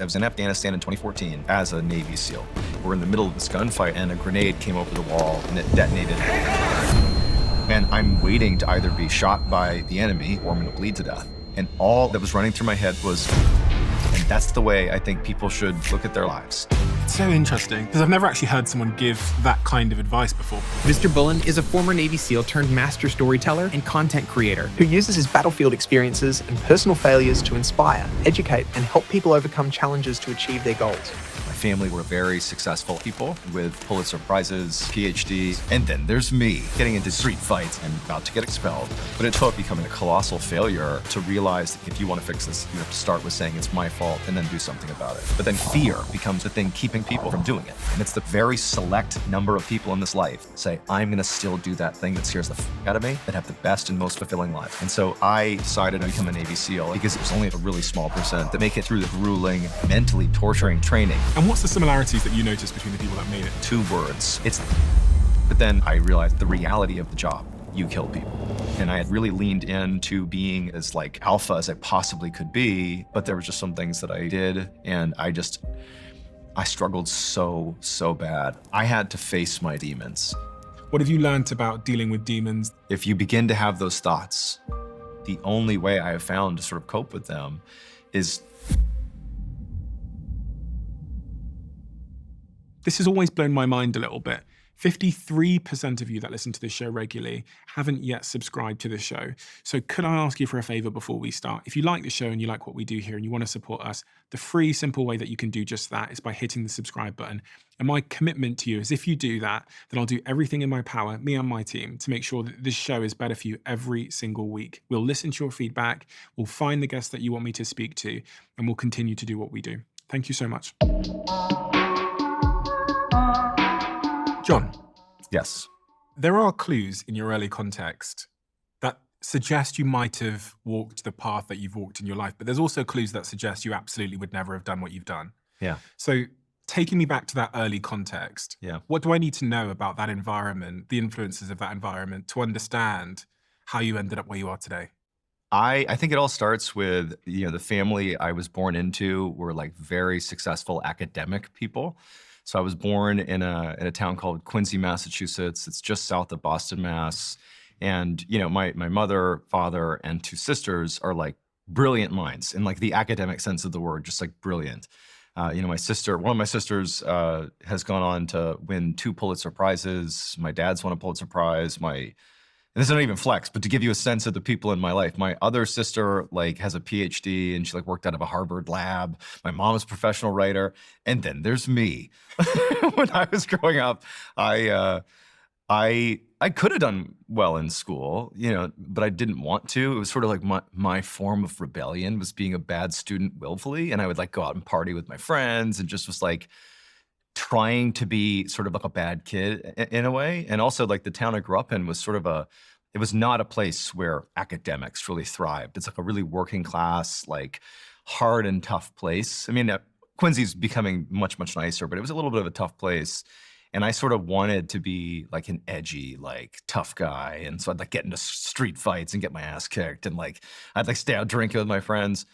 I was in Afghanistan in 2014 as a Navy SEAL. We're in the middle of this gunfight and a grenade came over the wall and it detonated. And I'm waiting to either be shot by the enemy or I'm gonna bleed to death. And all that was running through my head was, and that's the way I think people should look at their lives. It's so interesting, because I've never actually heard someone give that kind of advice before. MrBallen is a former Navy SEAL turned master storyteller and content creator who uses his battlefield experiences and personal failures to inspire, educate, and help people overcome challenges to achieve their goals. My family were very successful people with Pulitzer Prizes, PhDs, and then there's me getting into street fights and about to get expelled. But it took becoming a colossal failure to realize that if you want to fix this, you have to start with saying it's my fault and then do something about it. But then fear becomes the thing keeping people from doing it. And it's the very select number of people in this life say, I'm gonna still do that thing that scares the f out of me, that have the best and most fulfilling life. And so I decided to become a Navy SEAL because it was only a really small percent that make it through the grueling, mentally torturing training. And what's the similarities that you noticed between the people that made it? 2 words. But then I realized the reality of the job. You kill people. And I had really leaned into being as like alpha as I possibly could be, but there were just some things that I did and I struggled so bad. I had to face my demons. What have you learned about dealing with demons? If you begin to have those thoughts, the only way I have found to sort of cope with them is. This has always blown my mind a little bit. 53% of you that listen to this show regularly haven't yet subscribed to this show. So could I ask you for a favor before we start? If you like the show and you like what we do here and you want to support us, the free, simple way that you can do just that is by hitting the subscribe button. And my commitment to you is if you do that, then I'll do everything in my power, me and my team, to make sure that this show is better for you every single week. We'll listen to your feedback, we'll find the guests that you want me to speak to, and we'll continue to do what we do. Thank you so much. John. Yes. There are clues in your early context that suggest you might have walked the path that you've walked in your life, but there's also clues that suggest you absolutely would never have done what you've done. Yeah. So taking me back to that early context, Yeah. what do I need to know about that environment, the influences of that environment, to understand how you ended up where you are today? I think it all starts with, the family I was born into were like very successful academic people. So I was born in a town called Quincy, Massachusetts. It's just south of Boston, Mass. And, my mother, father, and 2 sisters are like brilliant minds in like the academic sense of the word, just like brilliant. One of my sisters has gone on to win 2 Pulitzer Prizes. My dad's won a Pulitzer Prize. And this is not even flex, but to give you a sense of the people in my life, my other sister like has a PhD and she like worked out of a Harvard lab. My mom is a professional writer. And then there's me. When I was growing up, I could have done well in school, but I didn't want to. It was sort of like my form of rebellion was being a bad student willfully. And I would like go out and party with my friends and just was like, trying to be sort of like a bad kid in a way. And also like the town I grew up in was sort of it was not a place where academics really thrived. It's like a really working class, like hard and tough place. I mean, Quincy's becoming much, much nicer, but it was a little bit of a tough place. And I sort of wanted to be like an edgy, like tough guy. And so I'd like get into street fights and get my ass kicked. And like, I'd like stay out drinking with my friends.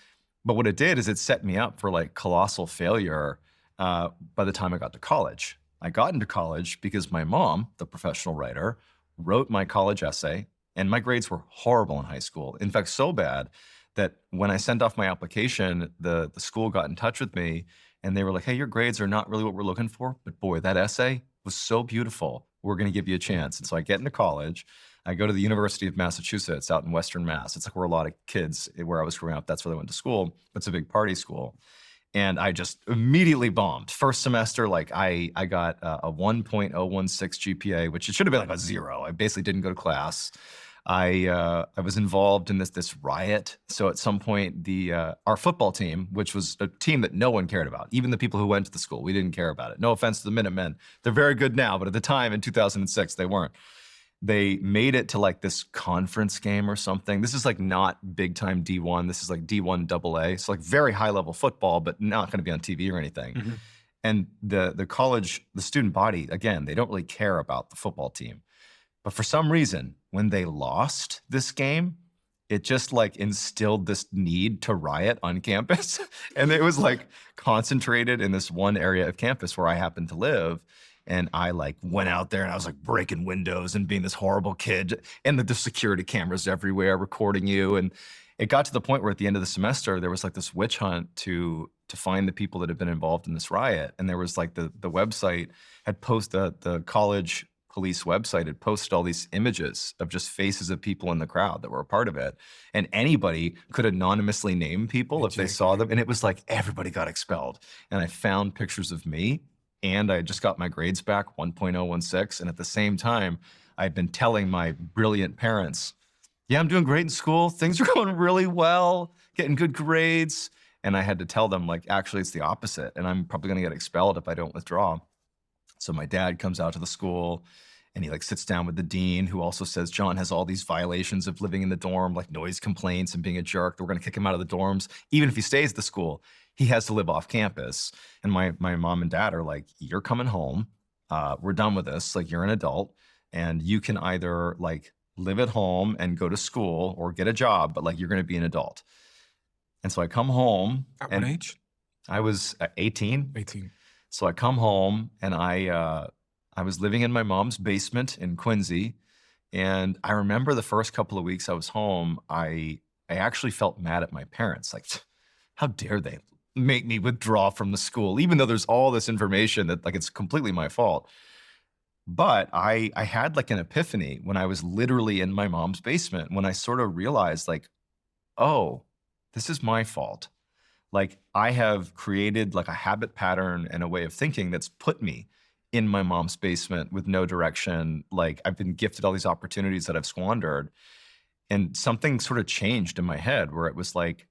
But what it did is it set me up for like colossal failure by the time I got to college. I got into college because my mom, the professional writer, wrote my college essay, and my grades were horrible in high school. In fact, so bad that when I sent off my application, the school got in touch with me, and they were like, hey, your grades are not really what we're looking for, but boy, that essay was so beautiful. We're gonna give you a chance. And so I get into college. I go to the University of Massachusetts out in Western Mass. It's like where a lot of kids, where I was growing up, that's where they went to school. It's a big party school. And I just immediately bombed. First semester, like I got a 1.016 GPA, which it should have been like a 0. I basically didn't go to class. I was involved in this riot. So at some point, our football team, which was a team that no one cared about, even the people who went to the school, we didn't care about it. No offense to the Minutemen. They're very good now, but at the time in 2006, they weren't. They made it to like this conference game or something. This is like not big time D1. This is like D1 AA. So like very high level football, but not going to be on TV or anything. Mm-hmm. And the college, the student body, again, they don't really care about the football team. But for some reason, when they lost this game, it just like instilled this need to riot on campus. And it was like concentrated in this one area of campus where I happened to live. And I like went out there and I was like breaking windows and being this horrible kid. And the security cameras everywhere recording you. And it got to the point where at the end of the semester, there was like this witch hunt to find the people that had been involved in this riot. And there was like the website had posted, the college police website had posted all these images of just faces of people in the crowd that were a part of it. And anybody could anonymously name people if they saw them. And it was like everybody got expelled. And I found pictures of me, and I just got my grades back, 1.016. And at the same time, I'd been telling my brilliant parents, yeah, I'm doing great in school. Things are going really well, getting good grades. And I had to tell them, like, actually, it's the opposite. And I'm probably going to get expelled if I don't withdraw. So my dad comes out to the school and he like sits down with the dean, who also says John has all these violations of living in the dorm, like noise complaints and being a jerk. We're going to kick him out of the dorms. Even if he stays at the school, he has to live off campus. And my mom and dad are like, you're coming home. We're done with this. Like, you're an adult and you can either like live at home and go to school or get a job, but like you're going to be an adult. And so I come home. At what age? I was 18. 18. So I come home and I was living in my mom's basement in Quincy. And I remember the first couple of weeks I was home, I actually felt mad at my parents. Like, how dare they make me withdraw from the school, even though there's all this information that like it's completely my fault. But I had like an epiphany when I was literally in my mom's basement, when I sort of realized like, oh, this is my fault. Like, I have created like a habit pattern and a way of thinking that's put me in my mom's basement with no direction. Like, I've been gifted all these opportunities that I've squandered. And something sort of changed in my head where it was like,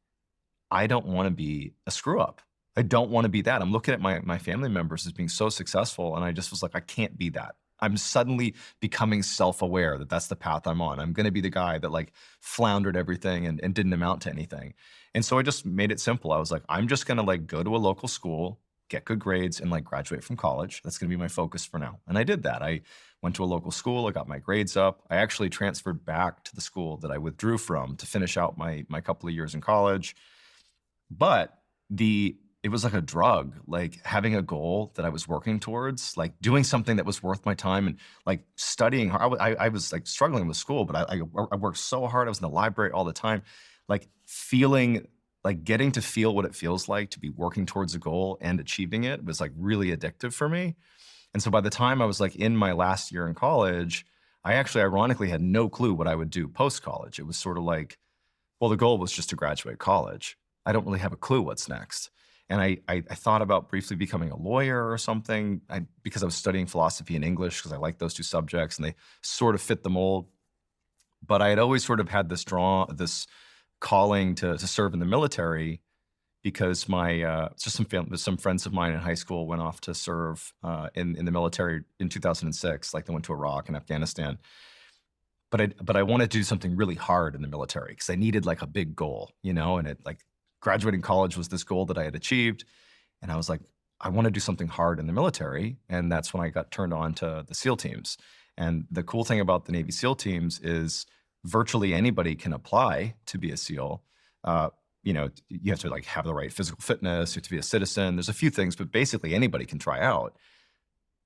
I don't want to be a screw up. I don't want to be that. I'm looking at my family members as being so successful. And I just was like, I can't be that. I'm suddenly becoming self-aware that that's the path I'm on. I'm going to be the guy that like floundered everything and didn't amount to anything. And so I just made it simple. I was like, I'm just going to like go to a local school, get good grades, and like graduate from college. That's going to be my focus for now. And I did that. I went to a local school. I got my grades up. I actually transferred back to the school that I withdrew from to finish out my couple of years in college. But it was like a drug, like having a goal that I was working towards, like doing something that was worth my time and like studying hard. I was like struggling with school, but I worked so hard. I was in the library all the time, like feeling, like getting to feel what it feels like to be working towards a goal and achieving it was like really addictive for me. And so by the time I was like in my last year in college, I actually ironically had no clue what I would do post-college. It was sort of like, well, the goal was just to graduate college. I don't really have a clue what's next. And I thought about briefly becoming a lawyer or something because I was studying philosophy and English because I like those two subjects and they sort of fit the mold. But I had always sort of had this calling to serve in the military because some friends of mine in high school went off to serve in the military in 2006, like they went to Iraq and Afghanistan. But I wanted to do something really hard in the military because I needed like a big goal, you know, and it like graduating college was this goal that I had achieved. And I was like, I want to do something hard in the military. And that's when I got turned on to the SEAL teams. And the cool thing about the Navy SEAL teams is virtually anybody can apply to be a SEAL. You know, you have to like have the right physical fitness, you have to be a citizen. There's a few things, but basically anybody can try out.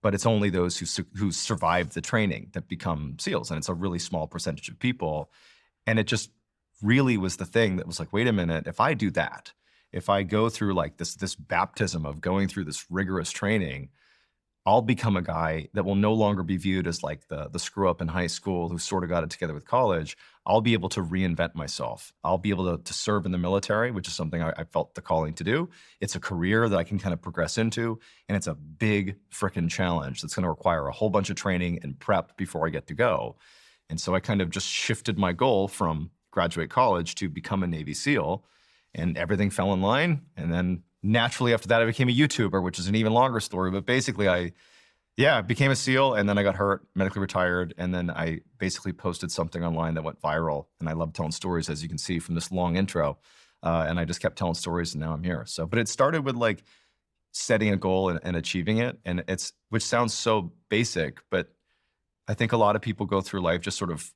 But it's only those who survive the training that become SEALs. And it's a really small percentage of people. And it just really was the thing that was like, wait a minute, if I do that, if I go through like this baptism of going through this rigorous training, I'll become a guy that will no longer be viewed as like the screw up in high school who sort of got it together with college. I'll be able to reinvent myself. I'll be able to serve in the military, which is something I felt the calling to do. It's a career that I can kind of progress into, and it's a big frickin' challenge that's going to require a whole bunch of training and prep before I get to go. And so I kind of just shifted my goal from graduate college to become a Navy SEAL, and everything fell in line. And then naturally after that, I became a YouTuber, which is an even longer story. But basically I became a SEAL, and then I got hurt, medically retired. And then I basically posted something online that went viral. And I love telling stories, as you can see from this long intro. And I just kept telling stories, and now I'm here. So, but it started with like setting a goal and achieving it. And which sounds so basic, but I think a lot of people go through life just sort of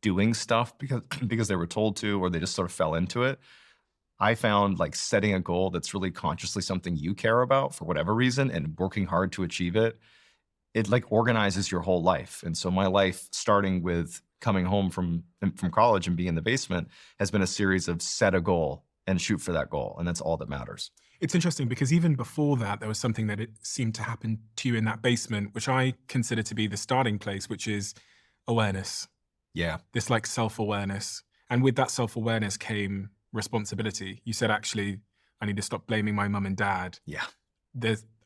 doing stuff because because they were told to, or they just sort of fell into it. I found like setting a goal that's really consciously something you care about for whatever reason and working hard to achieve it, it like organizes your whole life. And so my life, starting with coming home from college and being in the basement, has been a series of set a goal and shoot for that goal. And that's all that matters. It's interesting because even before that, there was something that it seemed to happen to you in that basement, which I consider to be the starting place, which is awareness, Yeah. this like self-awareness. And with that self-awareness came responsibility. You said, actually, I need to stop blaming my mum and dad. Yeah.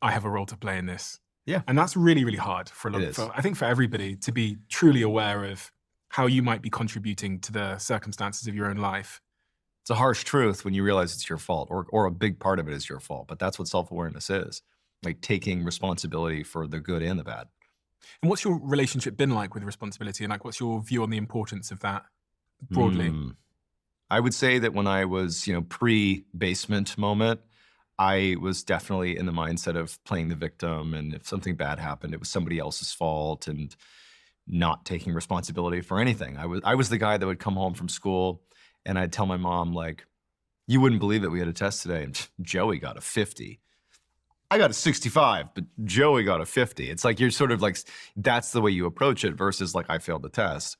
I have a role to play in this. Yeah. And that's really, really hard for a lot It is. I think for everybody to be truly aware of how you might be contributing to the circumstances of your own life. It's a harsh truth when you realize it's your fault, or a big part of it is your fault. But that's what self-awareness is, like taking responsibility for the good and the bad. And what's your relationship been like with responsibility? And like, what's your view on the importance of that broadly? I would say that when I was, pre-basement moment, I was definitely in the mindset of playing the victim. And if something bad happened, it was somebody else's fault and not taking responsibility for anything. I was the guy that would come home from school and I'd tell my mom, like, you wouldn't believe it, we had a test today and Joey got a 50. I got a 65, but Joey got a 50. It's like you're sort of like, that's the way you approach it versus like I failed the test.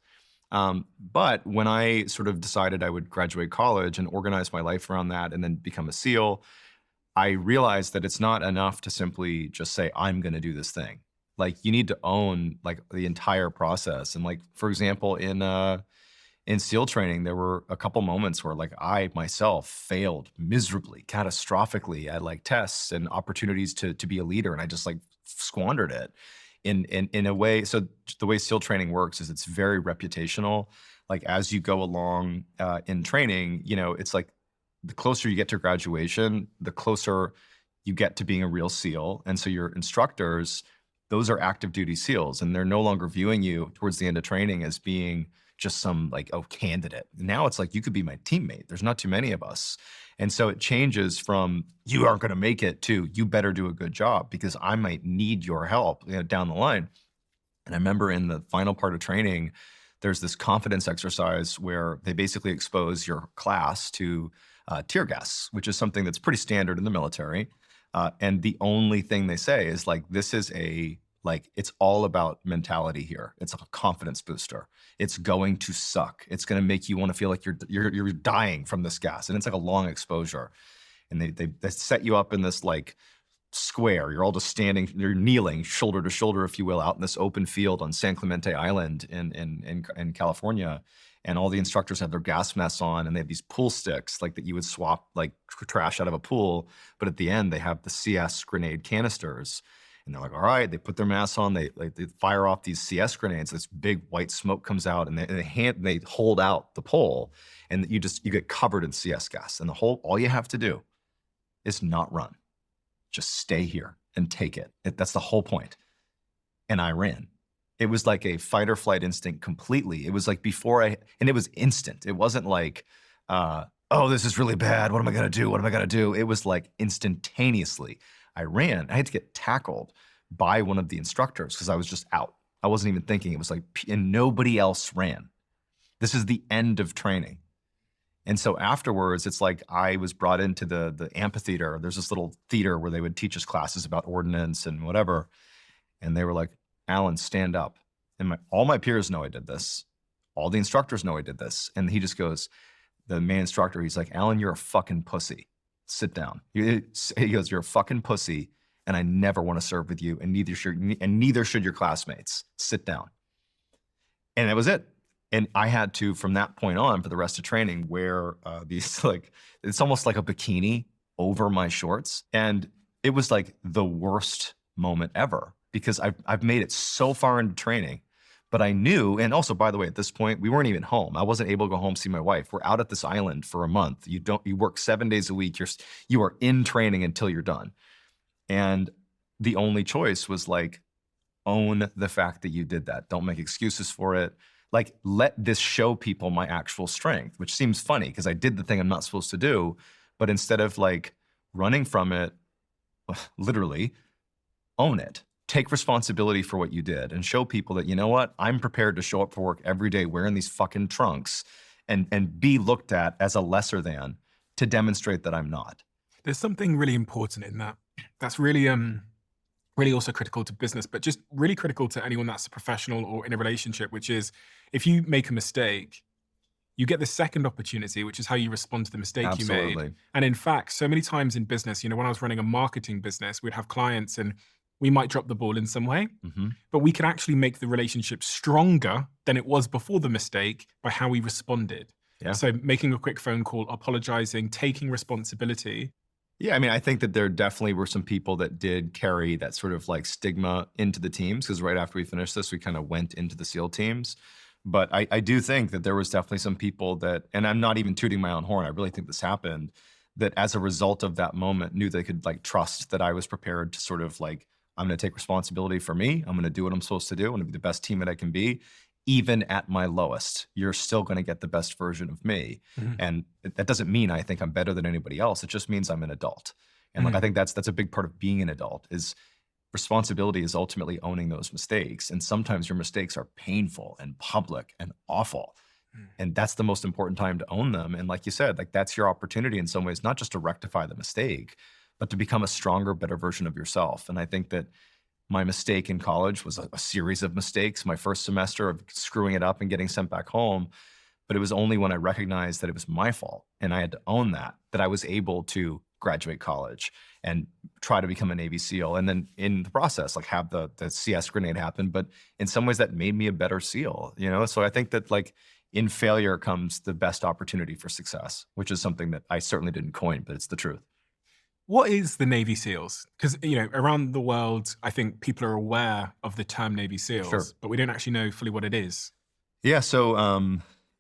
But when I sort of decided I would graduate college and organize my life around that and then become a SEAL, I realized that it's not enough to simply just say, I'm going to do this thing. Like you need to own like the entire process. And like, for example, in SEAL training, there were a couple moments where like I myself failed miserably, catastrophically at like tests and opportunities to be a leader. And I just like squandered it in a way. So the way SEAL training works is it's very reputational. Like as you go along in training, it's like the closer you get to graduation, the closer you get to being a real SEAL. And so your instructors, those are active duty SEALs, and they're no longer viewing you towards the end of training as being just some like, oh, candidate. Now it's like, you could be my teammate. There's not too many of us. And so it changes from you aren't going to make it to you better do a good job because I might need your help down the line. And I remember in the final part of training, there's this confidence exercise where they basically expose your class to tear gas, which is something that's pretty standard in the military. And the only thing they say is like, this is it's all about mentality here. It's a confidence booster. It's going to suck. It's going to make you want to feel like you're dying from this gas. And it's like a long exposure. And they set you up in this like square. You're all just standing, you're kneeling shoulder to shoulder, if you will, out in this open field on San Clemente Island in California. And all the instructors have their gas masks on, and they have these pool sticks like that you would swap like trash out of a pool. But at the end, they have the CS grenade canisters. And they're like, all right, they put their masks on, they fire off these CS grenades, this big white smoke comes out, and they hold out the pole, and you get covered in CS gas. And all you have to do is not run. Just stay here and take it. That's the whole point. And I ran. It was like a fight or flight instinct completely. It was like and it was instant. It wasn't like, oh, this is really bad. What am I gonna do? What am I gonna do? It was like instantaneously. I ran. I had to get tackled by one of the instructors because I was just out. I wasn't even thinking. It was like, and nobody else ran. This is the end of training. And so afterwards, it's like I was brought into the amphitheater. There's this little theater where they would teach us classes about ordnance and whatever. And they were like, Alan, stand up. And all my peers know I did this. All the instructors know I did this. And he just goes, the main instructor, he's like, Alan, you're a fucking pussy. Sit down. He goes, you're a fucking pussy, and I never want to serve with you, and neither should your classmates. Sit down. And that was it. And I had to, from that point on, for the rest of training, wear these it's almost like a bikini over my shorts. And it was like the worst moment ever because I've made it so far into training. But I knew, and also, by the way, at this point, we weren't even home. I wasn't able to go home see my wife. We're out at this island for a month. You work 7 days a week. You are in training until you're done. And the only choice was like, own the fact that you did that. Don't make excuses for it. Like, let this show people my actual strength, which seems funny because I did the thing I'm not supposed to do. But instead of like running from it, literally, own it. take responsibility for what you did and show people that, you know what, I'm prepared to show up for work every day wearing these fucking trunks and be looked at as a lesser than to demonstrate that I'm not. There's something really important in that. That's really also critical to business, but just really critical to anyone that's a professional or in a relationship, which is if you make a mistake, you get the second opportunity, which is how you respond to the mistake you Absolutely. made. And in fact, so many times in business, when I was running a marketing business, we'd have clients and we might drop the ball in some way, but we can actually make the relationship stronger than it was before the mistake by how we responded. Yeah. So making a quick phone call, apologizing, taking responsibility. Yeah, I mean, I think that there definitely were some people that did carry that sort of like stigma into the teams, because right after we finished this, we kind of went into the SEAL teams. But I do think that there was definitely some people that, and I'm not even tooting my own horn, I really think this happened, that as a result of that moment knew they could like trust that I was prepared to sort of like, I'm going to take responsibility for me. I'm going to do what I'm supposed to do. I'm going to be the best teammate I can be. Even at my lowest, you're still going to get the best version of me. And that doesn't mean I think I'm better than anybody else. It just means I'm an adult. And like, I think that's a big part of being an adult is responsibility is ultimately owning those mistakes. And sometimes your mistakes are painful and public and awful. And that's the most important time to own them. And like you said, like that's your opportunity in some ways, not just to rectify the mistake, but to become a stronger, better version of yourself. And I think that my mistake in college was a series of mistakes. My first semester of screwing it up and getting sent back home. But it was only when I recognized that it was my fault and I had to own that I was able to graduate college and try to become a Navy SEAL. And then in the process, like have the CS grenade happen. But in some ways that made me a better SEAL, So I think that like in failure comes the best opportunity for success, which is something that I certainly didn't coin, but it's the truth. What is the Navy SEALs? Because, around the world, I think people are aware of the term Navy SEALs, Sure. but we don't actually know fully what it is. Yeah, so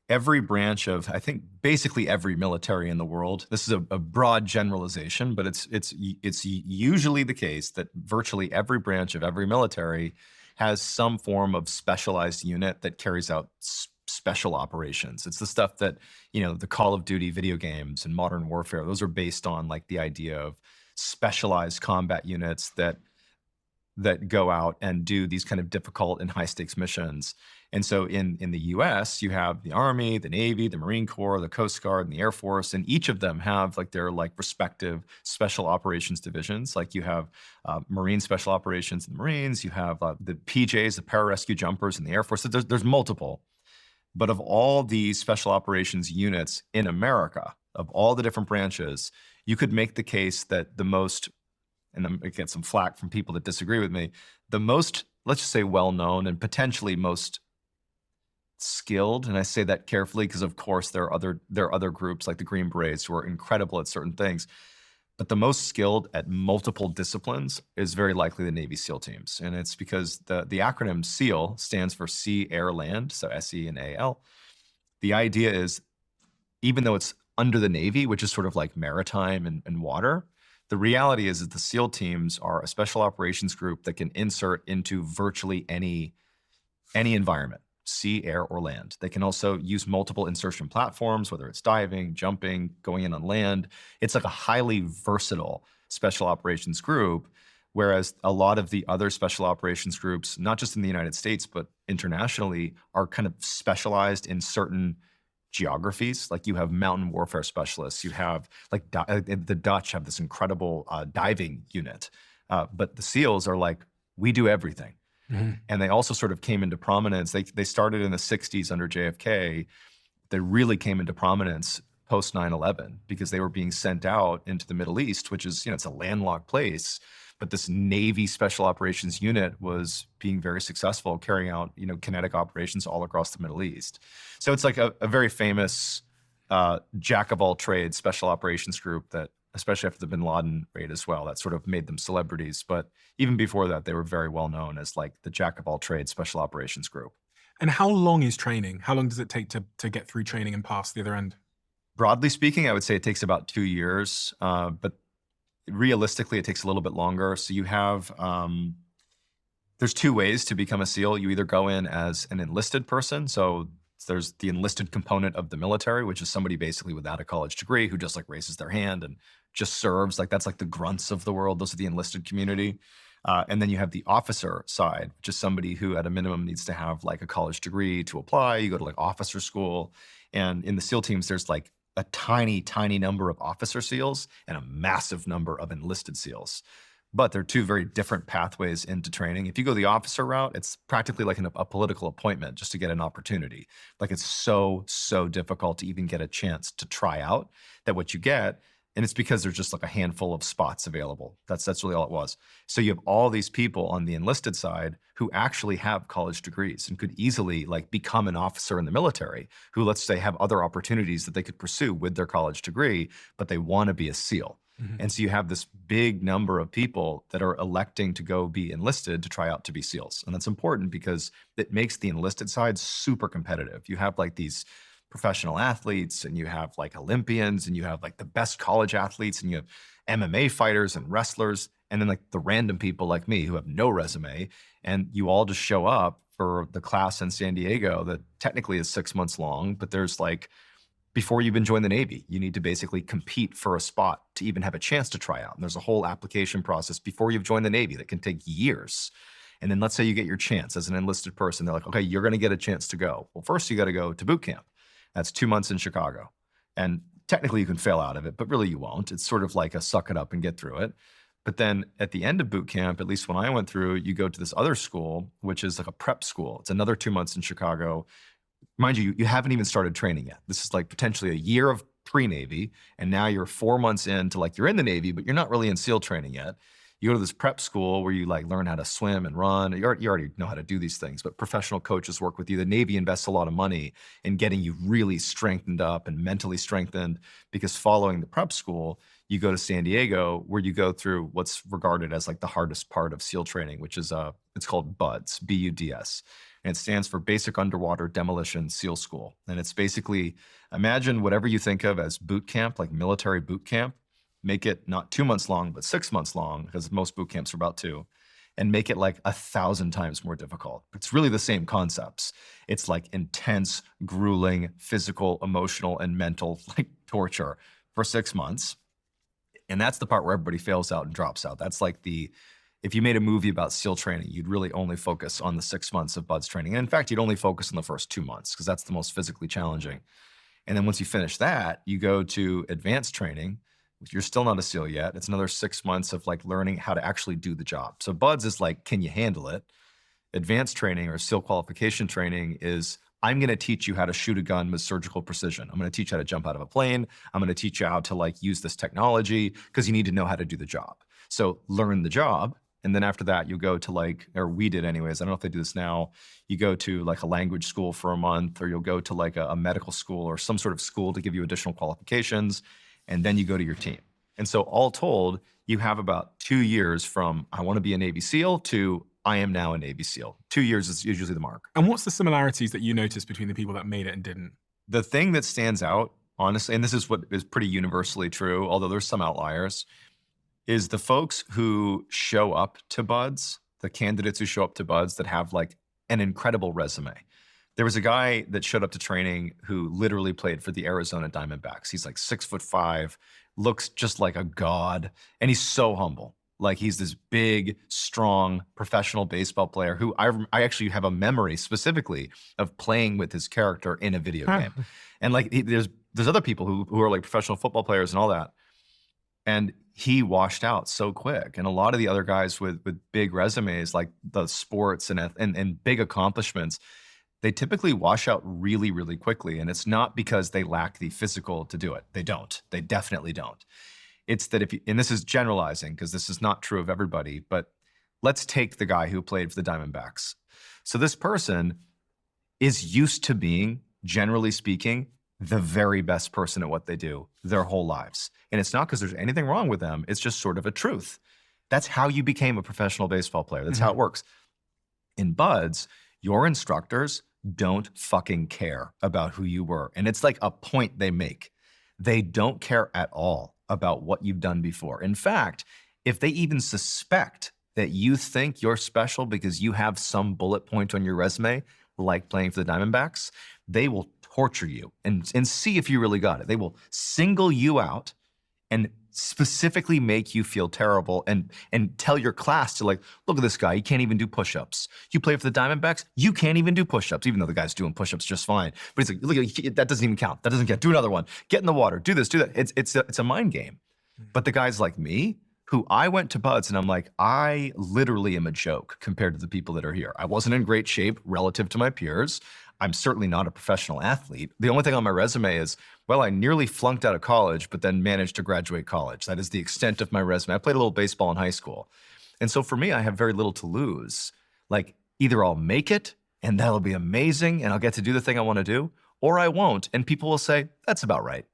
every branch of, I think, basically every military in the world, this is a broad generalization, but it's usually the case that virtually every branch of every military has some form of specialized unit that carries out special operations. It's the stuff that, the Call of Duty video games and Modern Warfare, those are based on like the idea of specialized combat units that go out and do these kind of difficult and high stakes missions. And so in the US, you have the Army, the Navy, the Marine Corps, the Coast Guard, and the Air Force, and each of them have like their like respective special operations divisions. Like you have Marine Special Operations in the Marines, you have the PJs, the Pararescue Jumpers in the Air Force. So there's multiple. But of all these special operations units in America, of all the different branches, you could make the case that the most, and I'm gonna get some flack from people that disagree with me, the most, let's just say well-known and potentially most skilled, and I say that carefully because of course there are other groups like the Green Berets who are incredible at certain things, but the most skilled at multiple disciplines is very likely the Navy SEAL teams. And it's because the acronym SEAL stands for Sea, Air, Land, so SE and AL. The idea is, even though it's under the Navy, which is sort of like maritime and water, the reality is that the SEAL teams are a special operations group that can insert into virtually any environment, sea, air, or land. They can also use multiple insertion platforms, whether it's diving, jumping, going in on land. It's like a highly versatile special operations group, whereas a lot of the other special operations groups, not just in the United States, but internationally, are kind of specialized in certain geographies. Like you have mountain warfare specialists, you have like the Dutch have this incredible diving unit, but the SEALs are like, we do everything. And they also sort of came into prominence. They started in the 60s under JFK. They really came into prominence post 9/11 because they were being sent out into the Middle East, which is, it's a landlocked place. But this Navy Special Operations Unit was being very successful, carrying out, kinetic operations all across the Middle East. So it's like a very famous jack of all trades special operations group that, especially after the Bin Laden raid as well, that sort of made them celebrities. But even before that, they were very well known as like the jack of all trades special operations group. And how long is training? How long does it take to get through training and pass the other end? Broadly speaking, I would say it takes about 2 years, but realistically, it takes a little bit longer. So you have, there's two ways to become a SEAL. You either go in as an enlisted person. So there's the enlisted component of the military, which is somebody basically without a college degree who just like raises their hand and just serves. Like that's like the grunts of the world. Those are the enlisted community. And then you have the officer side, which is somebody who at a minimum needs to have like a college degree to apply. You go to like officer school. And in the SEAL teams, there's like a tiny, tiny number of officer SEALs and a massive number of enlisted SEALs. But they're two very different pathways into training. If you go the officer route, it's practically like a political appointment just to get an opportunity. Like it's so, so difficult to even get a chance to try out that what you get, and it's because there's just like a handful of spots available. That's really all it was. So you have all these people on the enlisted side who actually have college degrees and could easily like become an officer in the military who, let's say, have other opportunities that they could pursue with their college degree, but they want to be a SEAL. And so you have this big number of people that are electing to go be enlisted to try out to be SEALs. And that's important because it makes the enlisted side super competitive. You have like these professional athletes and you have like Olympians and you have like the best college athletes and you have MMA fighters and wrestlers and then like the random people like me who have no resume, and you all just show up for the class in San Diego that technically is 6 months long, but there's like, before you even join the Navy, you need to basically compete for a spot to even have a chance to try out. And there's a whole application process before you've joined the Navy that can take years. And then let's say you get your chance as an enlisted person. They're like, okay, you're going to get a chance to go. Well, first you got to go to boot camp. That's 2 months in Chicago. And technically you can fail out of it, but really you won't. It's sort of like a suck it up and get through it. But then at the end of boot camp, at least when I went through, you go to this other school, which is like a prep school. It's another 2 months in Chicago. Mind you, you haven't even started training yet. This is like potentially a year of pre-Navy, and now you're 4 months into like you're in the Navy, but you're not really in SEAL training yet. You go to this prep school where you like learn how to swim and run. You already know how to do these things, but professional coaches work with you. The Navy invests a lot of money in getting you really strengthened up and mentally strengthened, because following the prep school, you go to San Diego where you go through what's regarded as like the hardest part of SEAL training, which is it's called BUDS, B-U-D-S. And it stands for Basic Underwater Demolition SEAL School. And it's basically, imagine whatever you think of as boot camp, like military boot camp, make it not 2 months long, but 6 months long, because most boot camps are about 2, and make it like 1,000 times more difficult. It's really the same concepts. It's like intense, grueling, physical, emotional, and mental like torture for 6 months. And that's the part where everybody fails out and drops out. That's like if you made a movie about SEAL training, you'd really only focus on the 6 months of BUDS training. And in fact, you'd only focus on the first 2 months because that's the most physically challenging. And then once you finish that, you go to advanced training, which you're still not a SEAL yet. It's another 6 months of like learning how to actually do the job. So BUDS is like, can you handle it? Advanced training or SEAL qualification training is, I'm going to teach you how to shoot a gun with surgical precision. I'm going to teach you how to jump out of a plane. I'm going to teach you how to like use this technology because you need to know how to do the job. So learn the job. And then after that, you go to like, or we did anyways, I don't know if they do this now, you go to like a language school for a month, or you'll go to like a medical school or some sort of school to give you additional qualifications. And then you go to your team. And so all told, you have about 2 years from I want to be a Navy SEAL to I am now a Navy SEAL. 2 years is usually the mark. And what's the similarities that you noticed between the people that made it and didn't? The thing that stands out, honestly, and this is what is pretty universally true, although there's some outliers, is the folks who show up to BUDS, the candidates who show up to BUDS that have like an incredible resume. There was a guy that showed up to training who literally played for the Arizona Diamondbacks. He's like 6'5", looks just like a god, and he's so humble. Like he's this big, strong, professional baseball player who I actually have a memory specifically of playing with his character in a video game. And like there's other people who are like professional football players and all that. And he washed out so quick. And a lot of the other guys with big resumes, like the sports and big accomplishments, they typically wash out really, really quickly. And it's not because they lack the physical to do it. They don't. They definitely don't. It's that and this is generalizing because this is not true of everybody, but let's take the guy who played for the Diamondbacks. So this person is used to being, generally speaking, the very best person at what they do their whole lives. And it's not because there's anything wrong with them. It's just sort of a truth. That's how you became a professional baseball player. That's how it works. In BUDS, your instructors don't fucking care about who you were. And it's like a point they make. They don't care at all about what you've done before. In fact, if they even suspect that you think you're special because you have some bullet point on your resume, like playing for the Diamondbacks, they will torture you and see if you really got it. They will single you out and specifically make you feel terrible and tell your class to like, look at this guy, he can't even do push-ups. You play for the Diamondbacks, you can't even do push-ups, even though the guy's doing push-ups just fine. But he's like, look, that doesn't even count. That doesn't count. Do another one. Get in the water. Do this. Do that. It's a mind game. But the guys like me, who I went to Buds and I'm like, I literally am a joke compared to the people that are here. I wasn't in great shape relative to my peers. I'm certainly not a professional athlete. The only thing on my resume is, well, I nearly flunked out of college, but then managed to graduate college. That is the extent of my resume. I played a little baseball in high school. And so for me, I have very little to lose. Like, either I'll make it and that'll be amazing and I'll get to do the thing I want to do, or I won't. And people will say, that's about right.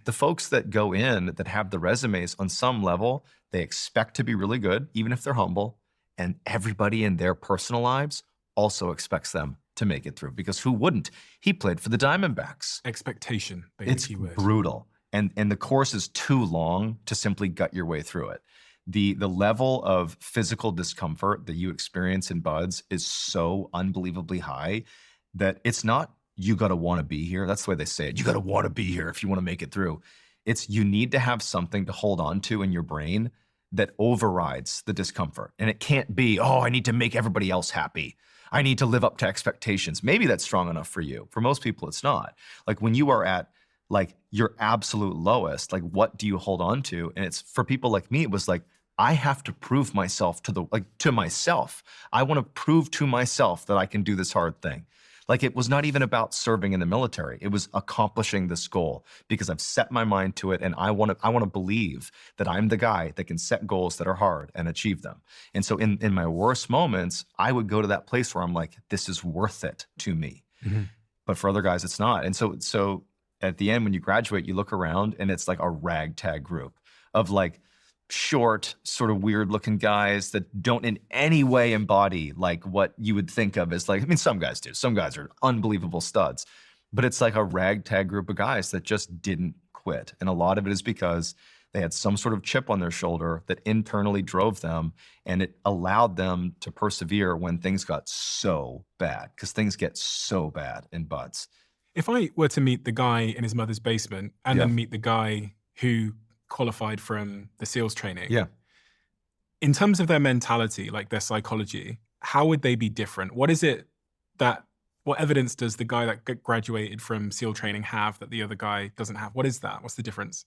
The folks that go in that have the resumes on some level, they expect to be really good, even if they're humble. And everybody in their personal lives also expects them to make it through, because who wouldn't? He played for the Diamondbacks. Expectation, It's brutal. And the course is too long to simply gut your way through it. The level of physical discomfort that you experience in Buds is so unbelievably high that it's not, you gotta wanna be here. That's the way they say it. You gotta wanna be here if you wanna make it through. It's, you need to have something to hold on to in your brain that overrides the discomfort. And it can't be, oh, I need to make everybody else happy. I need to live up to expectations. Maybe that's strong enough for you. For most people, it's not. Like, when you are at like your absolute lowest, like, what do you hold on to? And it's, for people like me, it was like, I have to prove myself to myself. I want to prove to myself that I can do this hard thing. Like, it was not even about serving in the military. It was accomplishing this goal because I've set my mind to it, and I want to believe that I'm the guy that can set goals that are hard and achieve them. And so in my worst moments, I would go to that place where I'm like, this is worth it to me. But for other guys, it's not. And so at the end, when you graduate, you look around and it's like a ragtag group of like short, sort of weird looking guys that don't in any way embody like what you would think of as like, I mean, some guys do. Some guys are unbelievable studs, but it's like a ragtag group of guys that just didn't quit. And a lot of it is because they had some sort of chip on their shoulder that internally drove them, and it allowed them to persevere when things got so bad, because things get so bad in Buds. If I were to meet the guy in his mother's basement and then meet the guy who qualified from the SEALs training, in terms of their mentality, like their psychology, how would they be different? What is it that, what evidence does the guy that graduated from SEAL training have that the other guy doesn't have? What is that? What's the difference?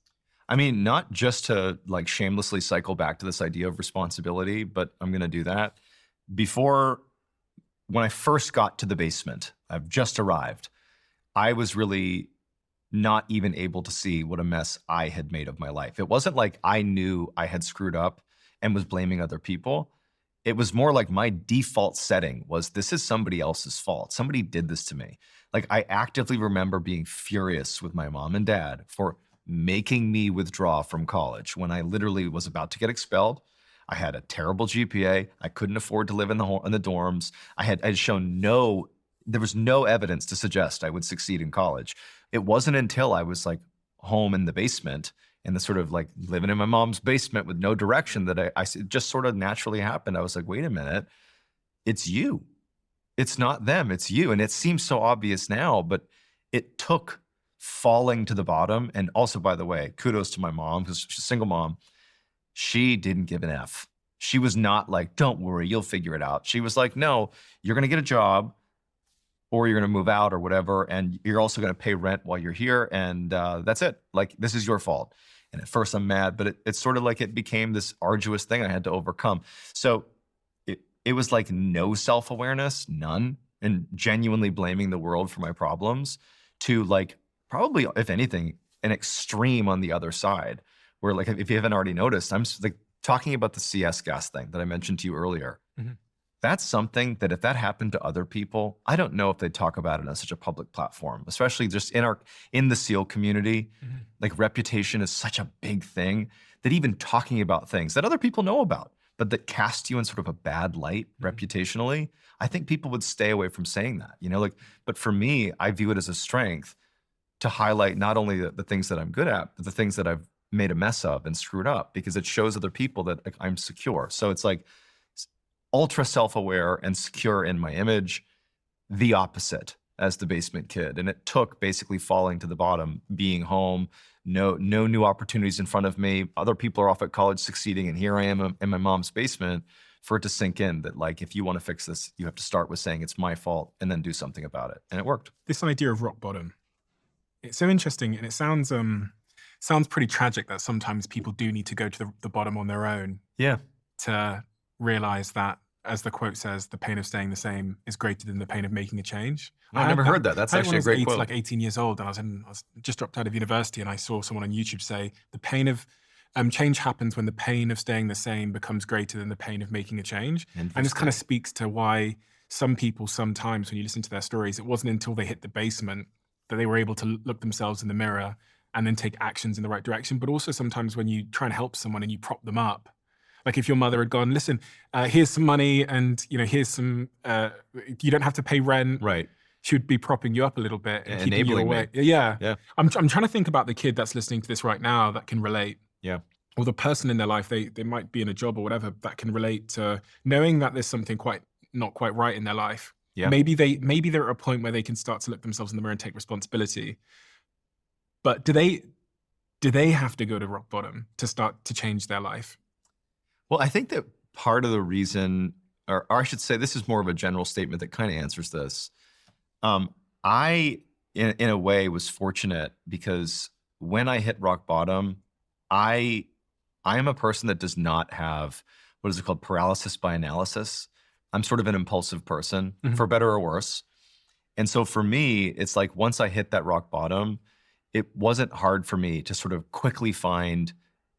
I mean, not just to like shamelessly cycle back to this idea of responsibility, but I'm going to do that. When I first got to the basement, I've just arrived, I was really not even able to see what a mess I had made of my life. It wasn't like I knew I had screwed up and was blaming other people. It was more like my default setting was, this is somebody else's fault. Somebody did this to me. Like, I actively remember being furious with my mom and dad for making me withdraw from college when I literally was about to get expelled. I had a terrible GPA. I couldn't afford to live in the dorms. I had shown there was no evidence to suggest I would succeed in college. It wasn't until I was like home in the basement and the sort of like living in my mom's basement with no direction that it just sort of naturally happened. I was like, wait a minute, it's you. It's not them, it's you. And it seems so obvious now, but it took falling to the bottom. And also, by the way, kudos to my mom, because she's a single mom. She didn't give an F. She was not like, don't worry, you'll figure it out. She was like, no, you're gonna get a job, or you're gonna move out or whatever, and you're also gonna pay rent while you're here, and that's it. Like, this is your fault. And at first I'm mad, but it's sort of like it became this arduous thing I had to overcome. So it was like no self-awareness, none, and genuinely blaming the world for my problems, to like probably, if anything, an extreme on the other side, where like, if you haven't already noticed, I'm like talking about the CS gas thing that I mentioned to you earlier. That's something that if that happened to other people, I don't know if they'd talk about it on such a public platform, especially just in the SEAL community. Like, reputation is such a big thing that even talking about things that other people know about, but that cast you in sort of a bad light reputationally, I think people would stay away from saying that, you know, like, but for me, I view it as a strength to highlight not only the things that I'm good at, but the things that I've made a mess of and screwed up, because it shows other people that like, I'm secure. So it's like, ultra self-aware and secure in my image, the opposite as the basement kid. And it took basically falling to the bottom, being home, no new opportunities in front of me. Other people are off at college succeeding, and here I am in my mom's basement. For it to sink in that, like, if you want to fix this, you have to start with saying it's my fault and then do something about it. And it worked. This idea of rock bottom, it's so interesting, and it sounds pretty tragic that sometimes people do need to go to the bottom on their own Yeah. to realize that, as the quote says, the pain of staying the same is greater than the pain of making a change. I never heard that. That's actually a great quote. Like 18 years old, and I was just dropped out of university, and I saw someone on YouTube say the pain of change happens when the pain of staying the same becomes greater than the pain of making a change. And this kind of speaks to why some people, sometimes when you listen to their stories, it wasn't until they hit the basement that they were able to look themselves in the mirror and then take actions in the right direction. But also sometimes when you try and help someone and you prop them up, like if your mother had gone, listen, here's some money, and here's some, you don't have to pay rent. Right. She would be propping you up a little bit and keeping you Enabling away. me. Yeah. I'm trying to think about the kid that's listening to this right now that can relate. Yeah. Or the person in their life, they might be in a job or whatever, that can relate to knowing that there's something not quite right in their life. Yeah. Maybe they're at a point where they can start to look themselves in the mirror and take responsibility. But do they have to go to rock bottom to start to change their life? Well, I think that part of the reason, or I should say, this is more of a general statement that kind of answers this. I, in a way, was fortunate because when I hit rock bottom, I am a person that does not have, what is it called, paralysis by analysis. I'm sort of an impulsive person, for better or worse. And so for me, it's like once I hit that rock bottom, it wasn't hard for me to sort of quickly find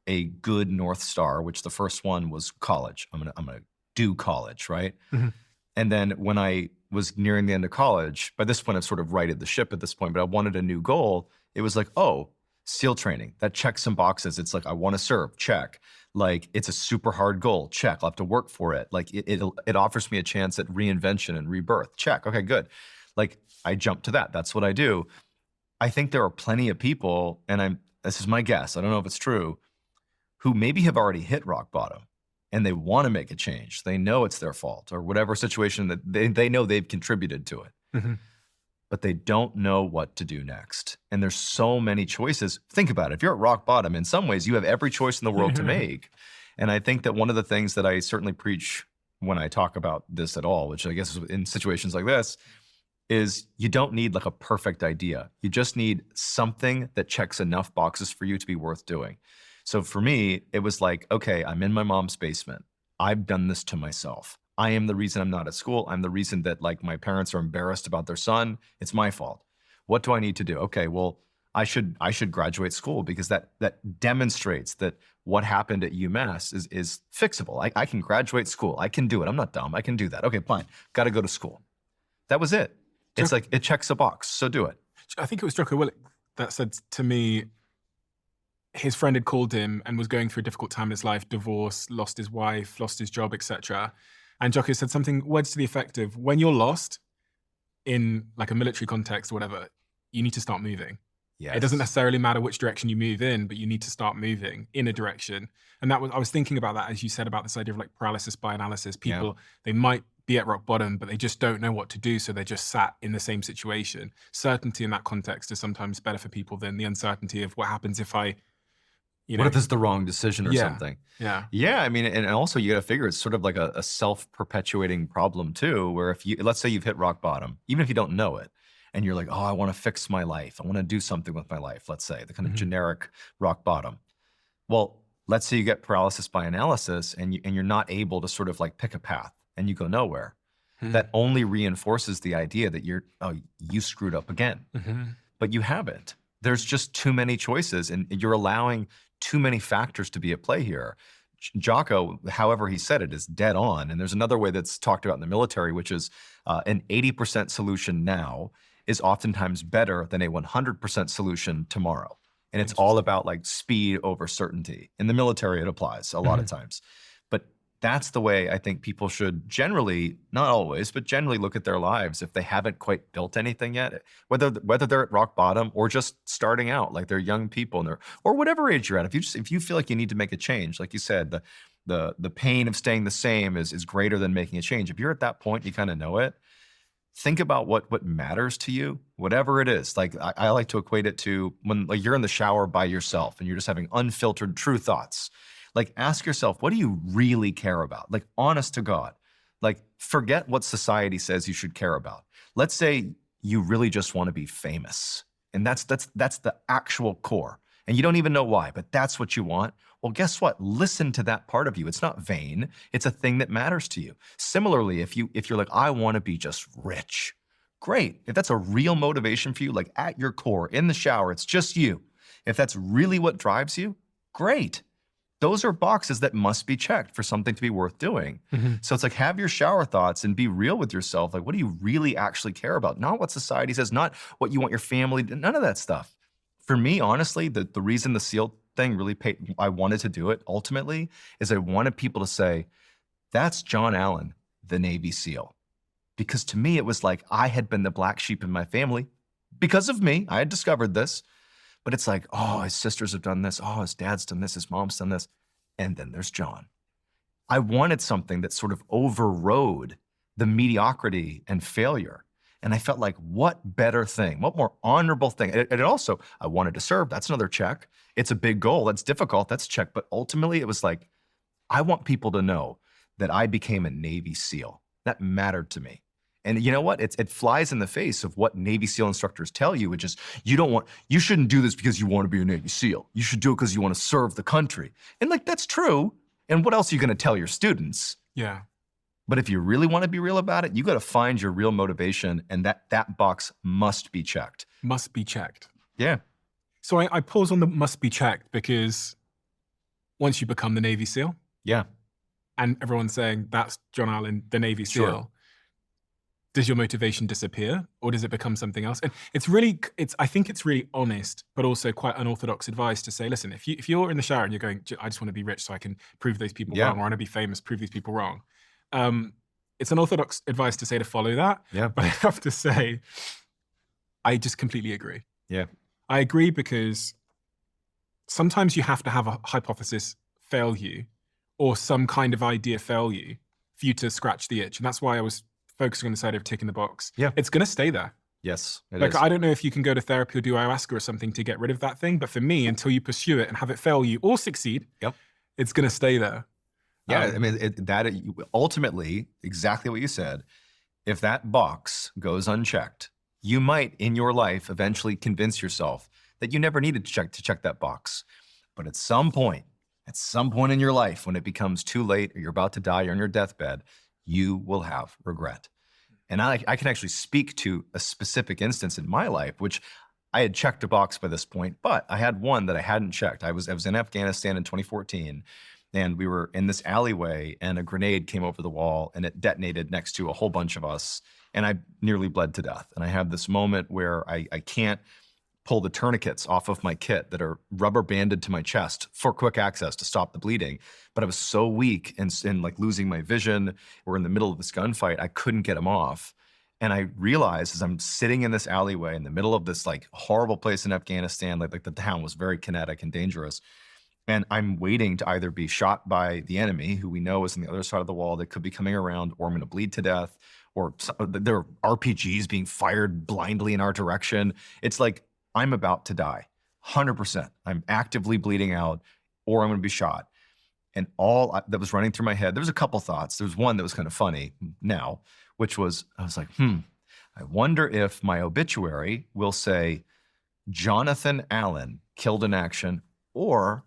a good North Star, which the first one was college. I'm gonna do college, right? And then when I was nearing the end of college, by this point I've sort of righted the ship at this point, but I wanted a new goal. It was like, oh, SEAL training, that checks some boxes. It's like, I want to serve, check. Like, it's a super hard goal, check. I'll have to work for it. Like, it offers me a chance at reinvention and rebirth, check. Okay, good. Like, I jump to that. That's what I do. I think there are plenty of people, and this is my guess, I don't know if it's true, who maybe have already hit rock bottom and they want to make a change. They know it's their fault or whatever situation that they know they've contributed to it. But they don't know what to do next. And there's so many choices. Think about it. If you're at rock bottom, in some ways, you have every choice in the world to make. And I think that one of the things that I certainly preach when I talk about this at all, which I guess is in situations like this, is you don't need like a perfect idea. You just need something that checks enough boxes for you to be worth doing. So for me, it was like, okay, I'm in my mom's basement. I've done this to myself. I am the reason I'm not at school. I'm the reason that like my parents are embarrassed about their son. It's my fault. What do I need to do? Okay, well, I should graduate school because that demonstrates that what happened at UMass is fixable. I can graduate school. I can do it. I'm not dumb. I can do that. Okay, fine. Got to go to school. That was it. It's like, it checks a box, so do it. I think it was Jocko Willink that said to me, his friend had called him and was going through a difficult time in his life, divorce, lost his wife, lost his job, etc. And Jocko said something, words to the effect of, when you're lost in like a military context or whatever, you need to start moving. Yes. It doesn't necessarily matter which direction you move in, but you need to start moving in a direction. And I was thinking about that, as you said, about this idea of like paralysis by analysis. People, they might be at rock bottom, but they just don't know what to do. So they're just sat in the same situation. Certainty in that context is sometimes better for people than the uncertainty of what happens if I, what if it's the wrong decision or something? Yeah. I mean, and also you got to figure it's sort of like a self-perpetuating problem too, where if you, let's say you've hit rock bottom, even if you don't know it, and you're like, oh, I want to fix my life. I want to do something with my life. Let's say the kind of generic rock bottom. Well, let's say you get paralysis by analysis and you're not able to sort of like pick a path and you go nowhere. That only reinforces the idea that you screwed up again, but you haven't. There's just too many choices and you're allowing too many factors to be at play here. Jocko, however he said it, is dead on. And there's another way that's talked about in the military, which is an 80% solution now is oftentimes better than a 100% solution tomorrow. And it's all about like speed over certainty. In the military, it applies a lot of times. But that's the way I think people should generally, not always, but generally look at their lives if they haven't quite built anything yet, whether they're at rock bottom or just starting out, like they're young people and or whatever age you're at. If you feel like you need to make a change, like you said, the pain of staying the same is greater than making a change. If you're at that point, you kind of know it. think about what matters to you, whatever it is. Like I like to equate it to when like you're in the shower by yourself and you're just having unfiltered true thoughts. Like ask yourself, what do you really care about? Like honest to God. Like forget what society says you should care about. Let's say you really just want to be famous. And that's the actual core. And you don't even know why, but that's what you want. Well, guess what? Listen to that part of you. It's not vain. It's a thing that matters to you. Similarly, if you're like, I want to be just rich, great. If that's a real motivation for you, like at your core, in the shower, it's just you. If that's really what drives you, great. Those are boxes that must be checked for something to be worth doing. So it's like, have your shower thoughts and be real with yourself. Like, what do you really actually care about? Not what society says, not what you want your family, none of that stuff. For me, honestly, the reason the SEAL thing really I wanted to do it ultimately is I wanted people to say, that's John Allen, the Navy SEAL. Because to me, it was like I had been the black sheep in my family because of me. I had discovered this. But it's like, oh, his sisters have done this. Oh, his dad's done this. His mom's done this. And then there's John. I wanted something that sort of overrode the mediocrity and failure. And I felt like, what better thing? What more honorable thing? And also, I wanted to serve. That's another check. It's a big goal. That's difficult. That's a check. But ultimately, it was like, I want people to know that I became a Navy SEAL. That mattered to me. And you know what? It flies in the face of what Navy SEAL instructors tell you, which is you shouldn't do this because you want to be a Navy SEAL. You should do it because you want to serve the country. And like, that's true. And what else are you going to tell your students? Yeah. But if you really want to be real about it, you got to find your real motivation, and that box must be checked. Must be checked. Yeah. So I pause on the must be checked because once you become the Navy SEAL, Yeah. and everyone's saying that's John Allen, the Navy SEAL, Sure. does your motivation disappear or does it become something else? And I think it's really honest, but also quite unorthodox advice to say, listen, if you're in the shower and you're going, I just want to be rich so I can prove those people Yeah. wrong, or I want to be famous, prove these people wrong. It's unorthodox advice to say to follow that. Yeah. But I have to say, I just completely agree. Yeah. I agree because sometimes you have to have a hypothesis fail you or some kind of idea fail you for you to scratch the itch. And that's why I was focusing on the side of ticking the box. Yeah. It's going to stay there. Yes, it Like, is. I don't know if you can go to therapy or do ayahuasca or something to get rid of that thing. But for me, until you pursue it and have it fail you or succeed, Yep. it's going to stay there. Yeah, I mean, ultimately, exactly what you said, if that box goes unchecked, you might in your life eventually convince yourself that you never needed to check that box. But at some point in your life, when it becomes too late or you're about to die, you're on your deathbed, you will have regret. And I can actually speak to a specific instance in my life, which I had checked a box by this point, but I had one that I hadn't checked. I was in Afghanistan in 2014. And we were in this alleyway and a grenade came over the wall and it detonated next to a whole bunch of us. And I nearly bled to death. And I have this moment where I can't pull the tourniquets off of my kit that are rubber banded to my chest for quick access to stop the bleeding. But I was so weak and like losing my vision. We're in the middle of this gunfight. I couldn't get them off. And I realized as I'm sitting in this alleyway in the middle of this like horrible place in Afghanistan, like the town was very kinetic and dangerous. And I'm waiting to either be shot by the enemy, who we know is on the other side of the wall that could be coming around, or I'm going to bleed to death, or there are RPGs being fired blindly in our direction. It's like I'm about to die, 100%. I'm actively bleeding out, or I'm going to be shot. And that was running through my head, there was a couple thoughts. There was one that was kind of funny now, which was, I was like, I wonder if my obituary will say, Jonathan Allen killed in action, or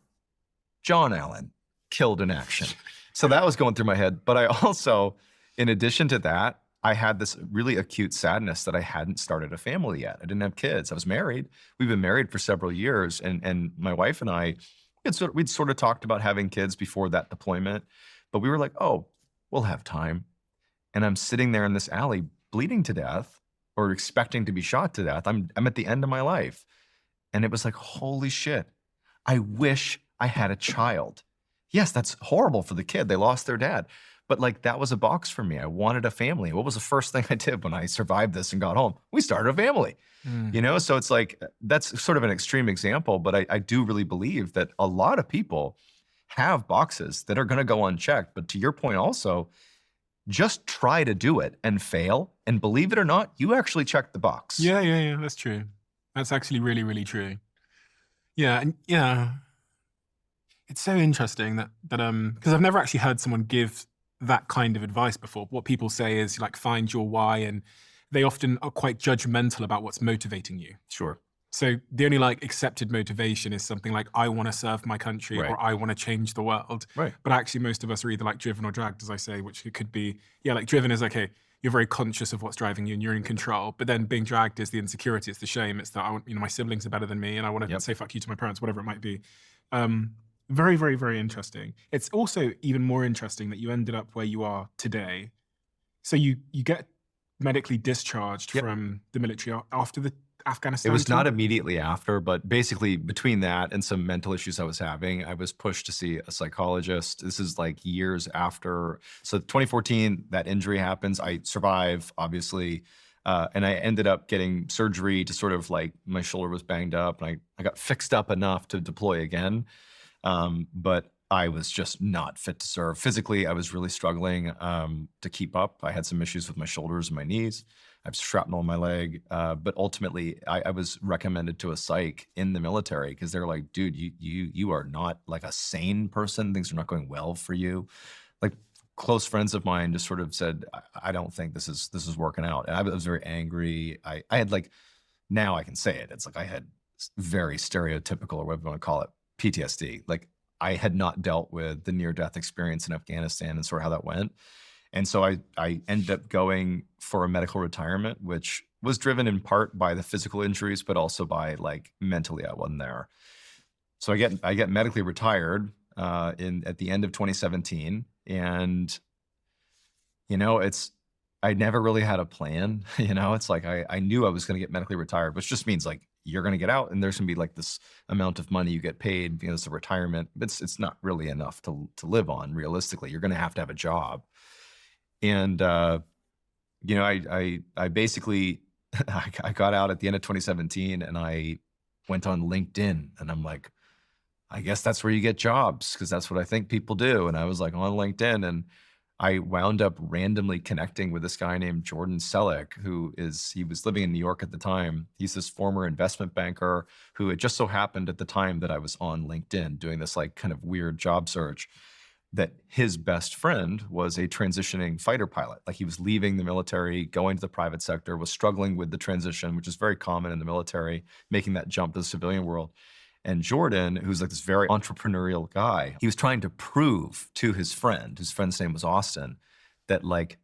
John Allen killed in action. So that was going through my head. But I also, in addition to that, I had this really acute sadness that I hadn't started a family yet. I didn't have kids. I was married. We've been married for several years. And my wife and I, we'd sort of talked about having kids before that deployment. But we were like, oh, we'll have time. And I'm sitting there in this alley bleeding to death or expecting to be shot to death. I'm at the end of my life. And it was like, holy shit, I wish I had a child. Yes, that's horrible for the kid. They lost their dad. But like, that was a box for me. I wanted a family. What was the first thing I did when I survived this and got home? We started a family, you know? So it's like, that's sort of an extreme example, but I do really believe that a lot of people have boxes that are going to go unchecked. But to your point also, just try to do it and fail. And believe it or not, you actually checked the box. Yeah, that's true. That's actually really, really true. Yeah, and yeah, it's so interesting that because I've never actually heard someone give that kind of advice before. What people say is like find your why, and they often are quite judgmental about what's motivating you. Sure. So the only like accepted motivation is something like I want to serve my country Right. or I want to change the world. Right. But actually most of us are either like driven or dragged, as I say, which it could be, yeah, like driven is okay, you're very conscious of what's driving you and you're in control. But then being dragged is the insecurity, it's the shame, it's that I want, my siblings are better than me and I want to say fuck you to my parents, whatever it might be. Very, very, very interesting. It's also even more interesting that you ended up where you are today. So you get medically discharged from the military after the Afghanistan It was tour? not immediately after, but basically between that and some mental issues I was having, I was pushed to see a psychologist. This is like years after. So 2014, that injury happens. I survive, obviously. And I ended up getting surgery to sort of like, my shoulder was banged up and I got fixed up enough to deploy again. But I was just not fit to serve. Physically, I was really struggling to keep up. I had some issues with my shoulders and my knees. I have shrapnel in my leg. But ultimately, I was recommended to a psych in the military because they're like, dude, you are not like a sane person. Things are not going well for you. Like close friends of mine just sort of said, I don't think this is working out. And I was very angry. I had like, now I can say it. It's like I had very stereotypical, or whatever you want to call it, PTSD. Like I had not dealt with the near-death experience in Afghanistan and sort of how that went. And so I ended up going for a medical retirement, which was driven in part by the physical injuries, but also by like mentally I wasn't there. So I get medically retired at the end of 2017. And, I never really had a plan. It's like I knew I was going to get medically retired, which just means like you're going to get out and there's going to be like this amount of money you get paid, it's a retirement, but it's not really enough to live on realistically. You're going to have a job. And, I basically, I got out at the end of 2017 and I went on LinkedIn and I'm like, I guess that's where you get jobs because that's what I think people do. And I was like on LinkedIn and I wound up randomly connecting with this guy named Jordan Selleck, he was living in New York at the time. He's this former investment banker who it just so happened at the time that I was on LinkedIn doing this like kind of weird job search, that his best friend was a transitioning fighter pilot. Like he was leaving the military, going to the private sector, was struggling with the transition, which is very common in the military, making that jump to the civilian world. And Jordan, who's like this very entrepreneurial guy, he was trying to prove to his friend, whose friend's name was Austin, that like,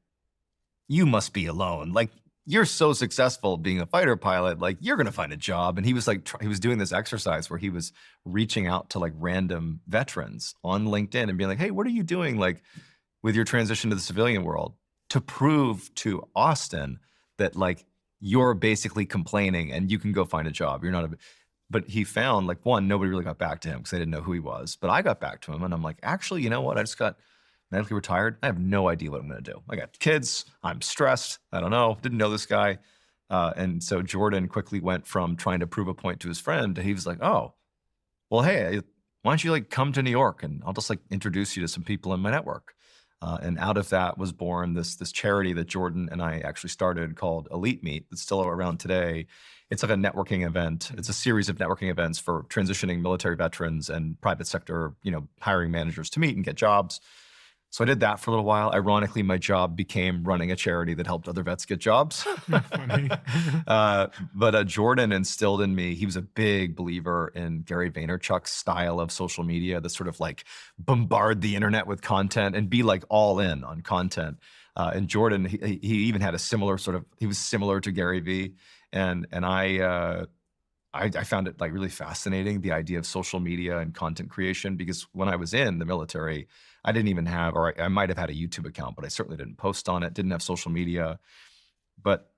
you must be alone. Like, you're so successful being a fighter pilot, like you're going to find a job. And he was like, he was doing this exercise where he was reaching out to like random veterans on LinkedIn and being like, hey, what are you doing like with your transition to the civilian world, to prove to Austin that like you're basically complaining and you can go find a job. You're not but he found like, one, nobody really got back to him because they didn't know who he was. But I got back to him and I'm like, actually, you know what? I just got medically retired. I have no idea what I'm going to do. I got kids. I'm stressed. I don't know. Didn't know this guy. And so Jordan quickly went from trying to prove a point to his friend to he was like, oh, well, hey, why don't you like come to New York and I'll just like introduce you to some people in my network. And out of that was born this charity that Jordan and I actually started called Elite Meet. That's still around today. It's like a networking event. It's a series of networking events for transitioning military veterans and private sector, hiring managers to meet and get jobs. So I did that for a little while. Ironically, my job became running a charity that helped other vets get jobs. Funny. But Jordan instilled in me, he was a big believer in Gary Vaynerchuk's style of social media, that sort of like bombard the internet with content and be like all in on content. And Jordan, he even had a similar he was similar to Gary V. And I found it like really fascinating, the idea of social media and content creation, because when I was in the military, I didn't even have, or I might have had a YouTube account, but I certainly didn't post on it, didn't have social media. But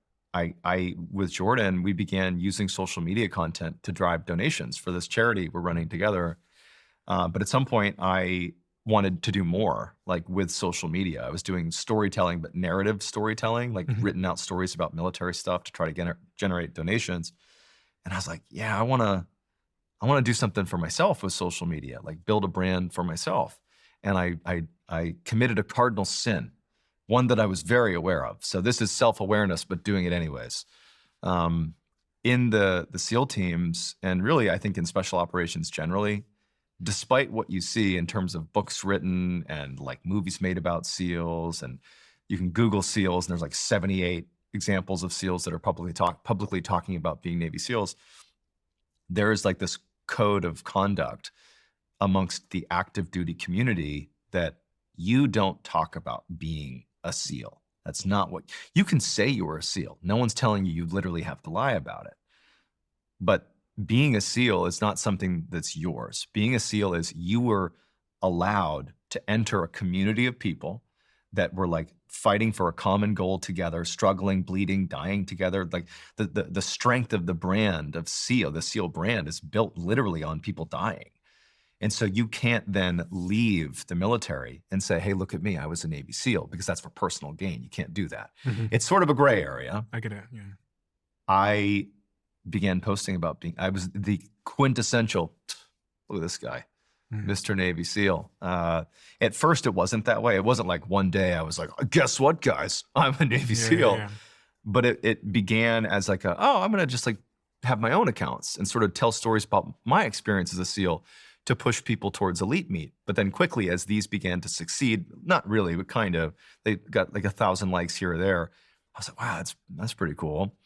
with Jordan, we began using social media content to drive donations for this charity we're running together. But at some point I wanted to do more like with social media. I was doing storytelling, but narrative storytelling, like written out stories about military stuff to try to generate donations. And I was like, yeah, I want to do something for myself with social media, like build a brand for myself. And I committed a cardinal sin one that I was very aware of. So this is self-awareness, but doing it anyways. In the SEAL teams, and really I think in special operations generally, despite what you see in terms of books written and like movies made about SEALs, and you can Google SEALs and there's like 78 examples of SEALs that are publicly talking about being Navy SEALs, there is like this code of conduct amongst the active duty community that you don't talk about being a SEAL. That's not what, you can say you were a SEAL. No one's telling you you literally have to lie about it. But being a SEAL is not something that's yours. Being a SEAL is you were allowed to enter a community of people that were like fighting for a common goal together, struggling, bleeding, dying together. Like the strength of the brand of SEAL, the SEAL brand is built literally on people dying. And so you can't then leave the military and say, hey, look at me, I was a Navy SEAL, because that's for personal gain. You can't do that. It's sort of a gray area. I get it, yeah. I began posting about I was the quintessential, look at this guy, Mr. Navy SEAL. At first, it wasn't that way. It wasn't like one day I was like, guess what, guys? I'm a Navy SEAL. Yeah. But it began as like I'm going to just like have my own accounts and sort of tell stories about my experience as a SEAL to push people towards elite meet. But then quickly, as these began to succeed, not really, but kind of, they got like 1,000 likes here or there. I was like, wow, that's pretty cool.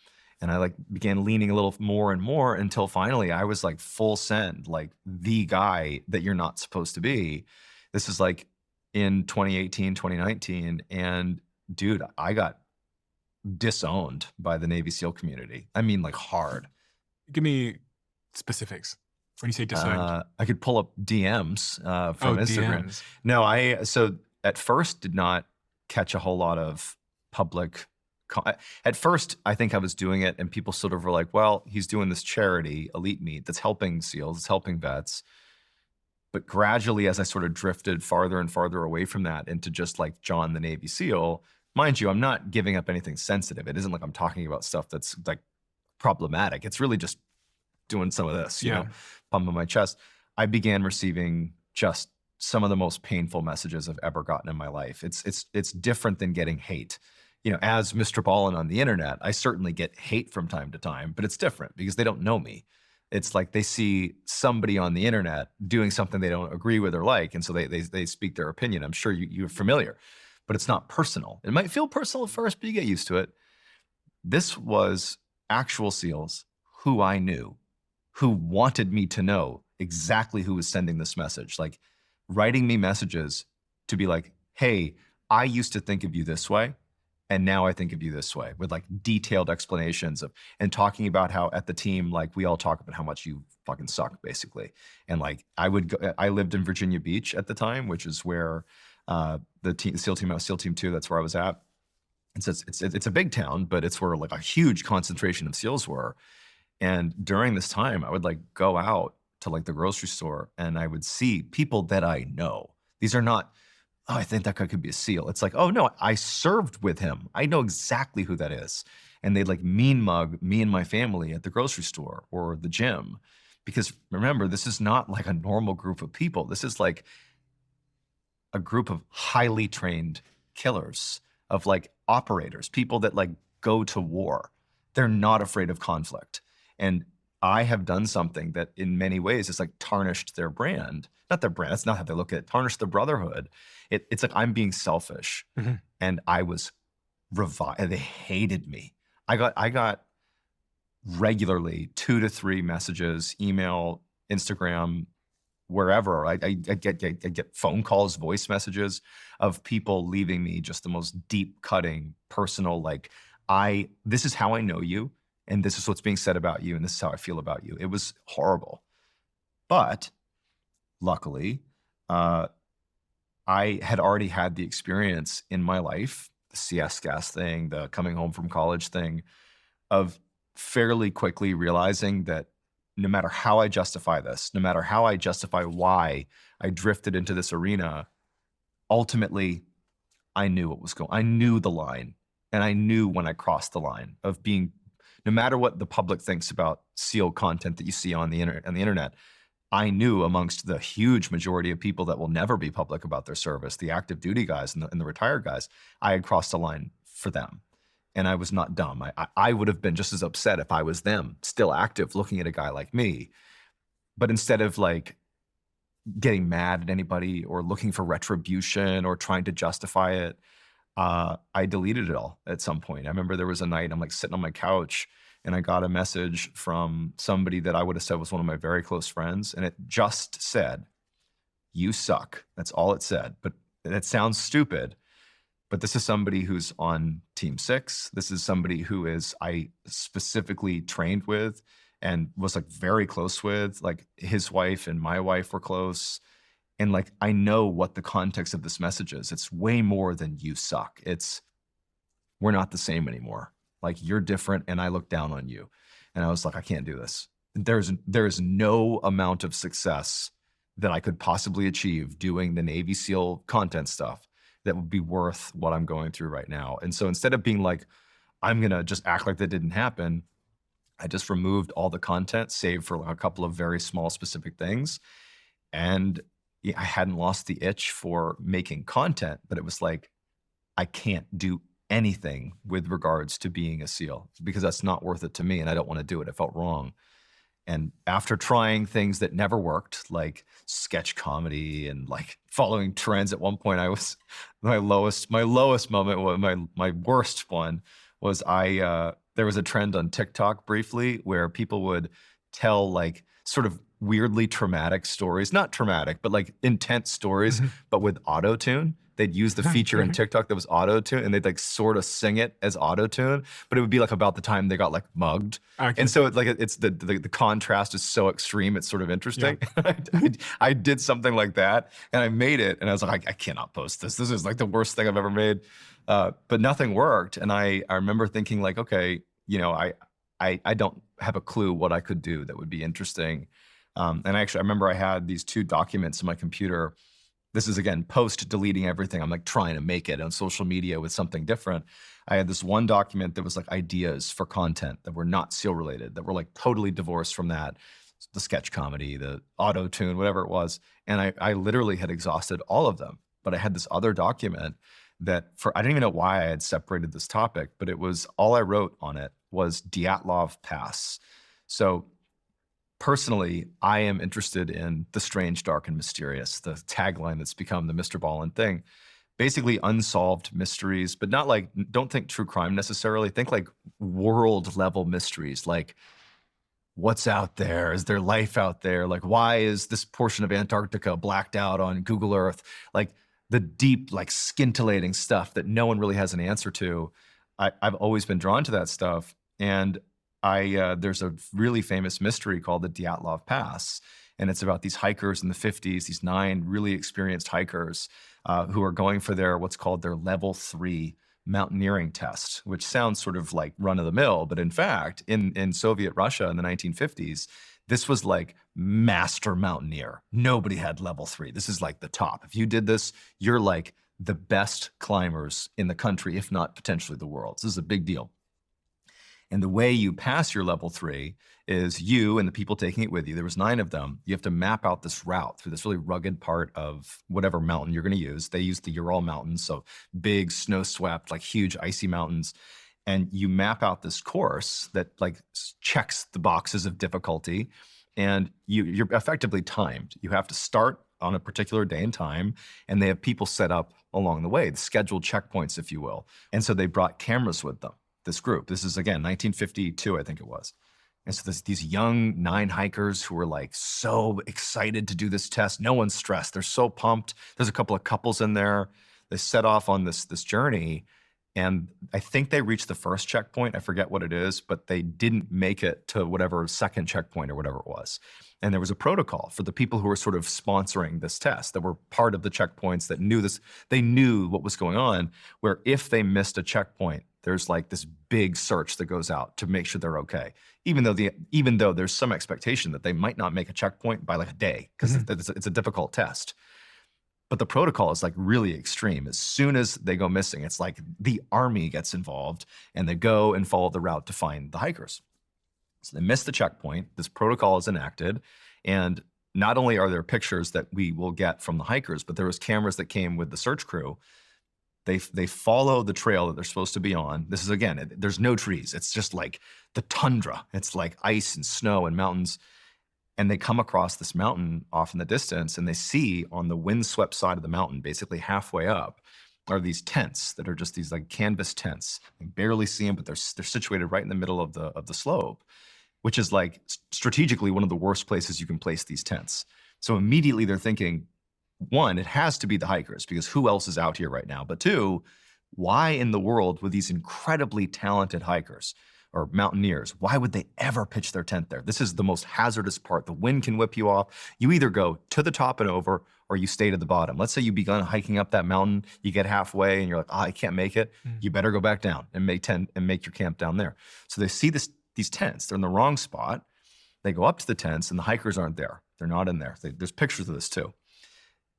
And I like began leaning a little more and more until finally I was like full send, like the guy that you're not supposed to be. This is like in 2018, 2019. And dude, I got disowned by the Navy SEAL community. I mean, like hard. Give me specifics. When you say disowned. I could pull up DMs from Instagram. DMs. No, so at first did not catch a whole lot of public. At first, I think I was doing it and people sort of were like, well, he's doing this charity, Elite Meet, that's helping SEALs, it's helping vets. But gradually, as I sort of drifted farther and farther away from that into just like John the Navy SEAL, mind you, I'm not giving up anything sensitive. It isn't like I'm talking about stuff that's like problematic. It's really just doing some of this, you know, pumping my chest. I began receiving just some of the most painful messages I've ever gotten in my life. It's different than getting hate. You know, as MrBallen on the internet, I certainly get hate from time to time, but it's different because they don't know me. It's like they see somebody on the internet doing something they don't agree with or like, and so they speak their opinion. I'm sure you're familiar, but it's not personal. It might feel personal at first, but you get used to it. This was actual SEALs who I knew, who wanted me to know exactly who was sending this message, like writing me messages to be like, hey, I used to think of you this way, and now I think of you this way, with like detailed explanations of, and talking about how at the team, like we all talk about how much you fucking suck, basically. And like I lived in Virginia Beach at the time, which is where the SEAL team, I was SEAL Team 2, that's where I was at. And so it's a big town, but it's where like a huge concentration of SEALs were. And during this time, I would like go out to like the grocery store and I would see people that I know. These are not, oh, I think that guy could be a SEAL. It's like, oh no, I served with him. I know exactly who that is. And they'd like mean mug me and my family at the grocery store or the gym. Because remember, this is not like a normal group of people. This is like a group of highly trained killers, of like operators, people that like go to war. They're not afraid of conflict. And I have done something that in many ways is like tarnished their brand. Not their brand, that's not how they look at it. Tarnished the brotherhood. It's like I'm being selfish. And I was reviled. They hated me. I got regularly 2 to 3 messages, email, Instagram, wherever. I get phone calls, voice messages of people leaving me just the most deep cutting, personal, like, this is how I know you. And this is what's being said about you, and this is how I feel about you. It was horrible. But luckily, I had already had the experience in my life, the CS gas thing, the coming home from college thing, of fairly quickly realizing that no matter how I justify this, no matter how I justify why I drifted into this arena, ultimately, I knew what was going on. I knew the line, and I knew when I crossed the line of being, no matter what the public thinks about SEAL content that you see on the internet, I knew amongst the huge majority of people that will never be public about their service, the active duty guys and the retired guys, I had crossed the line for them. And I was not dumb. I would have been just as upset if I was them, still active, looking at a guy like me. But instead of like getting mad at anybody or looking for retribution or trying to justify it, I deleted it all at some point. I remember there was a night I'm like sitting on my couch and I got a message from somebody that I would have said was one of my very close friends. And it just said, "You suck." That's all it said. But that sounds stupid. But this is somebody who's on Team 6. This is somebody who I specifically trained with and was like very close with. Like his wife and my wife were close. And like, I know what the context of this message is. It's way more than "you suck." It's, we're not the same anymore. Like, you're different and I look down on you. And I was like, I can't do this. There's no amount of success that I could possibly achieve doing the Navy SEAL content stuff that would be worth what I'm going through right now. And so instead of being like, I'm gonna just act like that didn't happen, I just removed all the content, save for like a couple of very small specific things. And I hadn't lost the itch for making content, but it was like, I can't do anything with regards to being a SEAL because that's not worth it to me and I don't want to do it. It felt wrong. And after trying things that never worked, like sketch comedy and like following trends, at one point I was, my lowest moment, my worst one was there was a trend on TikTok briefly where people would tell like sort of weirdly traumatic stories, not traumatic, but like intense stories, but with auto-tune. They'd use the feature in TikTok that was auto-tune and they'd like sort of sing it as auto-tune, but it would be like about the time they got like mugged. Okay. And so it's like, it's the contrast is so extreme, it's sort of interesting. Yeah. I did something like that and I made it and I was like, I cannot post this. This is like the worst thing I've ever made. But nothing worked. And I remember thinking like, okay, you know, I don't have a clue what I could do that would be interesting. And I remember I had these 2 documents in my computer. This is, again, post deleting everything. I'm like trying to make it on social media with something different. I had this one document that was like ideas for content that were not SEAL related, that were like totally divorced from that, the sketch comedy, the auto tune, whatever it was. And I literally had exhausted all of them. But I had this other document that I didn't even know why I had separated this topic, but it was, all I wrote on it was Dyatlov Pass. So personally, I am interested in the strange, dark, and mysterious, the tagline that's become the MrBallen thing. Basically unsolved mysteries, but not like, don't think true crime necessarily. Think like world level mysteries, like what's out there? Is there life out there? Like, why is this portion of Antarctica blacked out on Google Earth? Like the deep, like scintillating stuff that no one really has an answer to. I've always been drawn to that stuff. And there's a really famous mystery called the Dyatlov Pass. And it's about these hikers in the 50s, these 9 really experienced hikers who are going for what's called their level 3 mountaineering test, which sounds sort of like run of the mill. But in fact, in Soviet Russia in the 1950s, this was like master mountaineer. Nobody had level 3. This is like the top. If you did this, you're like the best climbers in the country, if not potentially the world. So this is a big deal. And the way you pass your level 3 is you and the people taking it with you, there was 9 of them, you have to map out this route through this really rugged part of whatever mountain you're gonna use. They use the Ural Mountains, so big, snow-swept, like huge icy mountains. And you map out this course that like checks the boxes of difficulty, and you're effectively timed. You have to start on a particular day and time, and they have people set up along the way, the scheduled checkpoints, if you will. And so they brought cameras with them. This group. This is, again, 1952, I think it was. And so there's these young 9 hikers who were like so excited to do this test. No one's stressed. They're so pumped. There's a couple of couples in there. They set off on this journey. And I think they reached the first checkpoint. I forget what it is, but they didn't make it to whatever second checkpoint or whatever it was. And there was a protocol for the people who were sort of sponsoring this test, that were part of the checkpoints, that knew this. They knew what was going on, where if they missed a checkpoint, there's like this big search that goes out to make sure they're okay. Even though there's some expectation that they might not make a checkpoint by like a day, because it's a difficult test. But the protocol is like really extreme. As soon as they go missing, it's like the army gets involved and they go and follow the route to find the hikers. So they miss the checkpoint, this protocol is enacted, and not only are there pictures that we will get from the hikers, but there was cameras that came with the search crew. They follow the trail that they're supposed to be on. This is, again, there's no trees. It's just like the tundra. It's like ice and snow and mountains. And they come across this mountain off in the distance, and they see on the windswept side of the mountain, basically halfway up, are these tents that are just these like canvas tents. You barely see them, but they're situated right in the middle of the slope, which is like strategically one of the worst places you can place these tents. So immediately they're thinking, one, it has to be the hikers, because who else is out here right now? But two, why in the world would these incredibly talented hikers or mountaineers, why would they ever pitch their tent there? This is the most hazardous part. The wind can whip you off. You either go to the top and over, or you stay to the bottom. Let's say you begun hiking up that mountain, you get halfway and you're like, I can't make it. You better go back down and make your camp down there. So they see these tents, they're in the wrong spot. They go up to the tents and the hikers aren't there. They're not in there. There's pictures of this too.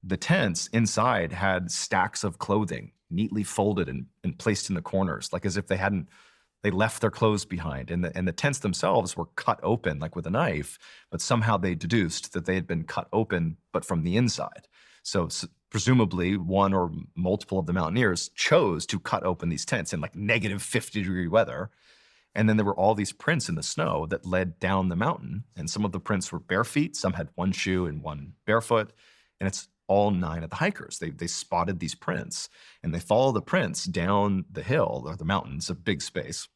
The tents inside had stacks of clothing neatly folded and placed in the corners, like as if they left their clothes behind. And the tents themselves were cut open, like with a knife, but somehow they deduced that they had been cut open, but from the inside. So presumably one or multiple of the mountaineers chose to cut open these tents in like negative 50-degree weather. And then there were all these prints in the snow that led down the mountain. And some of the prints were bare feet, some had one shoe and one barefoot. And it's all 9 of the hikers. They spotted these prints, and they follow the prints down the hill or the mountains, a big space,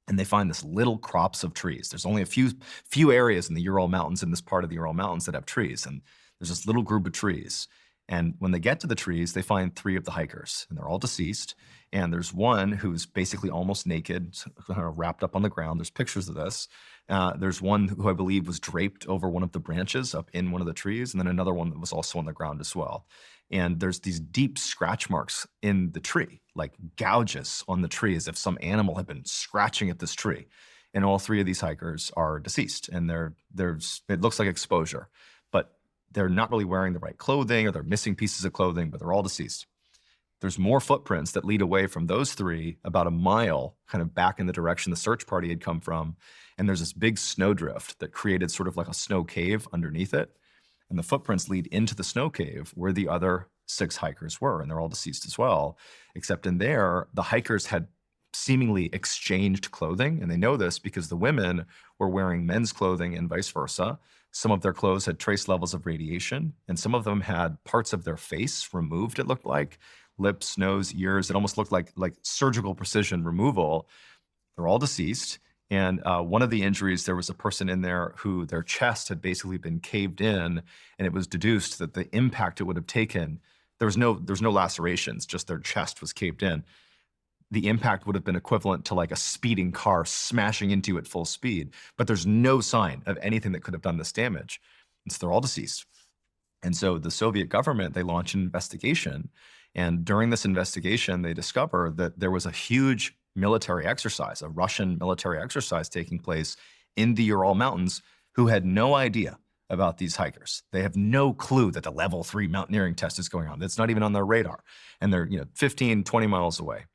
and they find this little crops of trees. There's only a few areas in the Ural Mountains, in this part of the Ural Mountains, that have trees, and there's this little group of trees. And when they get to the trees, they find 3 of the hikers, and they're all deceased. And there's one who's basically almost naked, kind of wrapped up on the ground. There's pictures of this. There's one who I believe was draped over one of the branches up in one of the trees, and then another one that was also on the ground as well. And there's these deep scratch marks in the tree, like gouges on the tree, as if some animal had been scratching at this tree. And all 3 of these hikers are deceased, and it looks like exposure, but they're not really wearing the right clothing, or they're missing pieces of clothing, but they're all deceased. There's more footprints that lead away from those 3 about a mile, kind of back in the direction the search party had come from. And there's this big snowdrift that created sort of like a snow cave underneath it. And the footprints lead into the snow cave where the other 6 hikers were, and they're all deceased as well. Except in there, the hikers had seemingly exchanged clothing, and they know this because the women were wearing men's clothing and vice versa. Some of their clothes had trace levels of radiation, and some of them had parts of their face removed, it looked like. Lips, nose, ears. It almost looked like surgical precision removal. They're all deceased. And one of the injuries, there was a person in there who their chest had basically been caved in, and it was deduced that the impact it would have taken, there's no lacerations, just their chest was caved in. The impact would have been equivalent to like a speeding car smashing into you at full speed, but there's no sign of anything that could have done this damage. And so they're all deceased. And so the Soviet government, they launched an investigation. And during this investigation, they discover that there was a huge military exercise, a Russian military exercise taking place in the Ural Mountains, who had no idea about these hikers. They have no clue that the level 3 mountaineering test is going on. That's not even on their radar. And they're 15, 20 miles away.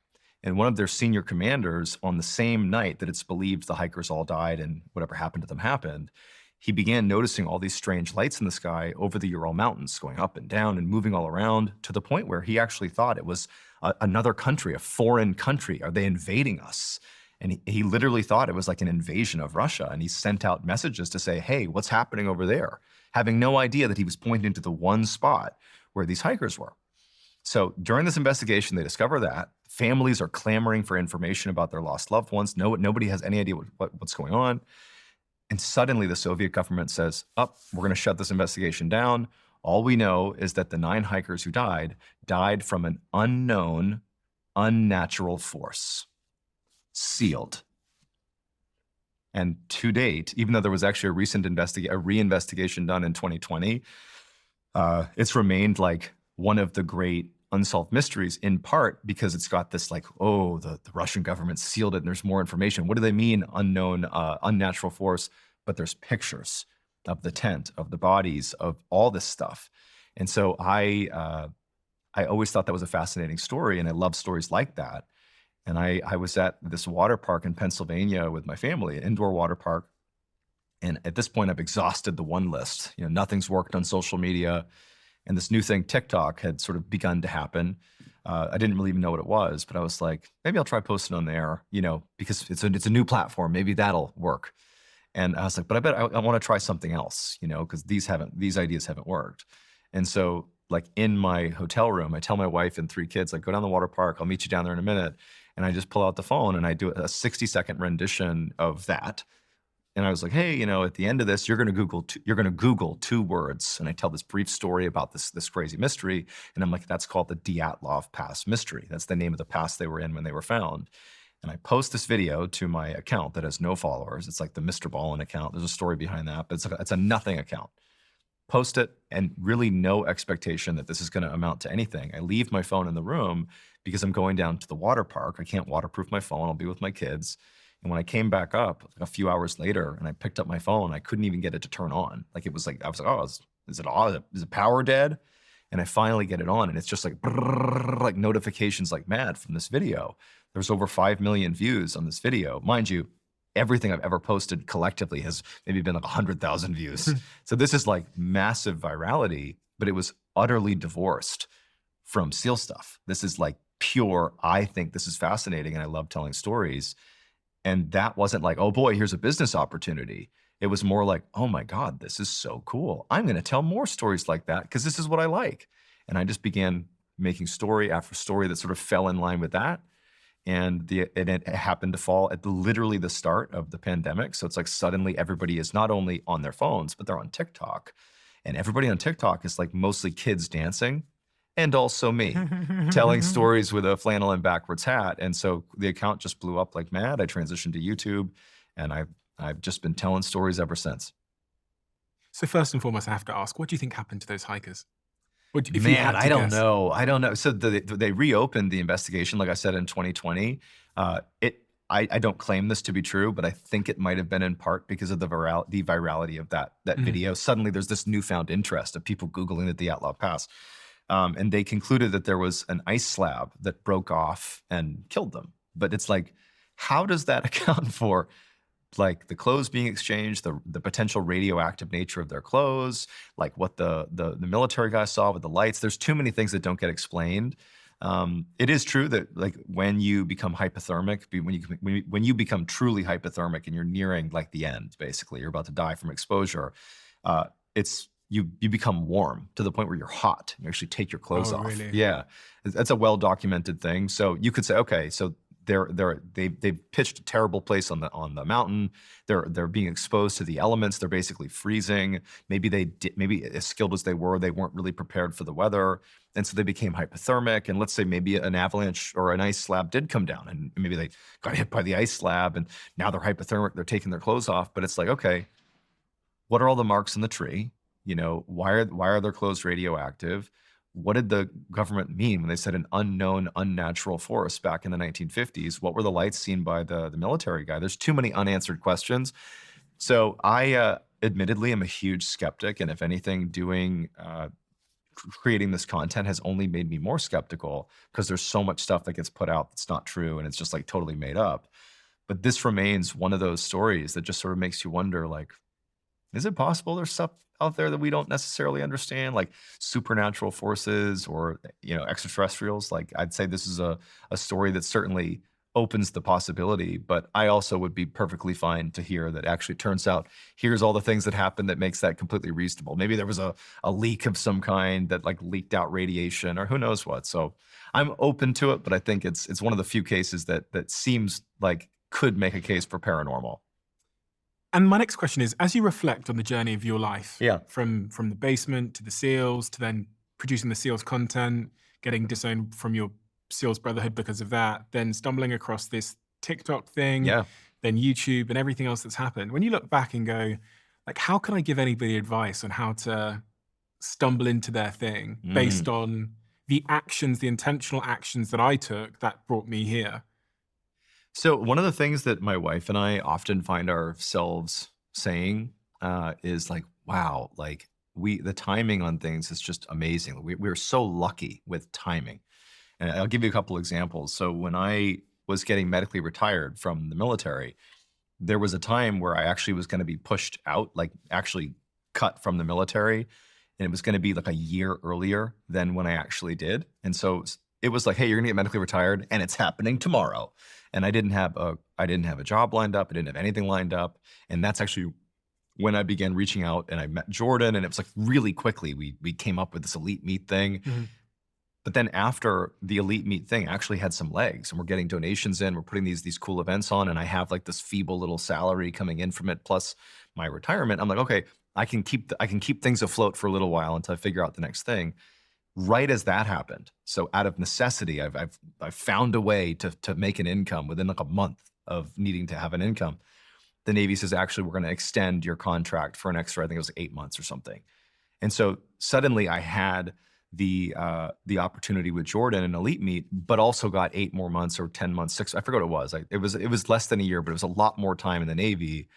And one of their senior commanders, on the same night that it's believed the hikers all died and whatever happened to them happened, he began noticing all these strange lights in the sky over the Ural Mountains, going up and down and moving all around, to the point where he actually thought it was another country, a foreign country. Are they invading us? And he literally thought it was like an invasion of Russia. And he sent out messages to say, hey, what's happening over there? Having no idea that he was pointing to the one spot where these hikers were. So during this investigation, they discover that families are clamoring for information about their lost loved ones. Nobody has any idea what's going on. And suddenly the Soviet government says, we're going to shut this investigation down. All we know is that the 9 hikers who died from an unknown, unnatural force. Sealed. And to date, even though there was actually a recent reinvestigation done in 2020, it's remained like one of the great unsolved mysteries, in part because it's got this like, the Russian government sealed it and there's more information. What do they mean, unknown, unnatural force? But there's pictures of the tent, of the bodies, of all this stuff. And so I always thought that was a fascinating story, and I love stories like that. And I was at this water park in Pennsylvania with my family, an indoor water park, And at this point, I've exhausted the one list. You know, nothing's worked on social media. And this new thing, TikTok, had sort of begun to happen. I didn't really even know what it was, but I was like, maybe I'll try posting on there, you know, because it's a new platform. Maybe that'll work. And I was like, but I bet I want to try something else, you know, because these ideas haven't worked. And so, like, in my hotel room, I tell my wife and 3 kids, like, go down the water park. I'll meet you down there in a minute. And I just pull out the phone and I do a 60-second rendition of that. And I was like, hey, you know, at the end of this, you're going to Google 2 words. And I tell this brief story about this crazy mystery. And I'm like, that's called the Dyatlov Pass mystery. That's the name of the pass they were in when they were found. And I post this video to my account that has no followers. It's like the MrBallen account. There's a story behind that, but it's a nothing account. Post it, and really no expectation that this is going to amount to anything. I leave my phone in the room because I'm going down to the water park. I can't waterproof my phone. I'll be with my kids. And when I came back up a few hours later and I picked up my phone, I couldn't even get it to turn on. Like, it was like, I was like, oh, is it on? Is the power dead? And I finally get it on, and it's just like, brrr, like notifications like mad from this video. There's over 5 million views on this video. Mind you, everything I've ever posted collectively has maybe been like 100,000 views. So this is like massive virality, but it was utterly divorced from SEAL stuff. This is like pure, I think this is fascinating and I love telling stories. And that wasn't like, oh boy, here's a business opportunity. It was more like, oh my God, this is so cool. I'm going to tell more stories like that because this is what I like. And I just began making story after story that sort of fell in line with that. And it happened to fall at literally the start of the pandemic. So it's like suddenly everybody is not only on their phones, but they're on TikTok. And everybody on TikTok is like mostly kids dancing, and also me telling stories with a flannel and backwards hat. And so the account just blew up like mad. I transitioned to YouTube, and I've just been telling stories ever since. So first and foremost, I have to ask, what do you think happened to those hikers? If you Man, had to I don't guess. know. I don't know. So they reopened the investigation, like I said, in 2020. I don't claim this to be true, but I think it might have been in part because of the virality of that video. Suddenly there's this newfound interest of people Googling the Dyatlov Pass. And they concluded that there was an ice slab that broke off and killed them. But it's like, how does that account for like the clothes being exchanged, the potential radioactive nature of their clothes, like what the military guy saw with the lights? There's too many things that don't get explained. It is true that like when you become hypothermic, when you become truly hypothermic and you're nearing like the end, basically, you're about to die from exposure, you become warm to the point where you're hot. You actually take your clothes off. Really? Yeah, that's a well-documented thing. So you could say, okay, so they've pitched a terrible place on the mountain. They're being exposed to the elements. They're basically freezing. Maybe as skilled as they weren't really prepared for the weather, and so they became hypothermic. And let's say maybe an avalanche or an ice slab did come down, and maybe they got hit by the ice slab, and now they're hypothermic. They're taking their clothes off. But it's like, okay, what are all the marks in the tree? You know, why are their clothes radioactive? What did the government mean when they said an unknown, unnatural force back in the 1950s? What were the lights seen by the military guy? There's too many unanswered questions. So I admittedly am a huge skeptic. And if anything, creating this content has only made me more skeptical because there's so much stuff that gets put out that's not true and it's just like totally made up. But this remains one of those stories that just sort of makes you wonder, like, is it possible there's stuff out there that we don't necessarily understand, like supernatural forces or, you know, extraterrestrials? Like, I'd say this is a story that certainly opens the possibility, but I also would be perfectly fine to hear that actually turns out here's all the things that happened that makes that completely reasonable. Maybe there was a leak of some kind that like leaked out radiation or who knows what. So I'm open to it, but I think it's one of the few cases that seems like could make a case for paranormal. And my next question is, as you reflect on the journey of your life, Yeah. from the basement to the SEALs, to then producing the SEALs content, getting disowned from your SEALs Brotherhood because of that, then stumbling across this TikTok thing, Yeah. then YouTube and everything else that's happened. When you look back and go, like, how can I give anybody advice on how to stumble into their thing based on the actions, the intentional actions that I took that brought me here? So one of the things that my wife and I often find ourselves saying is like, wow, like the timing on things is just amazing. We're so lucky with timing. And I'll give you a couple examples. So when I was getting medically retired from the military, there was a time where I actually was going to be pushed out, like actually cut from the military. And it was going to be like a year earlier than when I actually did. And so it was like, hey, you're going to get medically retired and it's happening tomorrow. And I didn't have a job lined up. I didn't have anything lined up. And that's actually when I began reaching out and I met Jordan, and it was like really quickly, we came up with this elite meet thing. Mhm. But then after the elite meet thing actually had some legs and we're getting donations in, we're putting these cool events on, and I have like this feeble little salary coming in from it plus my retirement. I'm like, okay, I can keep things afloat for a little while until I figure out the next thing. Right as that happened, so out of necessity, I've found a way to make an income within like a month of needing to have an income. The Navy says, actually, we're going to extend your contract for an extra, I think it was like 8 months or something. And so suddenly I had the opportunity with Jordan and Elite Meet, but also got 8 more months or 10 months, 6, I forgot what it was. Like it was less than a year, but it was a lot more time in the Navy.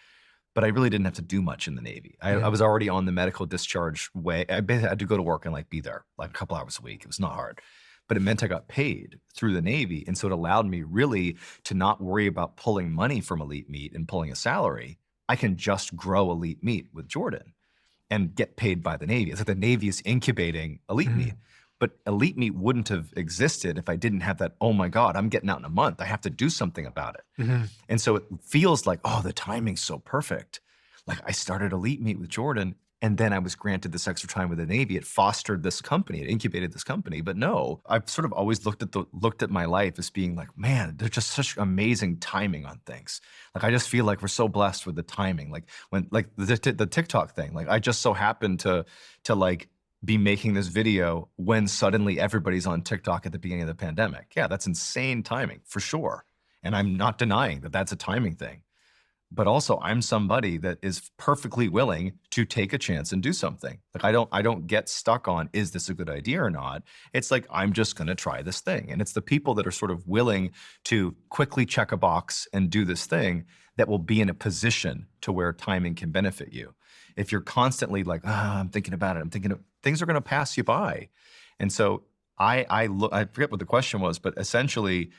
But I really didn't have to do much in the Navy. I was already on the medical discharge way. I basically had to go to work and like be there like a couple hours a week. It was not hard, but it meant I got paid through the Navy. And so it allowed me really to not worry about pulling money from Elite Meet and pulling a salary. I can just grow Elite Meet with Jordan and get paid by the Navy. It's like the Navy is incubating Elite Meet. But Elite Meet wouldn't have existed if I didn't have that, oh my God, I'm getting out in a month. I have to do something about it. And so it feels like, oh, the timing's so perfect. Like I started Elite Meet with Jordan, and then I was granted this extra time with the Navy. It fostered this company, it incubated this company. But no, I've sort of always looked at my life as being like, man, there's just such amazing timing on things. Like I just feel like we're so blessed with the timing. Like when like the TikTok thing, like I just so happened to like be making this video when suddenly everybody's on TikTok at the beginning of the pandemic. Yeah, that's insane timing for sure. And I'm not denying that that's a timing thing. But also I'm somebody that is perfectly willing to take a chance and do something. Like I don't get stuck on, is this a good idea or not? It's like, I'm just going to try this thing. And it's the people that are sort of willing to quickly check a box and do this thing that will be in a position to where timing can benefit you. If you're constantly like, I'm thinking about it, things are going to pass you by. And so I forget what the question was, but essentially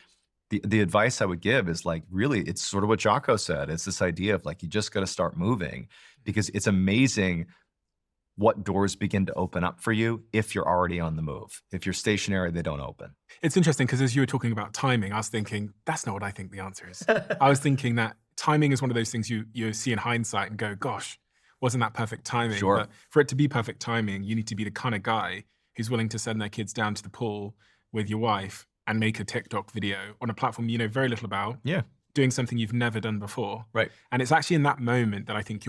the advice I would give is like, really, it's sort of what Jocko said. It's this idea of like, you just got to start moving, because it's amazing what doors begin to open up for you if you're already on the move. If you're stationary, they don't open. It's interesting because as you were talking about timing, I was thinking, that's not what I think the answer is. I was thinking that timing is one of those things you see in hindsight and go, gosh, wasn't that perfect timing? Sure. But for it to be perfect timing, you need to be the kind of guy who's willing to send their kids down to the pool with your wife and make a TikTok video on a platform you know very little about. Yeah. Doing something you've never done before. Right. And it's actually in that moment that I think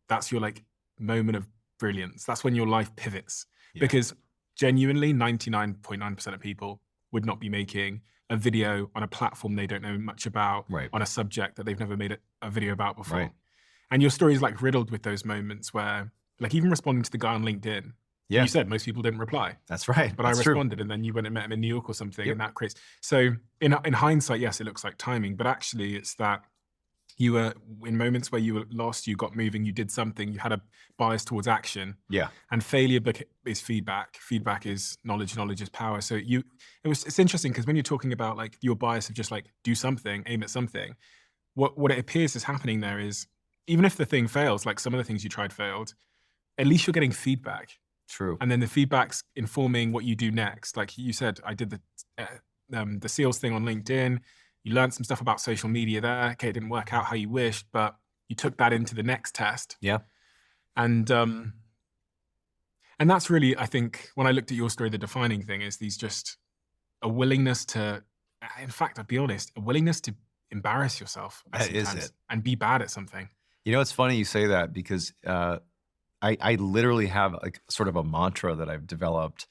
that's your like moment of brilliance. That's when your life pivots. Yeah. Because genuinely 99.9% of people would not be making a video on a platform they don't know much about, Right. on a subject that they've never made a video about before. Right. And your story is like riddled with those moments where, like even responding to the guy on LinkedIn, Yeah. you said most people didn't reply. That's right. But That's I true. responded, and then you went and met him in New York or something, Yep. and that creates. So in hindsight, yes, it looks like timing, but actually it's that you were in moments where you were lost, you got moving, you did something, you had a bias towards action. Yeah. And failure is feedback. Feedback is knowledge. Knowledge is power. So it's interesting because when you're talking about like your bias of just like do something, aim at something, what it appears is happening there is even if the thing fails, like some of the things you tried failed, at least you're getting feedback. True. And then the feedback's informing what you do next. Like you said, I did the SEALs thing on LinkedIn. You learned some stuff about social media there. Okay, it didn't work out how you wished, but you took that into the next test. Yeah. And that's really, I think, when I looked at your story, the defining thing is just a willingness to, in fact, I'll be honest, a willingness to embarrass yourself That is sometimes it. and be bad at something. You know, it's funny you say that because I literally have like sort of a mantra that I've developed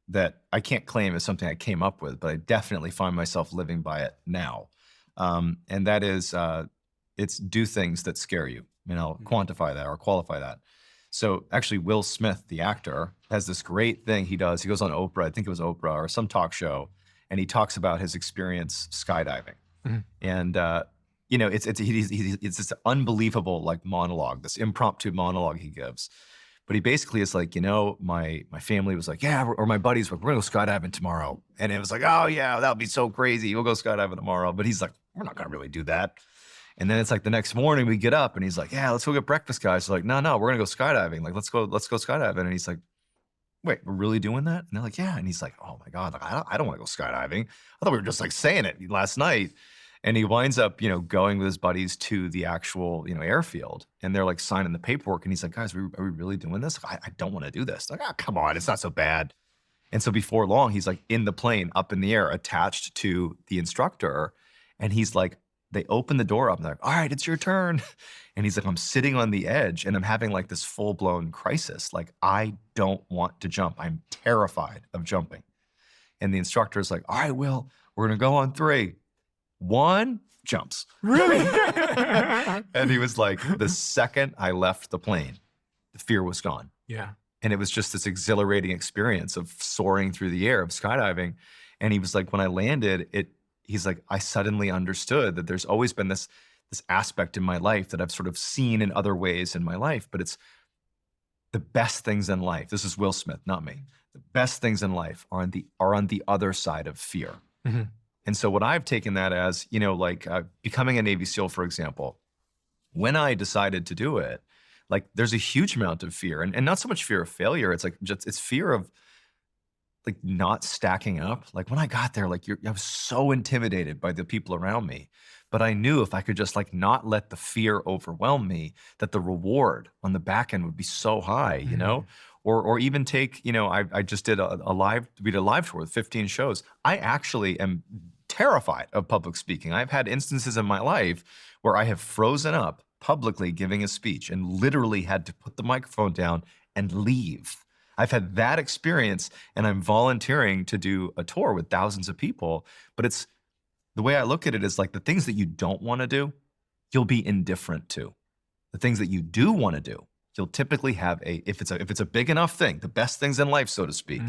that I can't claim as something I came up with, but I definitely find myself living by it now. And that is, it's do things that scare you. And I'll quantify that or qualify that. So actually, Will Smith, the actor, has this great thing he does. He goes on Oprah, I think it was Oprah or some talk show, and he talks about his experience skydiving. And you know, it's this unbelievable like monologue, this impromptu monologue he gives. But he basically is like, you know, my family was like, yeah, or my buddies were, we're gonna go skydiving tomorrow. And it was like, oh yeah, that'll be so crazy. We'll go skydiving tomorrow. But he's like, we're not gonna really do that. And then it's like the next morning we get up and he's like, yeah, let's go get breakfast, guys. We're like, no, we're gonna go skydiving. Like, let's go skydiving. And he's like, wait, we're really doing that? And they're like, yeah. And he's like, oh my God, like, I don't want to go skydiving. I thought we were just like saying it last night. And he winds up, going with his buddies to the actual, airfield. And they're like signing the paperwork. And he's like, guys, are we really doing this? I don't want to do this. Like, oh, come on, it's not so bad. And so before long, he's like in the plane, up in the air, attached to the instructor. And he's like, they open the door up and they're like, all right, it's your turn. And he's like, I'm sitting on the edge and I'm having like this full-blown crisis. Like, I don't want to jump. I'm terrified of jumping. And the instructor is like, all right, Will, we're gonna go on 3. 1, jumps. Really? And he was like, the second I left the plane, the fear was gone. Yeah. And it was just this exhilarating experience of soaring through the air, of skydiving. And he was like, when I landed, he's like, I suddenly understood that there's always been this aspect in my life that I've sort of seen in other ways in my life, but it's the best things in life. This is Will Smith, not me. The best things in life are on the other side of fear. Mm-hmm. And so what I've taken that as, becoming a Navy SEAL, for example, when I decided to do it, like there's a huge amount of fear and not so much fear of failure. It's like, it's fear of like not stacking up. Like when I got there, like I was so intimidated by the people around me, but I knew if I could just like not let the fear overwhelm me, that the reward on the back end would be so high, or even take, I just did we did a live tour with 15 shows. I actually am terrified of public speaking. I've had instances in my life where I have frozen up publicly giving a speech and literally had to put the microphone down and leave. I've had that experience and I'm volunteering to do a tour with thousands of people, but it's the way I look at it is like the things that you don't want to do, you'll be indifferent to. The things that you do want to do, you'll typically have if it's a big enough thing, the best things in life, so to speak,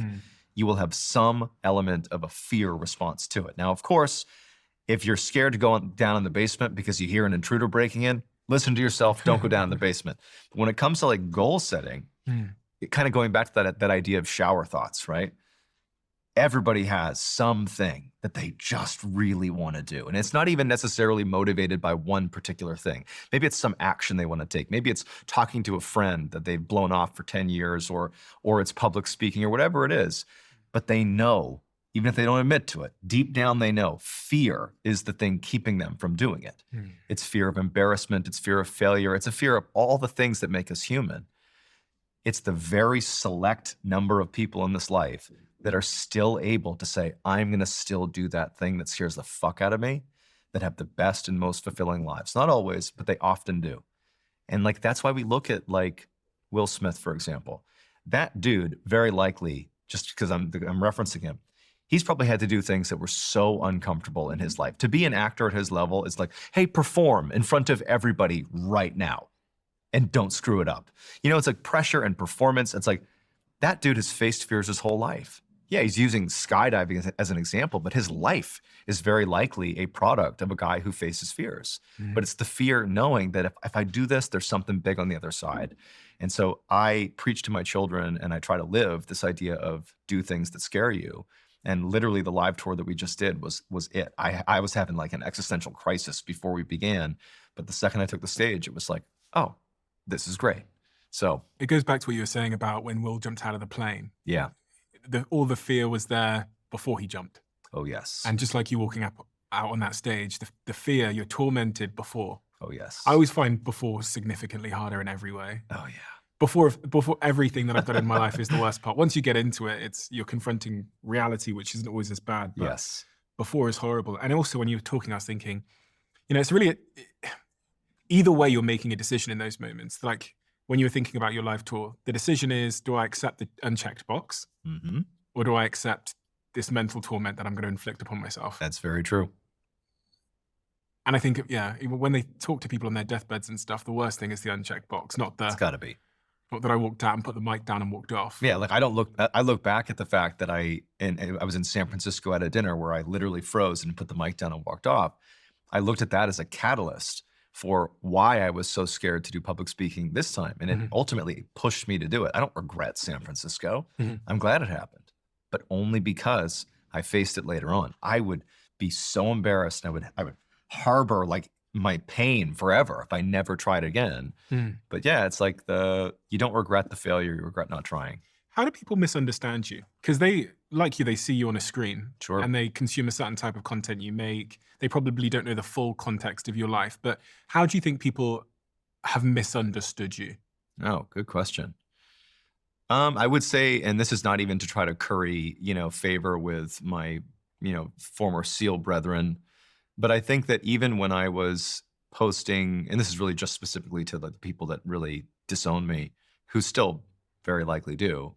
you will have some element of a fear response to it. Now, of course, if you're scared to go down in the basement because you hear an intruder breaking in, listen to yourself, don't go down in the basement. But when it comes to like goal setting, kind of going back to that idea of shower thoughts, right? Everybody has something that they just really want to do. And it's not even necessarily motivated by one particular thing. Maybe it's some action they want to take. Maybe it's talking to a friend that they've blown off for 10 years or it's public speaking or whatever it is. But they know, even if they don't admit to it, deep down they know fear is the thing keeping them from doing it. It's fear of embarrassment. It's fear of failure. It's a fear of all the things that make us human. It's the very select number of people in this life that are still able to say, I'm going to still do that thing that scares the fuck out of me, that have the best and most fulfilling lives. Not always, but they often do. And like, that's why we look at like Will Smith, for example. That dude, very likely, just because I'm referencing him, he's probably had to do things that were so uncomfortable in his life. To be an actor at his level is like, hey, perform in front of everybody right now and don't screw it up. It's like pressure and performance. It's like that dude has faced fears his whole life. Yeah, he's using skydiving as an example, but his life is very likely a product of a guy who faces fears. But it's the fear knowing that if I do this, there's something big on the other side. And so I preach to my children and I try to live this idea of do things that scare you. And literally the live tour that we just did was it. I was having like an existential crisis before we began, but the second I took the stage, it was like, oh, this is great. So it goes back to what you were saying about when Will jumped out of the plane. Yeah. All the fear was there before he jumped. Oh, yes. And just like you walking out on that stage, the fear, you're tormented before. Oh, yes. I always find before significantly harder in every way. Oh, yeah. Before everything that I've done in my life is the worst part. Once you get into it, you're confronting reality, which isn't always as bad. But yes. Before is horrible. And also when you were talking, I was thinking, it's really, either way you're making a decision in those moments. Like when you were thinking about your live tour, the decision is, do I accept the unchecked box? Or do I accept this mental torment that I'm going to inflict upon myself? That's very true. And I think, when they talk to people on their deathbeds and stuff, the worst thing is the unchecked box, not It's got to be. Not that I walked out and put the mic down and walked off. Yeah, like I look back at the fact that I was in San Francisco at a dinner where I literally froze and put the mic down and walked off. I looked at that as a catalyst for why I was so scared to do public speaking this time. And it ultimately pushed me to do it. I don't regret San Francisco. I'm glad it happened, but only because I faced it later on. I would be so embarrassed. And I would harbor like my pain forever if I never tried again. Mm. But yeah, it's like you don't regret the failure, you regret not trying. How do people misunderstand you? Because they, like you, they see you on a screen Sure. and they consume a certain type of content you make. They probably don't know the full context of your life. But how do you think people have misunderstood you? Oh, good question. I would say, and this is not even to try to curry, favor with my, former SEAL brethren, but I think that even when I was posting, and this is really just specifically to the people that really disown me, who still very likely do,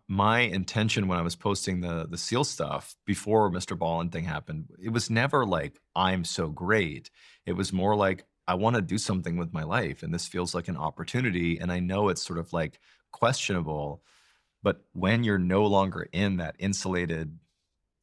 my intention when I was posting the SEAL stuff before MrBallen thing happened, it was never like, I'm so great. It was more like, I want to do something with my life. And this feels like an opportunity. And I know it's sort of like questionable, but when you're no longer in that insulated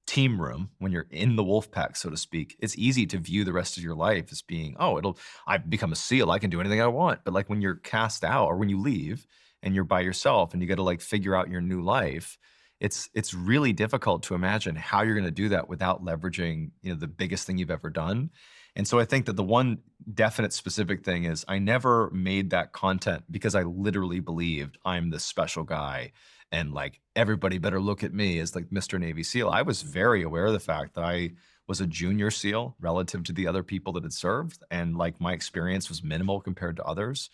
team room, when you're in the wolf pack, so to speak, it's easy to view the rest of your life as being, oh, I've become a SEAL. I can do anything I want. But like when you're cast out or when you leave and you're by yourself and you got to like figure out your new life, it's really difficult to imagine how you're going to do that without leveraging, the biggest thing you've ever done. And so I think that the one definite specific thing is I never made that content because I literally believed I'm this special guy and like everybody better look at me as like Mr. Navy SEAL. I was very aware of the fact that I was a junior SEAL relative to the other people that had served, and like my experience was minimal compared to others.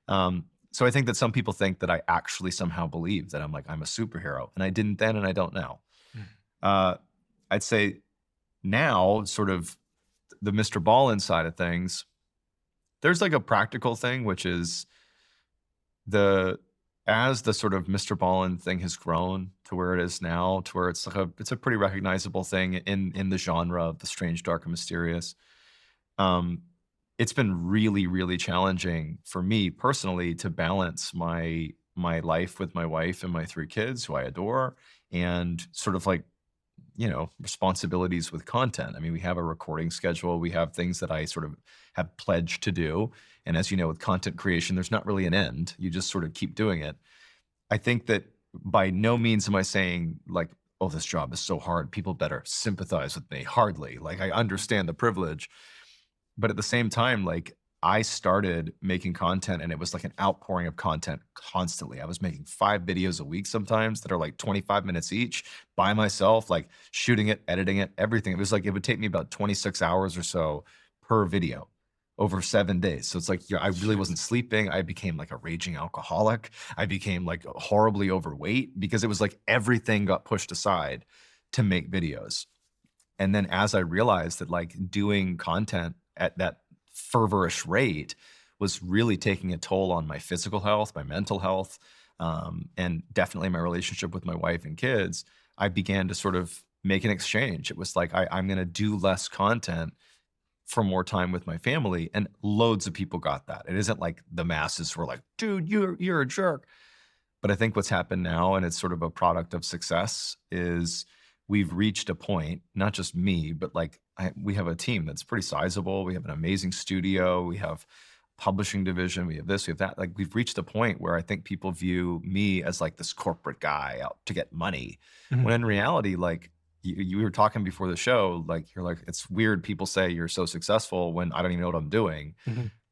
So I think that some people think that I actually somehow believe that I'm a superhero, and I didn't then, and I don't now. Uh, I'd say now, sort of the MrBallen side of things, there's like a practical thing, which is as the sort of MrBallen thing has grown to where it is now, to where it's like it's a pretty recognizable thing in the genre of the strange, dark, and mysterious. It's been really, really challenging for me personally to balance my life with my wife and my 3 kids who I adore, and sort of like, responsibilities with content. I mean, we have a recording schedule. We have things that I sort of have pledged to do. And as you know, with content creation, there's not really an end. You just sort of keep doing it. I think that by no means am I saying like, oh, this job is so hard, people better sympathize with me. Hardly. Like, I understand the privilege. But at the same time, like, I started making content and it was like an outpouring of content constantly. I was making 5 videos a week sometimes that are like 25 minutes each by myself, like shooting it, editing it, everything. It was like, it would take me about 26 hours or so per video over 7 days. So it's like, I really wasn't sleeping. I became like a raging alcoholic. I became like horribly overweight because it was like everything got pushed aside to make videos. And then as I realized that like doing content at that fervorish rate was really taking a toll on my physical health, my mental health, and definitely my relationship with my wife and kids, I began to sort of make an exchange. It was like, I'm going to do less content for more time with my family. And loads of people got that. It isn't like the masses were like, dude, you're a jerk. But I think what's happened now, and it's sort of a product of success, is we've reached a point, not just me, but like we have a team that's pretty sizable. We have an amazing studio. We have publishing division. We have this, we have that. Like, we've reached a point where I think people view me as like this corporate guy out to get money. When in reality, like you were talking before the show, like you're like, it's weird people say you're so successful when I don't even know what I'm doing.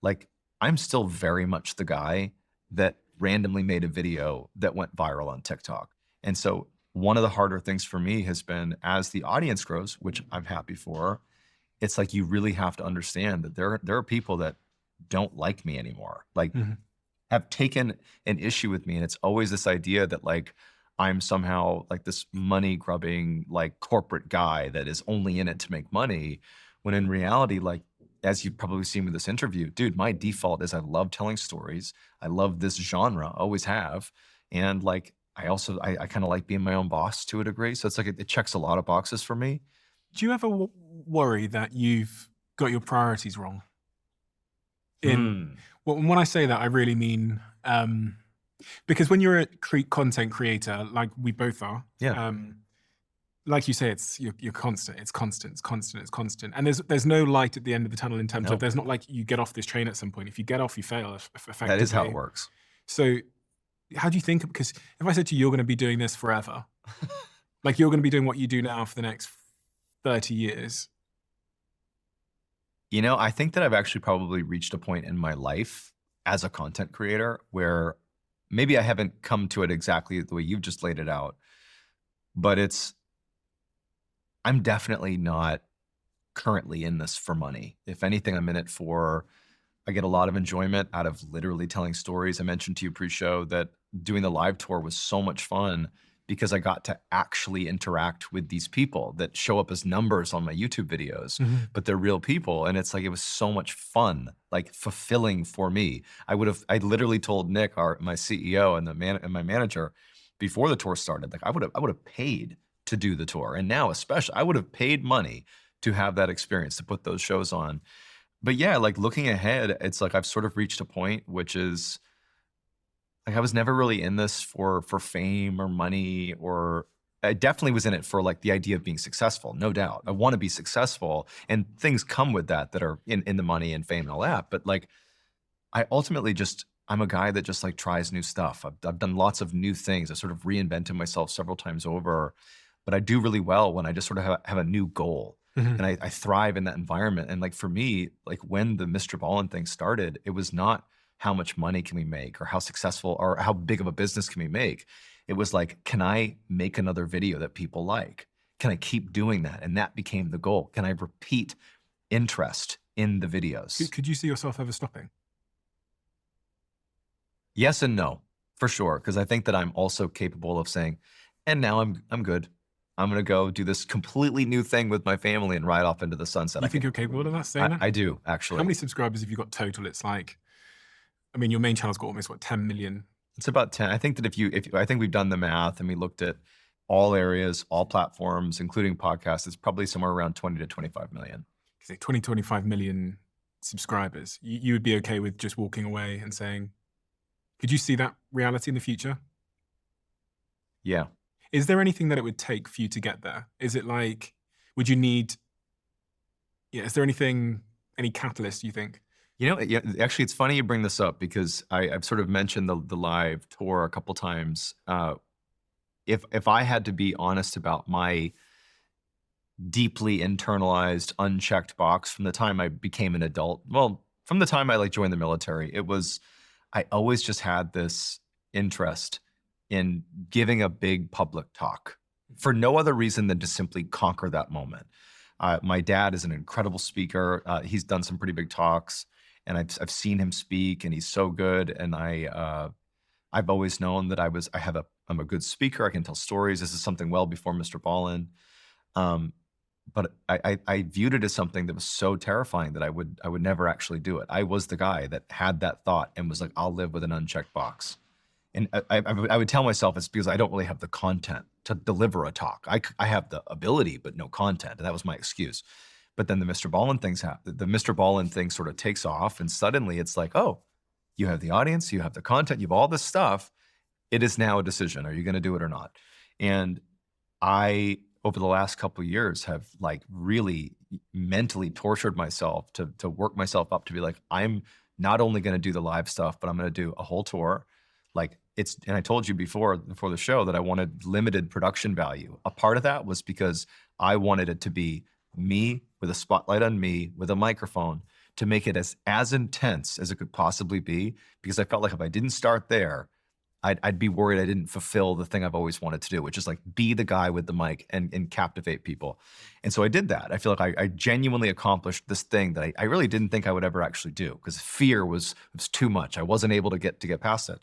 Like, I'm still very much the guy that randomly made a video that went viral on TikTok. And so one of the harder things for me has been, as the audience grows, which I'm happy for, it's like you really have to understand that there are people that don't like me anymore, like have taken an issue with me. And it's always this idea that like I'm somehow like this money grubbing, like corporate guy that is only in it to make money. When in reality, like, as you've probably seen with this interview, dude, my default is I love telling stories. I love this genre, always have. And like, I kind of like being my own boss to a degree. So it's like, it checks a lot of boxes for me. Do you ever worry that you've got your priorities wrong? Well, when I say that, I really mean, because when you're a content creator, like we both are, Yeah. like you say, you're constant. It's constant. It's constant. It's constant. And there's no light at the end of the tunnel in terms of, there's not like you get off this train at some point. If you get off, you fail. Effectively. That is how it works. So how do you think? Because if I said to you, you're going to be doing this forever, like you're going to be doing what you do now for the next 30 years. I think that I've actually probably reached a point in my life as a content creator where maybe I haven't come to it exactly the way you've just laid it out, but I'm definitely not currently in this for money. If anything, I'm in it for, I get a lot of enjoyment out of literally telling stories. I mentioned to you pre-show that doing the live tour was so much fun because I got to actually interact with these people that show up as numbers on my YouTube videos, but they're real people. And it's like, it was so much fun, like fulfilling for me. I literally told Nick, my CEO and my manager before the tour started, like I would have paid to do the tour. And now especially, I would have paid money to have that experience, to put those shows on. But yeah, like looking ahead, it's like I've sort of reached a point which is like I was never really in this for fame or money, or I definitely was in it for like the idea of being successful, no doubt. I want to be successful, and things come with that are in the money and fame and all that. But like I ultimately I'm a guy that just like tries new stuff. I've done lots of new things. I sort of reinvented myself several times over, but I do really well when I just sort of have a new goal. And I thrive in that environment. And like for me, like when the MrBallen thing started, it was not how much money can we make or how successful or how big of a business can we make. It was like, can I make another video that people like? Can I keep doing that? And that became the goal. Can I repeat interest in the videos? Could you see yourself ever stopping? Yes and no, for sure. Because I think that I'm also capable of saying, and now I'm good. I'm going to go do this completely new thing with my family and ride off into the sunset. You think you're capable of that, saying that? I do, actually. How many subscribers have you got total? It's like, I mean, your main channel's got almost, what, 10 million? It's about 10. I think that I think we've done the math and we looked at all areas, all platforms, including podcasts, it's probably somewhere around 20 to 25 million. 20, 25 million subscribers. You would be okay with just walking away and saying, could you see that reality in the future? Yeah. Is there anything that it would take for you to get there? Is it like, would you need, is there any catalyst you think? Yeah, actually, it's funny you bring this up because I've sort of mentioned the live tour a couple times. If I had to be honest about my deeply internalized, unchecked box from the time I became an adult, well, from the time I like joined the military, I always just had this interest in giving a big public talk for no other reason than to simply conquer that moment. My dad is an incredible speaker. He's done some pretty big talks, and I've seen him speak, and he's so good. And I've always known that I'm a good speaker. I can tell stories. This is something well before MrBallen. But I viewed it as something that was so terrifying that I would never actually do it. I was the guy that had that thought and was like, I'll live with an unchecked box. And I would tell myself it's because I don't really have the content to deliver a talk. I have the ability, but no content. And that was my excuse. But then the MrBallen things happen. The MrBallen thing sort of takes off, and suddenly it's like, oh, you have the audience, you have the content, you have all this stuff. It is now a decision. Are you going to do it or not? And I, over the last couple of years, have like really mentally tortured myself to work myself up to be like, I'm not only going to do the live stuff, but I'm going to do a whole tour. Like and I told you before the show that I wanted limited production value. A part of that was because I wanted it to be me with a spotlight on me with a microphone to make it as intense as it could possibly be, because I felt like if I didn't start there, I'd be worried I didn't fulfill the thing I've always wanted to do, which is like be the guy with the mic and captivate people. And so I did that. I feel like I genuinely accomplished this thing that I really didn't think I would ever actually do, because fear was too much. I wasn't able to get past it.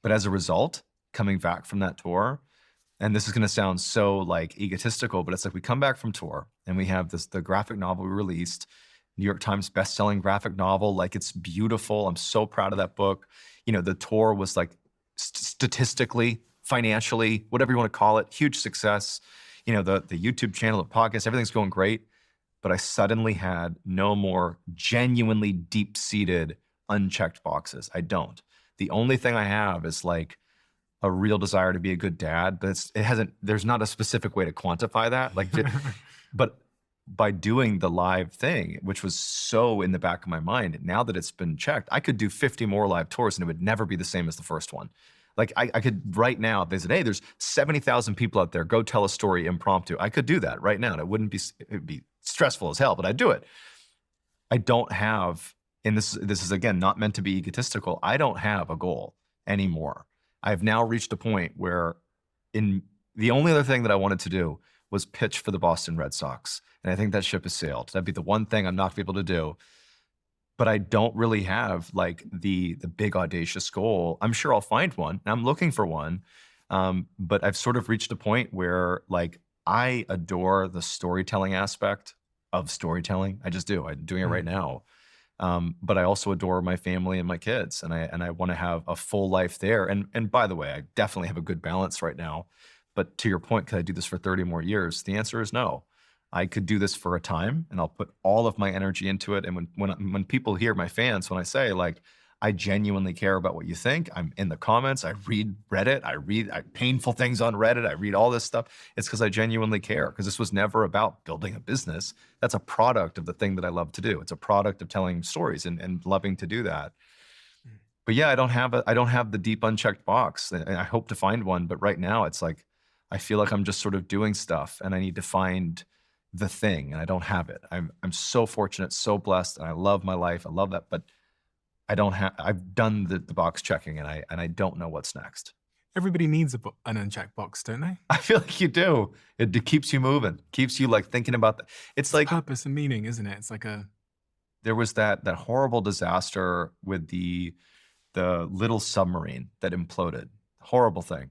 But as a result, coming back from that tour, and this is going to sound so like egotistical, but it's like we come back from tour and we have the graphic novel we released, New York Times best-selling graphic novel. Like, it's beautiful. I'm so proud of that book. The tour was like statistically, financially, whatever you want to call it, huge success. The YouTube channel, the podcast, everything's going great. But I suddenly had no more genuinely deep-seated, unchecked boxes. I don't. The only thing I have is like a real desire to be a good dad, but there's not a specific way to quantify that. Like, but by doing the live thing, which was so in the back of my mind, now that it's been checked, I could do 50 more live tours and it would never be the same as the first one. Like I could right now, if they said, hey, there's 70,000 people out there, go tell a story impromptu. I could do that right now. And it'd be stressful as hell, but I'd do it. I don't have, and this is again not meant to be egotistical, I don't have a goal anymore. I've now reached a point where in the only other thing that I wanted to do was pitch for the Boston Red Sox. And I think that ship has sailed. That'd be the one thing I'm not gonna be able to do. But I don't really have like the big audacious goal. I'm sure I'll find one. And I'm looking for one. But I've sort of reached a point where like I adore the storytelling aspect of storytelling. I just do. I'm doing it right now. But I also adore my family and my kids, and I want to have a full life there. And by the way, I definitely have a good balance right now. But to your point, could I do this for 30 more years? The answer is no. I could do this for a time, and I'll put all of my energy into it. And when people hear, my fans, when I say like, I genuinely care about what you think, I'm in the comments, I read Reddit, I read painful things on Reddit, I read all this stuff. It's because I genuinely care, because this was never about building a business. That's a product of the thing that I love to do. It's a product of telling stories and loving to do that. But yeah, I don't have the deep unchecked box. And I hope to find one, but right now it's like, I feel like I'm just sort of doing stuff, and I need to find the thing, and I don't have it. I'm so fortunate, so blessed, and I love my life. I love that, but I've done the box checking, and I don't know what's next. Everybody needs an unchecked box, don't they? I feel like you do. It keeps you moving, keeps you like thinking about that. It's like Purpose and meaning, isn't it? It's like there was that horrible disaster with the little submarine that imploded. Horrible thing.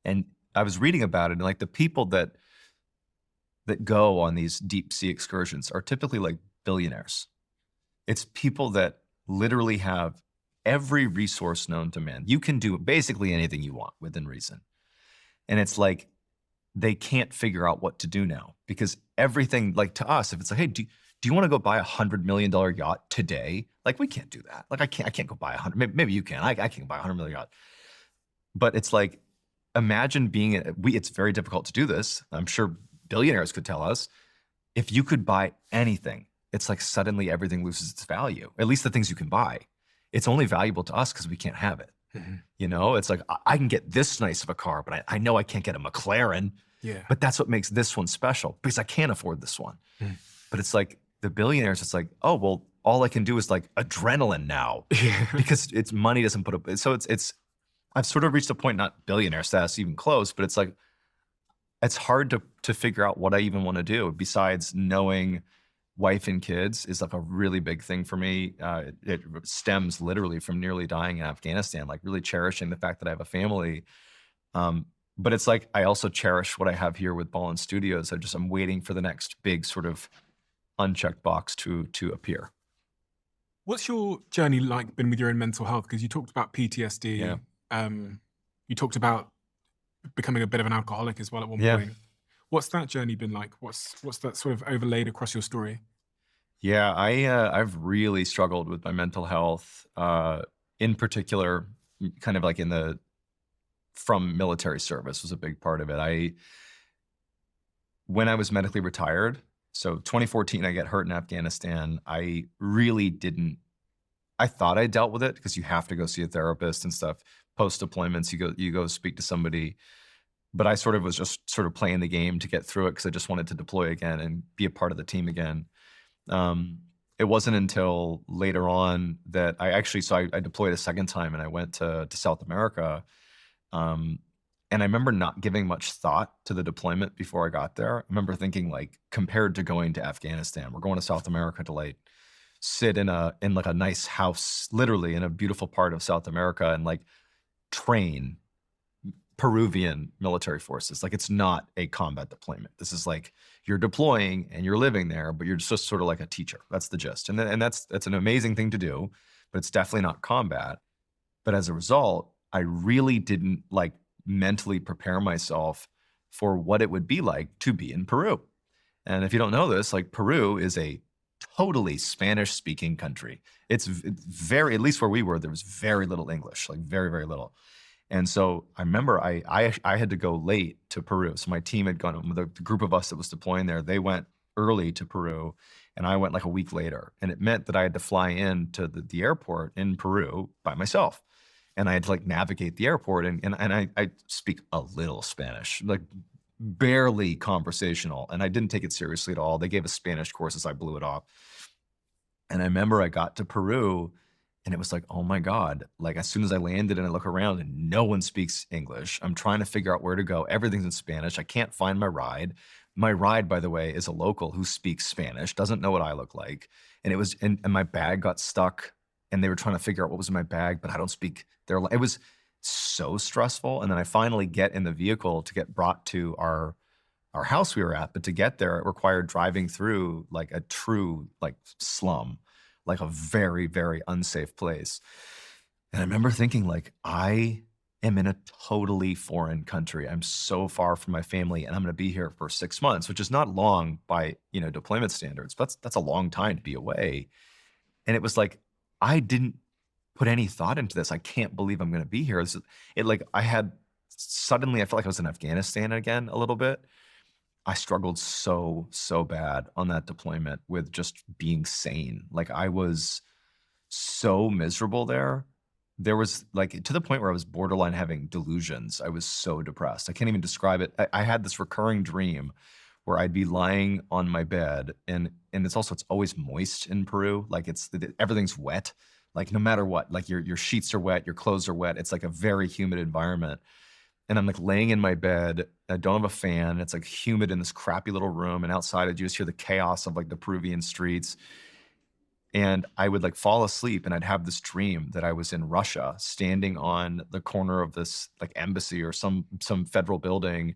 And I was reading about it, and like the people that go on these deep sea excursions are typically like billionaires. It's people that literally have every resource known to man. You can do basically anything you want within reason. And it's like they can't figure out what to do now, because everything, like to us, if it's like, hey, do you want to go buy $100 million yacht today? Like, we can't do that. Like, I can't go buy 100. Maybe you can. I can't buy $100 million yacht. But it's like, imagine it's very difficult to do this. I'm sure billionaires could tell us, if you could buy anything, it's like suddenly everything loses its value. At least the things you can buy. It's only valuable to us because we can't have it. You know, it's like, I can get this nice of a car, but I know I can't get a McLaren. Yeah. But that's what makes this one special, because I can't afford this one. But it's like the billionaires, it's like, oh, well, all I can do is like adrenaline now, because it's money doesn't put up. So I've sort of reached a point, not billionaire status even close, but it's like, it's hard to figure out what I even want to do besides knowing wife and kids is like a really big thing for me. It stems literally from nearly dying in Afghanistan, like really cherishing the fact that I have a family. But it's like, I also cherish what I have here with Ballen Studios. I'm waiting for the next big sort of unchecked box to appear. What's your journey like been with your own mental health? Because you talked about PTSD. Yeah. You talked about becoming a bit of an alcoholic as well at one Yeah. point. What's that journey been like? What's that sort of overlaid across your story? Yeah, I've really struggled with my mental health, in particular, kind of like from military service was a big part of it. When I was medically retired, so 2014, I get hurt in Afghanistan. I really didn't. I thought I dealt with it, because you have to go see a therapist and stuff. Post deployments, you go speak to somebody. But I sort of was just sort of playing the game to get through it, because I just wanted to deploy again and be a part of the team again. It wasn't until later on that I deployed a second time, and I went to South America. And I remember not giving much thought to the deployment before I got there. I remember thinking, like, compared to going to Afghanistan, we're going to South America to like sit in like a nice house, literally in a beautiful part of South America, and like train Peruvian military forces. Like, it's not a combat deployment. This is like, you're deploying and you're living there, but you're just sort of like a teacher. That's the gist. And that's an amazing thing to do, but it's definitely not combat. But as a result, I really didn't like mentally prepare myself for what it would be like to be in Peru. And if you don't know this, like, Peru is a totally Spanish speaking country. It's very, at least where we were, there was very little English, like very, very little. And so I remember I had to go late to Peru. So my team had gone, the group of us that was deploying there, they went early to Peru, and I went like a week later. And it meant that I had to fly in to the airport in Peru by myself. And I had to like navigate the airport, and I speak a little Spanish, like barely conversational. And I didn't take it seriously at all. They gave us Spanish courses, I blew it off. And I remember I got to Peru and it was like, oh my God. Like as soon as I landed and I look around and no one speaks English, I'm trying to figure out where to go. Everything's in Spanish. I can't find my ride. My ride, by the way, is a local who speaks Spanish, doesn't know what I look like. And and my bag got stuck and they were trying to figure out what was in my bag, but I don't speak it was so stressful. And then I finally get in the vehicle to get brought to our house we were at, but to get there, it required driving through like a true like slum, like a very, very unsafe place. And I remember thinking like, I am in a totally foreign country. I'm so far from my family and I'm going to be here for 6 months, which is not long by, deployment standards, but that's a long time to be away. And it was like, I didn't put any thought into this. I can't believe I'm going to be here. Suddenly I felt like I was in Afghanistan again a little bit. I struggled so, so bad on that deployment with just being sane. Like I was so miserable there. There was like to the point where I was borderline having delusions. I was so depressed. I can't even describe it. I had this recurring dream where I'd be lying on my bed and it's always moist in Peru. Like everything's wet. Like no matter what, like your sheets are wet, your clothes are wet. It's like a very humid environment. And I'm like laying in my bed. I don't have a fan. It's like humid in this crappy little room. And outside, I just hear the chaos of like the Peruvian streets. And I would like fall asleep and I'd have this dream that I was in Russia, standing on the corner of this like embassy or some federal building.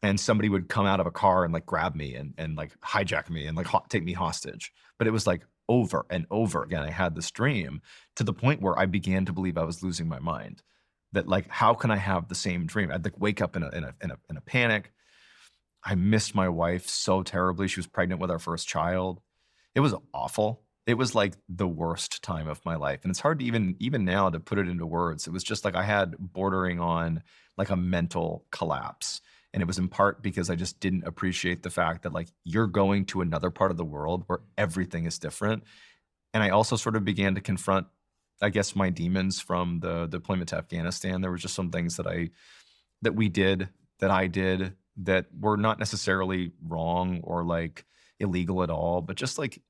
And somebody would come out of a car and like grab me and like hijack me and like take me hostage. But it was like over and over again. I had this dream to the point where I began to believe I was losing my mind. That like, how can I have the same dream? I'd like wake up in a panic. I missed my wife so terribly. She was pregnant with our first child. It was awful. It was like the worst time of my life. And it's hard to even now to put it into words. It was just like I had bordering on like a mental collapse. And it was in part because I just didn't appreciate the fact that like you're going to another part of the world where everything is different. And I also sort of began to confront, I guess, my demons from the deployment to Afghanistan. There was just some things that I did that were not necessarily wrong or like illegal at all, but just like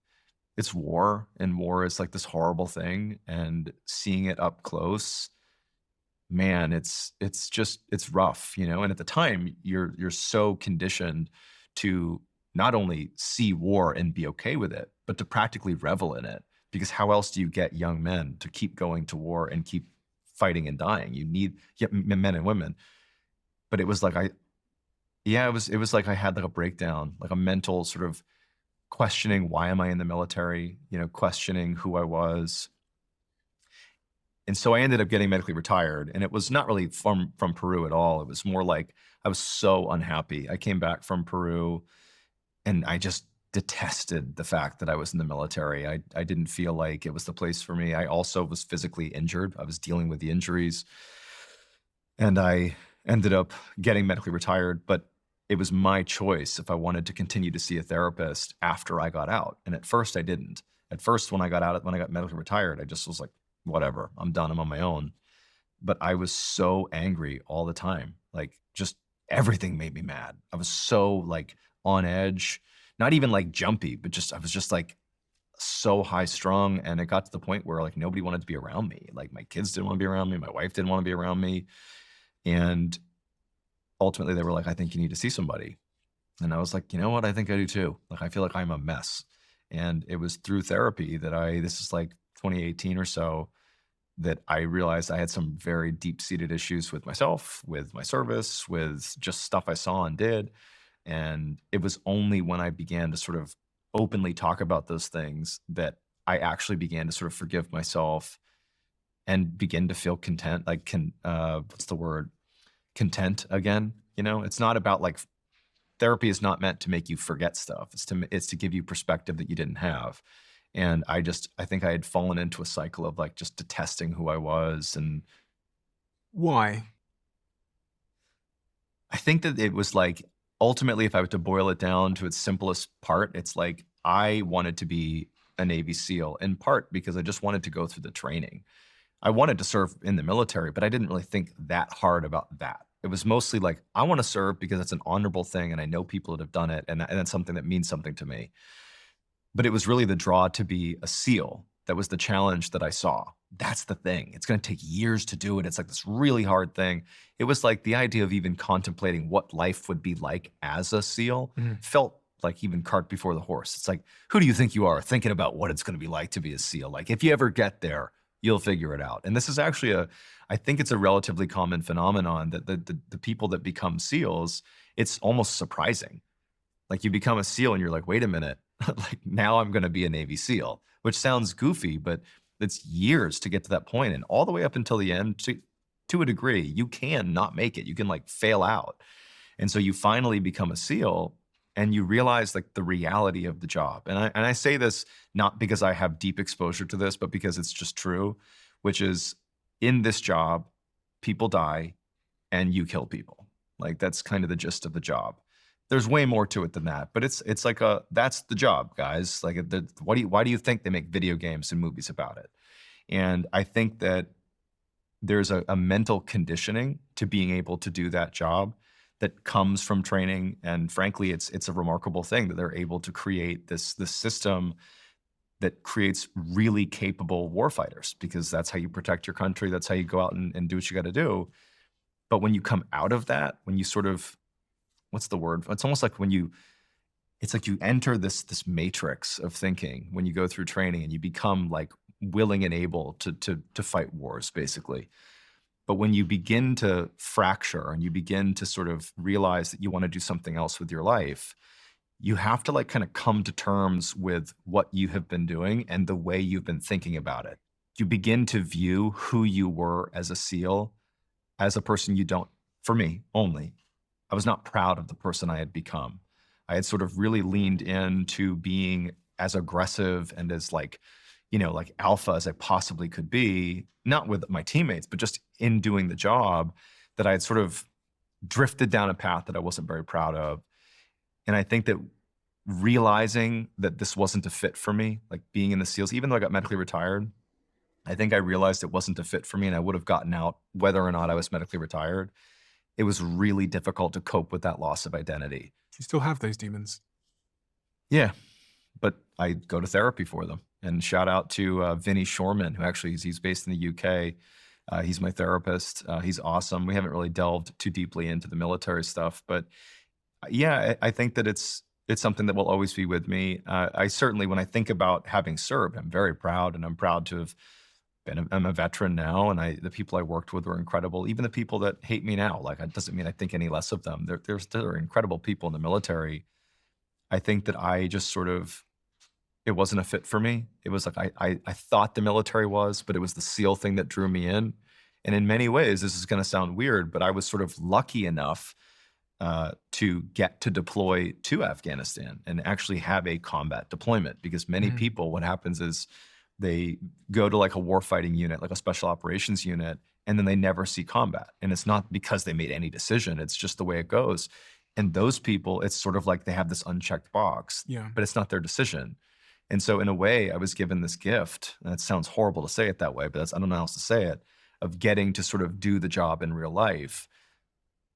it's war and war is like this horrible thing. And seeing it up close, man, it's rough, And at the time you're so conditioned to not only see war and be okay with it, but to practically revel in it. Because how else do you get young men to keep going to war and keep fighting and dying? You need men and women. But it was like it was like I had like a breakdown, like a mental sort of questioning, why am I in the military? Questioning who I was. And so I ended up getting medically retired. And it was not really from Peru at all. It was more like I was so unhappy. I came back from Peru and I just detested the fact that I was in the military. I didn't feel like it was the place for me. I also was physically injured. I was dealing with the injuries. And I ended up getting medically retired, but it was my choice if I wanted to continue to see a therapist after I got out. And at first I didn't. At first, when I got medically retired, I just was like, whatever, I'm done, I'm on my own. But I was so angry all the time. Like just everything made me mad. I was so like on edge. Not even like jumpy, but I was just like so high strung. And it got to the point where like nobody wanted to be around me. Like my kids didn't want to be around me. My wife didn't want to be around me. And ultimately they were like, I think you need to see somebody. And I was like, you know what? I think I do too. Like, I feel like I'm a mess. And it was through therapy that this is like 2018 or so, that I realized I had some very deep-seated issues with myself, with my service, with just stuff I saw and did. And it was only when I began to sort of openly talk about those things that I actually began to sort of forgive myself and begin to feel content, like what's the word? Content again. It's not about like therapy is not meant to make you forget stuff. It's to give you perspective that you didn't have. And I think I had fallen into a cycle of like just detesting who I was. And Why? I think that it was like, ultimately, if I were to boil it down to its simplest part, it's like I wanted to be a Navy SEAL in part because I just wanted to go through the training. I wanted to serve in the military, but I didn't really think that hard about that. It was mostly like, I want to serve because it's an honorable thing and I know people that have done it and that's something that means something to me. But it was really the draw to be a SEAL that was the challenge that I saw. That's the thing. It's going to take years to do it. It's like this really hard thing. It was like the idea of even contemplating what life would be like as a SEAL felt like even cart before the horse. It's like, who do you think you are thinking about what it's going to be like to be a SEAL? Like, if you ever get there, you'll figure it out. And this is actually I think it's a relatively common phenomenon that the people that become SEALs, it's almost surprising. Like, you become a SEAL and you're like, wait a minute, like, now I'm going to be a Navy SEAL, which sounds goofy, but it's years to get to that point. And all the way up until the end, to a degree, you can not make it. You can like fail out. And so you finally become a SEAL and you realize like the reality of the job. And I say this not because I have deep exposure to this, but because it's just true, which is, in this job, people die and you kill people. Like, that's kind of the gist of the job. There's way more to it than that, but it's like that's the job, guys. Like, why do you think they make video games and movies about it? And I think that there's a mental conditioning to being able to do that job that comes from training. And frankly, it's a remarkable thing that they're able to create this system that creates really capable warfighters, because that's how you protect your country. That's how you go out and do what you got to do. But when you come out of that, when you sort of, what's the word? It's almost like it's like you enter this matrix of thinking when you go through training, and you become like willing and able to fight wars, basically. But when you begin to fracture and you begin to sort of realize that you want to do something else with your life, you have to like kind of come to terms with what you have been doing and the way you've been thinking about it. You begin to view who you were as a SEAL as a person you don't, for me only, I was not proud of the person I had become. I had sort of really leaned into being as aggressive and as like, like alpha as I possibly could be, not with my teammates, but just in doing the job, that I had sort of drifted down a path that I wasn't very proud of. And I think that realizing that this wasn't a fit for me, like being in the SEALs, even though I got medically retired, I think I realized it wasn't a fit for me, and I would have gotten out whether or not I was medically retired. It was really difficult to cope with that loss of identity. You still have those demons. Yeah, but I go to therapy for them. And shout out to Vinny Shorman, who actually he's based in the UK. He's my therapist. He's awesome. We haven't really delved too deeply into the military stuff, but yeah, I think that it's something that will always be with me. I certainly, when I think about having served, I'm very proud, and I'm proud to have been. I'm a veteran now, and the people I worked with were incredible. Even the people that hate me now, like, it doesn't mean I think any less of them. They're incredible people in the military. I think that I just sort of, it wasn't a fit for me. It was like I thought the military was, but it was the SEAL thing that drew me in. And in many ways, this is going to sound weird, but I was sort of lucky enough to get to deploy to Afghanistan and actually have a combat deployment, because many people, what happens is they go to like a warfighting unit, like a special operations unit, and then they never see combat. And it's not because they made any decision. It's just the way it goes. And those people, it's sort of like they have this unchecked box, but it's not their decision. And so in a way, I was given this gift, and it sounds horrible to say it that way, but I don't know how else to say it, of getting to sort of do the job in real life.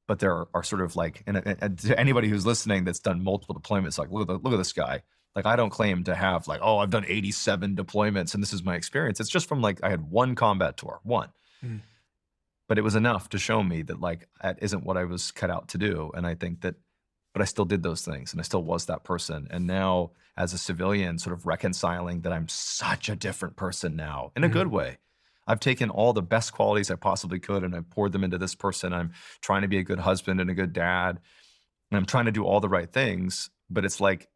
But there are sort of like, and to anybody who's listening that's done multiple deployments, like, look at this guy. Like, I don't claim to have like, oh, I've done 87 deployments and this is my experience. It's just from like, I had one combat tour, one. But it was enough to show me that like, that isn't what I was cut out to do. And I think that, but I still did those things, and I still was that person. And now as a civilian, sort of reconciling that I'm such a different person now in a good way. I've taken all the best qualities I possibly could and I've poured them into this person. I'm trying to be a good husband and a good dad, and I'm trying to do all the right things. But it's like,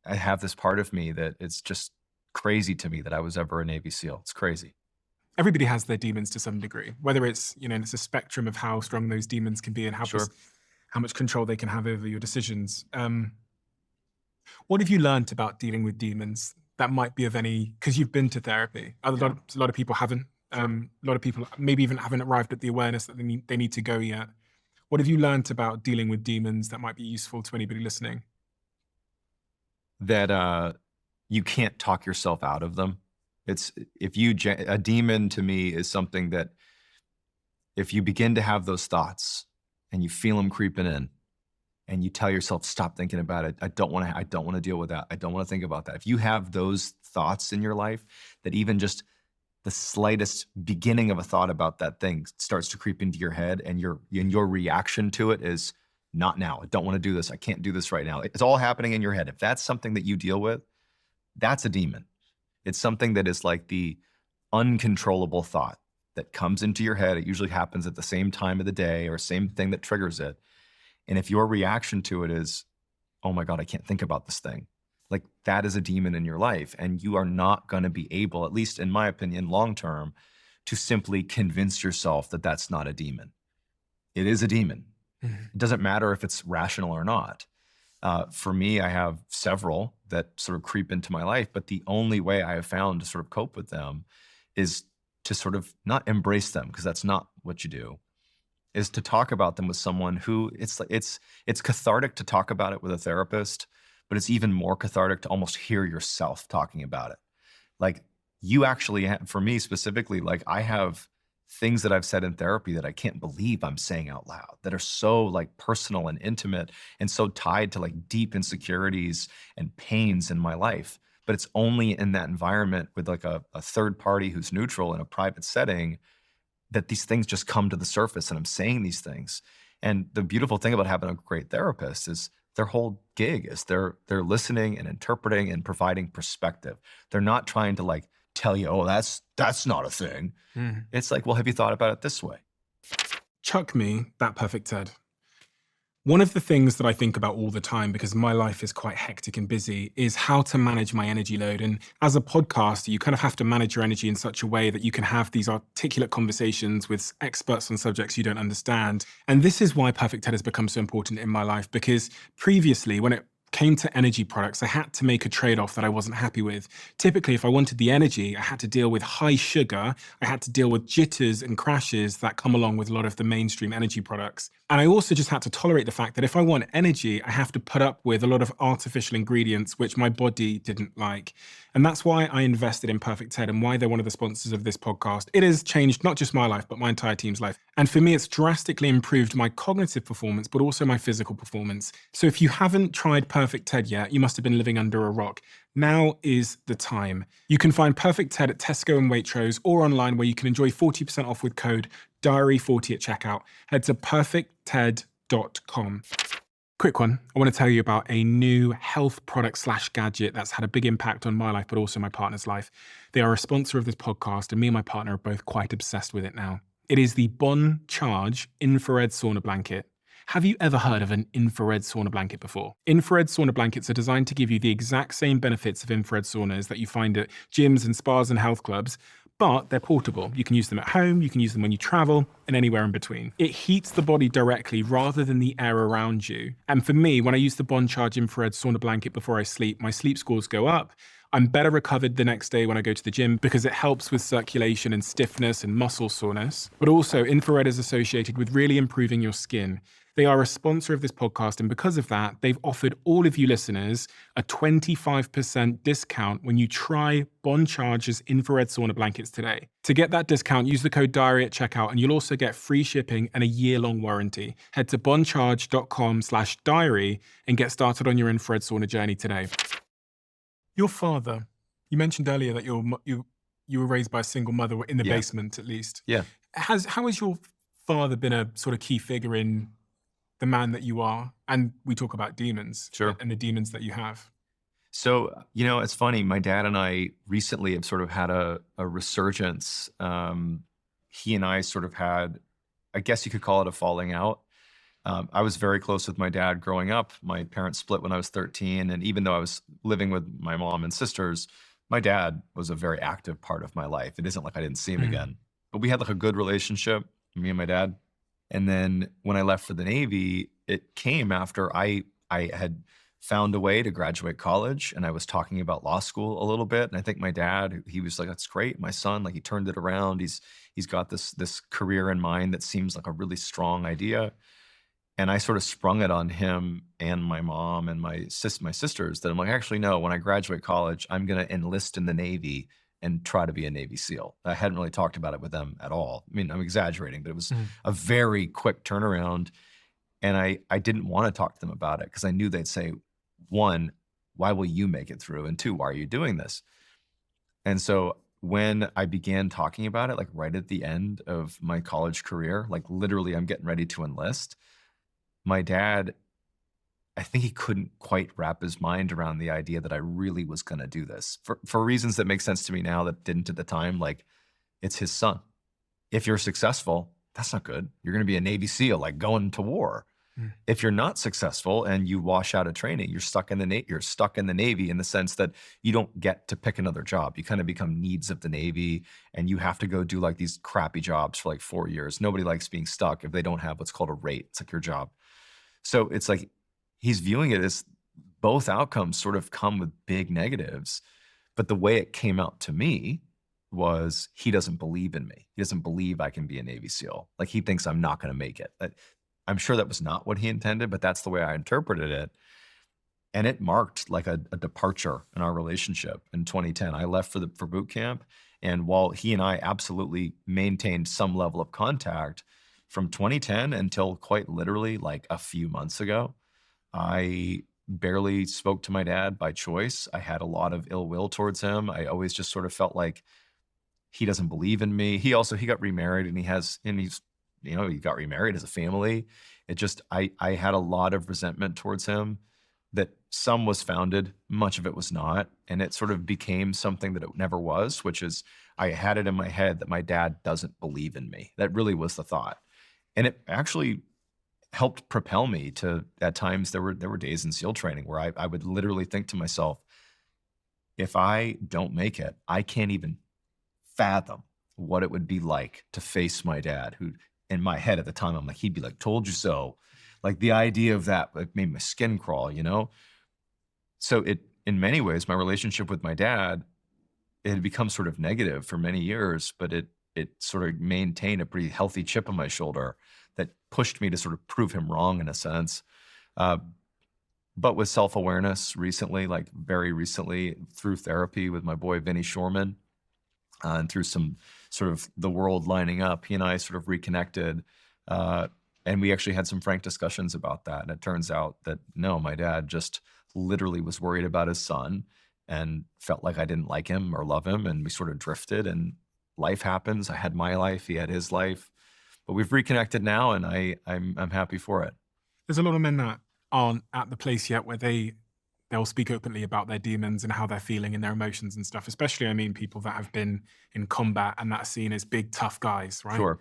I have this part of me that it's just crazy to me that I was ever a Navy SEAL. It's crazy. Everybody has their demons to some degree, whether it's, it's a spectrum of how strong those demons can be and how much control they can have over your decisions. What have you learned about dealing with demons that might be of any, because you've been to therapy? A lot of people haven't. A lot of people maybe even haven't arrived at the awareness that they need to go yet. What have you learned about dealing with demons that might be useful to anybody listening? That you can't talk yourself out of them. A demon to me is something that if you begin to have those thoughts and you feel them creeping in, and you tell yourself, stop thinking about it. I don't want to deal with that. I don't want to think about that. If you have those thoughts in your life, that even just the slightest beginning of a thought about that thing starts to creep into your head, and your reaction to it is, not now. I don't want to do this. I can't do this right now. It's all happening in your head. If that's something that you deal with, that's a demon. It's something that is like the uncontrollable thought that comes into your head. It usually happens at the same time of the day or same thing that triggers it. And if your reaction to it is, oh my God, I can't think about this thing, like that is a demon in your life. And you are not going to be able, at least in my opinion, long-term, to simply convince yourself that that's not a demon. It is a demon. It doesn't matter if it's rational or not. For me, I have several that sort of creep into my life, but the only way I have found to sort of cope with them is to sort of not embrace them, because that's not what you do, is to talk about them with someone who it's cathartic to talk about it with a therapist, but it's even more cathartic to almost hear yourself talking about it. Like you actually, for me specifically, like I have things that I've said in therapy that I can't believe I'm saying out loud, that are so like personal and intimate and so tied to like deep insecurities and pains in my life. But it's only in that environment with like a third party who's neutral in a private setting that these things just come to the surface, and I'm saying these things. And the beautiful thing about having a great therapist is their whole gig is they're listening and interpreting and providing perspective. They're not trying to like tell you, oh, that's not a thing. It's like, well, have you thought about it this way? Chuck me that perfect TED. One of the things that I think about all the time, because my life is quite hectic and busy, is how to manage my energy load. And as a podcaster, you kind of have to manage your energy in such a way that you can have these articulate conversations with experts on subjects you don't understand. And this is why Perfect TED has become so important in my life, because previously, when it came to energy products, I had to make a trade-off that I wasn't happy with. Typically, if I wanted the energy, I had to deal with high sugar. I had to deal with jitters and crashes that come along with a lot of the mainstream energy products. And I also just had to tolerate the fact that if I want energy, I have to put up with a lot of artificial ingredients, which my body didn't like. And that's why I invested in Perfect TED and why they're one of the sponsors of this podcast. It has changed not just my life, but my entire team's life. And for me, it's drastically improved my cognitive performance, but also my physical performance. So if you haven't tried Perfect TED yet, you must have been living under a rock. Now is the time. You can find Perfect TED at Tesco and Waitrose, or online where you can enjoy 40% off with code DIARY40 at checkout. Head to perfectted.com. Quick one. I want to tell you about a new health product / gadget that's had a big impact on my life, but also my partner's life. They are a sponsor of this podcast, and me and my partner are both quite obsessed with it now. It is the Bon Charge infrared sauna blanket. Have you ever heard of an infrared sauna blanket before? Infrared sauna blankets are designed to give you the exact same benefits of infrared saunas that you find at gyms and spas and health clubs, but they're portable. You can use them at home, you can use them when you travel, and anywhere in between. It heats the body directly rather than the air around you. And for me, when I use the Bon Charge infrared sauna blanket before I sleep, my sleep scores go up. I'm better recovered the next day when I go to the gym because it helps with circulation and stiffness and muscle soreness. But also, infrared is associated with really improving your skin. They are a sponsor of this podcast, and because of that, they've offered all of you listeners a 25% discount when you try Bon Charge's infrared sauna blankets today. To get that discount, use the code DIARY at checkout, and you'll also get free shipping and a year-long warranty. Head to boncharge.com/diary and get started on your infrared sauna journey today. Your father, you mentioned earlier that you were raised by a single mother in the basement, at least. Yeah. How has your father been a sort of key figure in the man that you are? And we talk about demons. Sure. And the demons that you have. So, it's funny. My dad and I recently have sort of had a resurgence. He and I sort of had, I guess you could call it a falling out. I was very close with my dad growing up. My parents split when I was 13. And even though I was living with my mom and sisters, my dad was a very active part of my life. It isn't like I didn't see him again. But we had like a good relationship, me and my dad. And then when I left for the Navy, it came after I had found a way to graduate college, and I was talking about law school a little bit. And I think my dad, he was like, that's great. My son, like he turned it around. He's got this career in mind that seems like a really strong idea. And I sort of sprung it on him and my mom and my sisters that I'm like, actually, no, when I graduate college, I'm going to enlist in the Navy and try to be a Navy SEAL. I hadn't really talked about it with them at all. I mean, I'm exaggerating, but it was a very quick turnaround. And I didn't want to talk to them about it because I knew they'd say, one, why will you make it through? And two, why are you doing this? And so when I began talking about it, like right at the end of my college career, like literally I'm getting ready to enlist, my dad, I think he couldn't quite wrap his mind around the idea that I really was going to do this for reasons that make sense to me now that didn't at the time. Like, it's his son. If you're successful, that's not good. You're going to be a Navy SEAL, like going to war. If you're not successful and you wash out of training, you're stuck in the Navy in the sense that you don't get to pick another job. You kind of become needs of the Navy, and you have to go do like these crappy jobs for like 4 years. Nobody likes being stuck if they don't have what's called a rate. It's like your job. So it's like he's viewing it as both outcomes sort of come with big negatives. But the way it came out to me was he doesn't believe in me. He doesn't believe I can be a Navy SEAL. Like, he thinks I'm not going to make it. I'm sure that was not what he intended, but that's the way I interpreted it. And it marked like a departure in our relationship in 2010. I left for boot camp. And while he and I absolutely maintained some level of contact from 2010 until quite literally like a few months ago, I barely spoke to my dad by choice. I had a lot of ill will towards him. I always just sort of felt like he doesn't believe in me. He got remarried, and he got remarried as a family. It just, I had a lot of resentment towards him that some was founded, much of it was not. And it sort of became something that it never was, which is I had it in my head that my dad doesn't believe in me. That really was the thought. And it actually helped propel me to, at times, there were days in SEAL training where I would literally think to myself, if I don't make it, I can't even fathom what it would be like to face my dad, who in my head at the time, I'm like, he'd be like, told you so. Like, the idea of that like made my skin crawl, you know? So in many ways, my relationship with my dad, it had become sort of negative for many years, but it sort of maintained a pretty healthy chip on my shoulder that pushed me to sort of prove him wrong in a sense. But with self-awareness recently, like very recently through therapy with my boy, Vinny Shorman, and through some sort of the world lining up, he and I sort of reconnected. And we actually had some frank discussions about that. And it turns out that no, my dad just literally was worried about his son and felt like I didn't like him or love him. And we sort of drifted, and life happens. I had my life, he had his life, but we've reconnected now, and I'm happy for it. There's a lot of men that aren't at the place yet where they'll speak openly about their demons and how they're feeling and their emotions and stuff. Especially, I mean, people that have been in combat and that are seen as big, tough guys, right? Sure.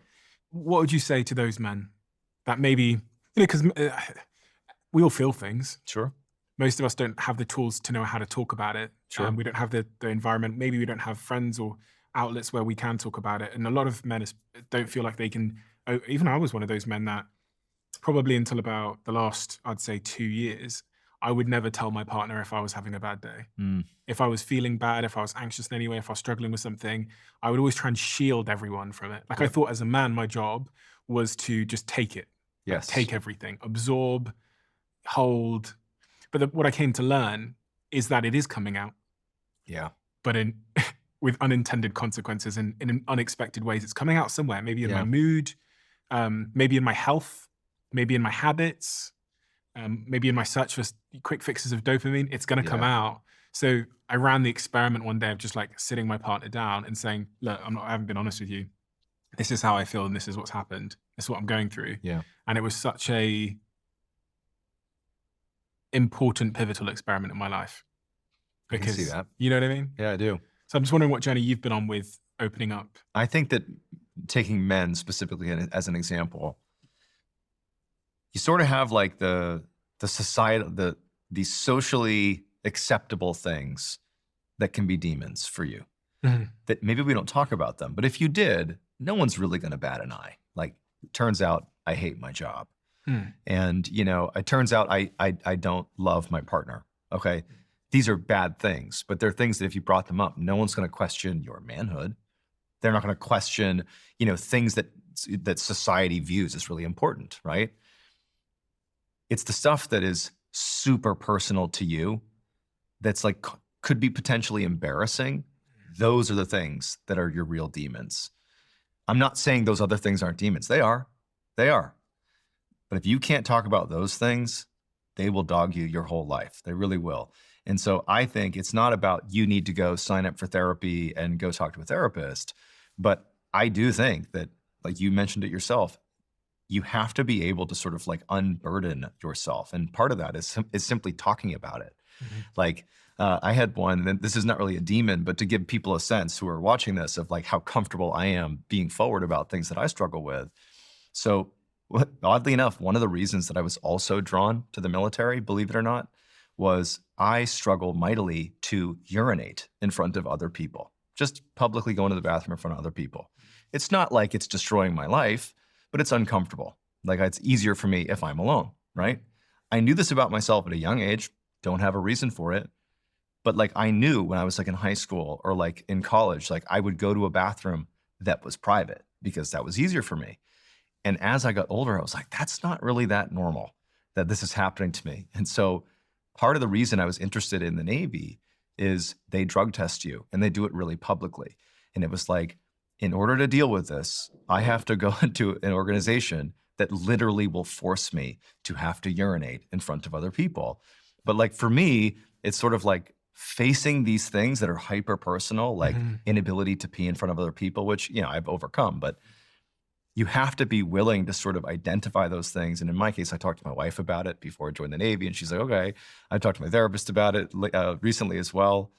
What would you say to those men that maybe, because we all feel things. Sure. Most of us don't have the tools to know how to talk about it. Sure. We don't have the environment. Maybe we don't have friends or outlets where we can talk about it. And a lot of men don't feel like they can. Even I was one of those men that probably until about the last, I'd say 2 years, I would never tell my partner if I was having a bad day. If I was feeling bad, if I was anxious in any way, if I was struggling with something, I would always try and shield everyone from it. Like, I thought as a man, my job was to just take it. Yes. Take everything, absorb, hold. But what I came to learn is that it is coming out. Yeah. But with unintended consequences and in unexpected ways. It's coming out somewhere, maybe in my mood, maybe in my health, maybe in my habits, maybe in my search for quick fixes of dopamine. It's going to come out. So I ran the experiment one day of just like sitting my partner down and saying, look, I haven't been honest with you. This is how I feel and this is what's happened. This is what I'm going through. Yeah. And it was such a important, pivotal experiment in my life. Because, I can see that. you know what I mean? Yeah, I do. So I'm just wondering what journey you've been on with opening up. I think that taking men specifically as an example, you sort of have like the socially acceptable things that can be demons for you. That maybe we don't talk about them, but if you did, no one's really going to bat an eye. Like, it turns out I hate my job. And, you know, it turns out I don't love my partner. Okay. These are bad things, but they're things that if you brought them up, no one's going to question your manhood. They're not going to question, you know, things that society views as really important, right? It's the stuff that is super personal to you that's like, could be potentially embarrassing. Those are the things that are your real demons. I'm not saying those other things aren't demons. They are. But if you can't talk about those things, they will dog you your whole life. They really will. And so I think it's not about you need to go sign up for therapy and go talk to a therapist. But I do think that, like you mentioned it yourself, you have to be able to sort of like unburden yourself. And part of that is simply talking about it. Like I had one, and this is not really a demon, but to give people a sense who are watching this of like how comfortable I am being forward about things that I struggle with. So oddly enough, one of the reasons that I was also drawn to the military, believe it or not, was I struggle mightily to urinate in front of other people, just publicly going to the bathroom in front of other people. It's not like it's destroying my life, but it's uncomfortable. Like it's easier for me if I'm alone, right? I knew this about myself at a young age, don't have a reason for it. But like I knew when I was like in high school or like in college, like I would go to a bathroom that was private because that was easier for me. And as I got older, I was like, that's not really that normal that this is happening to me. And so part of the reason I was interested in the Navy is they drug test you and they do it really publicly. And it was like, in order to deal with this, I have to go into an organization that literally will force me to have to urinate in front of other people. But like for me, it's sort of like facing these things that are hyper personal, like inability to pee in front of other people, which, you know, I've overcome, but you have to be willing to sort of identify those things. And in my case, I talked to my wife about it before I joined the Navy, and she's like, okay. I talked to my therapist about it recently as well.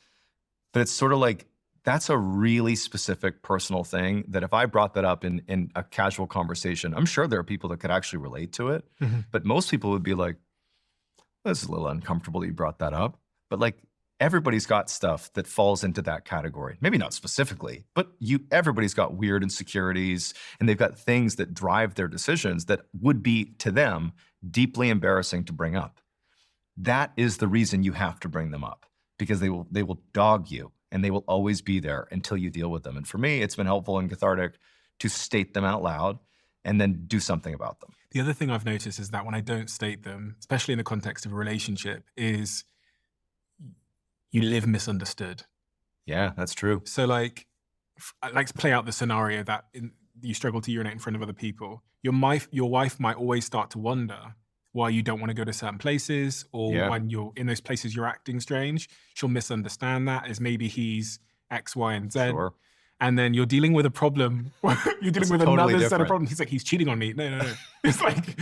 But it's sort of like, that's a really specific personal thing that if I brought that up in a casual conversation, I'm sure there are people that could actually relate to it. But most people would be like, this is a little uncomfortable that you brought that up. But like, everybody's got stuff that falls into that category. Maybe not specifically, but everybody's got weird insecurities, and they've got things that drive their decisions that would be to them deeply embarrassing to bring up. That is the reason you have to bring them up, because they will dog you and they will always be there until you deal with them. And for me, it's been helpful and cathartic to state them out loud and then do something about them. The other thing I've noticed is that when I don't state them, especially in the context of a relationship, is you live misunderstood. Yeah, that's true. So like, I like to play out the scenario that you struggle to urinate in front of other people. Your wife might always start to wonder why you don't want to go to certain places, or when you're in those places, you're acting strange. She'll misunderstand that as maybe he's X, Y, and Z. Sure. And then you're dealing with a problem. You're dealing with totally another set of different. problems. He's like, he's cheating on me. No. It's like,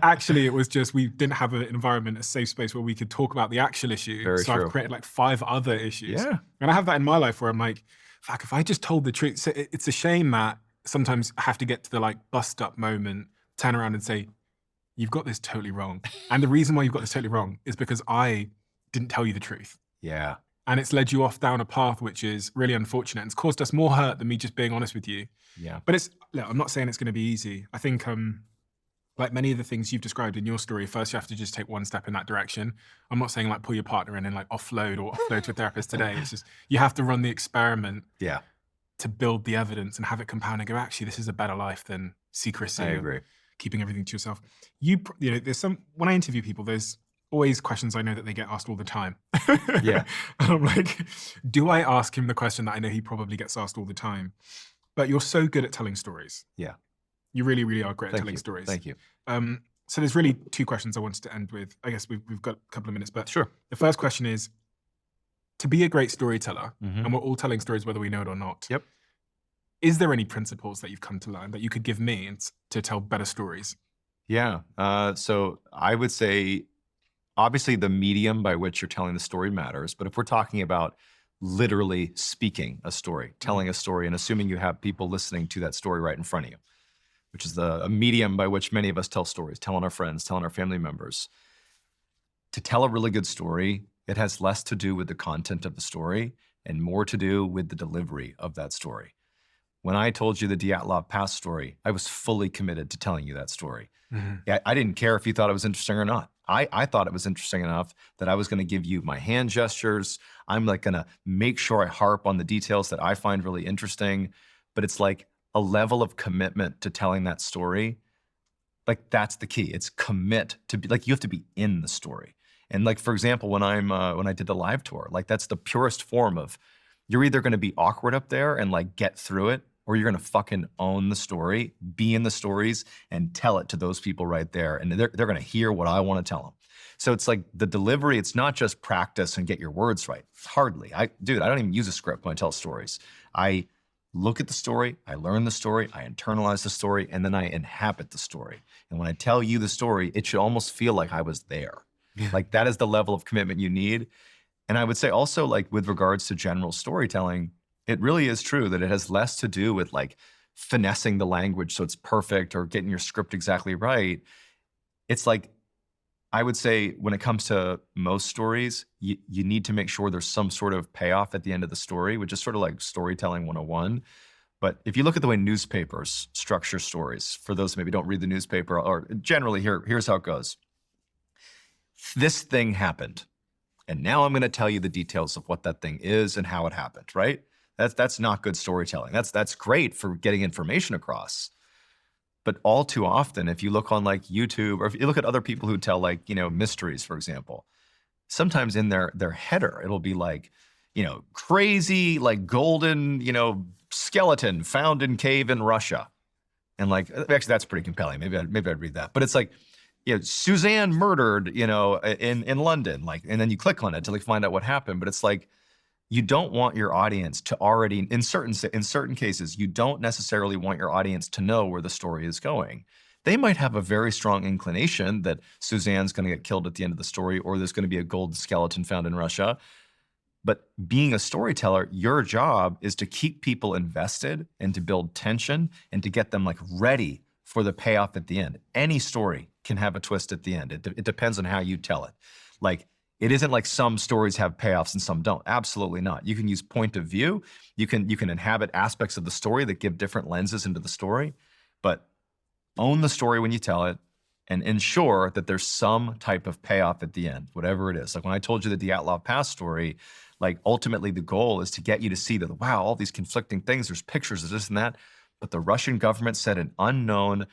actually, it was just, we didn't have an environment, a safe space where we could talk about the actual issue. Very so true. I've created like 5 other issues. Yeah. And I have that in my life where I'm like, fuck, if I just told the truth. So it's a shame that sometimes I have to get to the like bust up moment, turn around and say, you've got this totally wrong. And the reason why you've got this totally wrong is because I didn't tell you the truth. Yeah. And it's led you off down a path which is really unfortunate. It's caused us more hurt than me just being honest with you. Yeah. But look, I'm not saying it's going to be easy. I think like many of the things you've described in your story, first you have to just take one step in that direction. I'm not saying like pull your partner in and like offload to a therapist today. It's just, you have to run the experiment to build the evidence and have it compound and go, actually, this is a better life than secrecy. I agree. Keeping everything to yourself. You know, when I interview people, there's always questions I know that they get asked all the time. Yeah. And I'm like, do I ask him the question that I know he probably gets asked all the time? But you're so good at telling stories. Yeah. You really, really are great at Thank telling you. stories. Thank you. So there's really 2 questions I wanted to end with. I guess we've got a couple of minutes, but Sure. the first question is, to be a great storyteller, and we're all telling stories whether we know it or not. Yep. Is there any principles that you've come to learn that you could give me to tell better stories? Yeah. So I would say, obviously, the medium by which you're telling the story matters. But if we're talking about literally speaking a story, telling a story, and assuming you have people listening to that story right in front of you, which is a medium by which many of us tell stories, telling our friends, telling our family members. To tell a really good story, it has less to do with the content of the story and more to do with the delivery of that story. When I told you the Dyatlov Pass story, I was fully committed to telling you that story. I didn't care if you thought it was interesting or not. I thought it was interesting enough that I was going to give you my hand gestures. I'm like going to make sure I harp on the details that I find really interesting. But it's like a level of commitment to telling that story. Like that's the key. It's commit to be like, you have to be in the story. And like, for example, when I did the live tour, like that's the purest form of, you're either going to be awkward up there and like get through it, or you're gonna fucking own the story, be in the stories, and tell it to those people right there. And they're gonna hear what I wanna tell them. So it's like the delivery, it's not just practice and get your words right. Hardly. I don't even use a script when I tell stories. I look at the story, I learn the story, I internalize the story, and then I inhabit the story. And when I tell you the story, it should almost feel like I was there. Like that is the level of commitment you need. And I would say also, like, with regards to general storytelling, it really is true that it has less to do with like finessing the language so it's perfect or getting your script exactly right. It's like, I would say when it comes to most stories, you need to make sure there's some sort of payoff at the end of the story, which is sort of like storytelling 101. But if you look at the way newspapers structure stories, for those who maybe don't read the newspaper, or generally here's how it goes. This thing happened, and now I'm going to tell you the details of what that thing is and how it happened, right? That's not good storytelling. That's great for getting information across. But all too often, if you look on like YouTube, or if you look at other people who tell like, mysteries, for example, sometimes in their header, it'll be like, crazy, like golden, skeleton found in cave in Russia. And like, actually, that's pretty compelling. Maybe I'd read that. But it's like, Suzanne murdered, in London, like, and then you click on it to like find out what happened. But it's like, you don't want your audience to already, in certain cases, you don't necessarily want your audience to know where the story is going. They might have a very strong inclination that Suzanne's going to get killed at the end of the story, or there's going to be a gold skeleton found in Russia. But being a storyteller, your job is to keep people invested and to build tension and to get them like ready for the payoff at the end. Any story can have a twist at the end. It depends on how you tell it. Like, it isn't like some stories have payoffs and some don't. Absolutely not. You can use point of view. You can inhabit aspects of the story that give different lenses into the story, but own the story when you tell it and ensure that there's some type of payoff at the end, whatever it is. Like when I told you the Dyatlov Pass story, like ultimately the goal is to get you to see that, wow, all these conflicting things, there's pictures of this and that, but the Russian government said an unknown,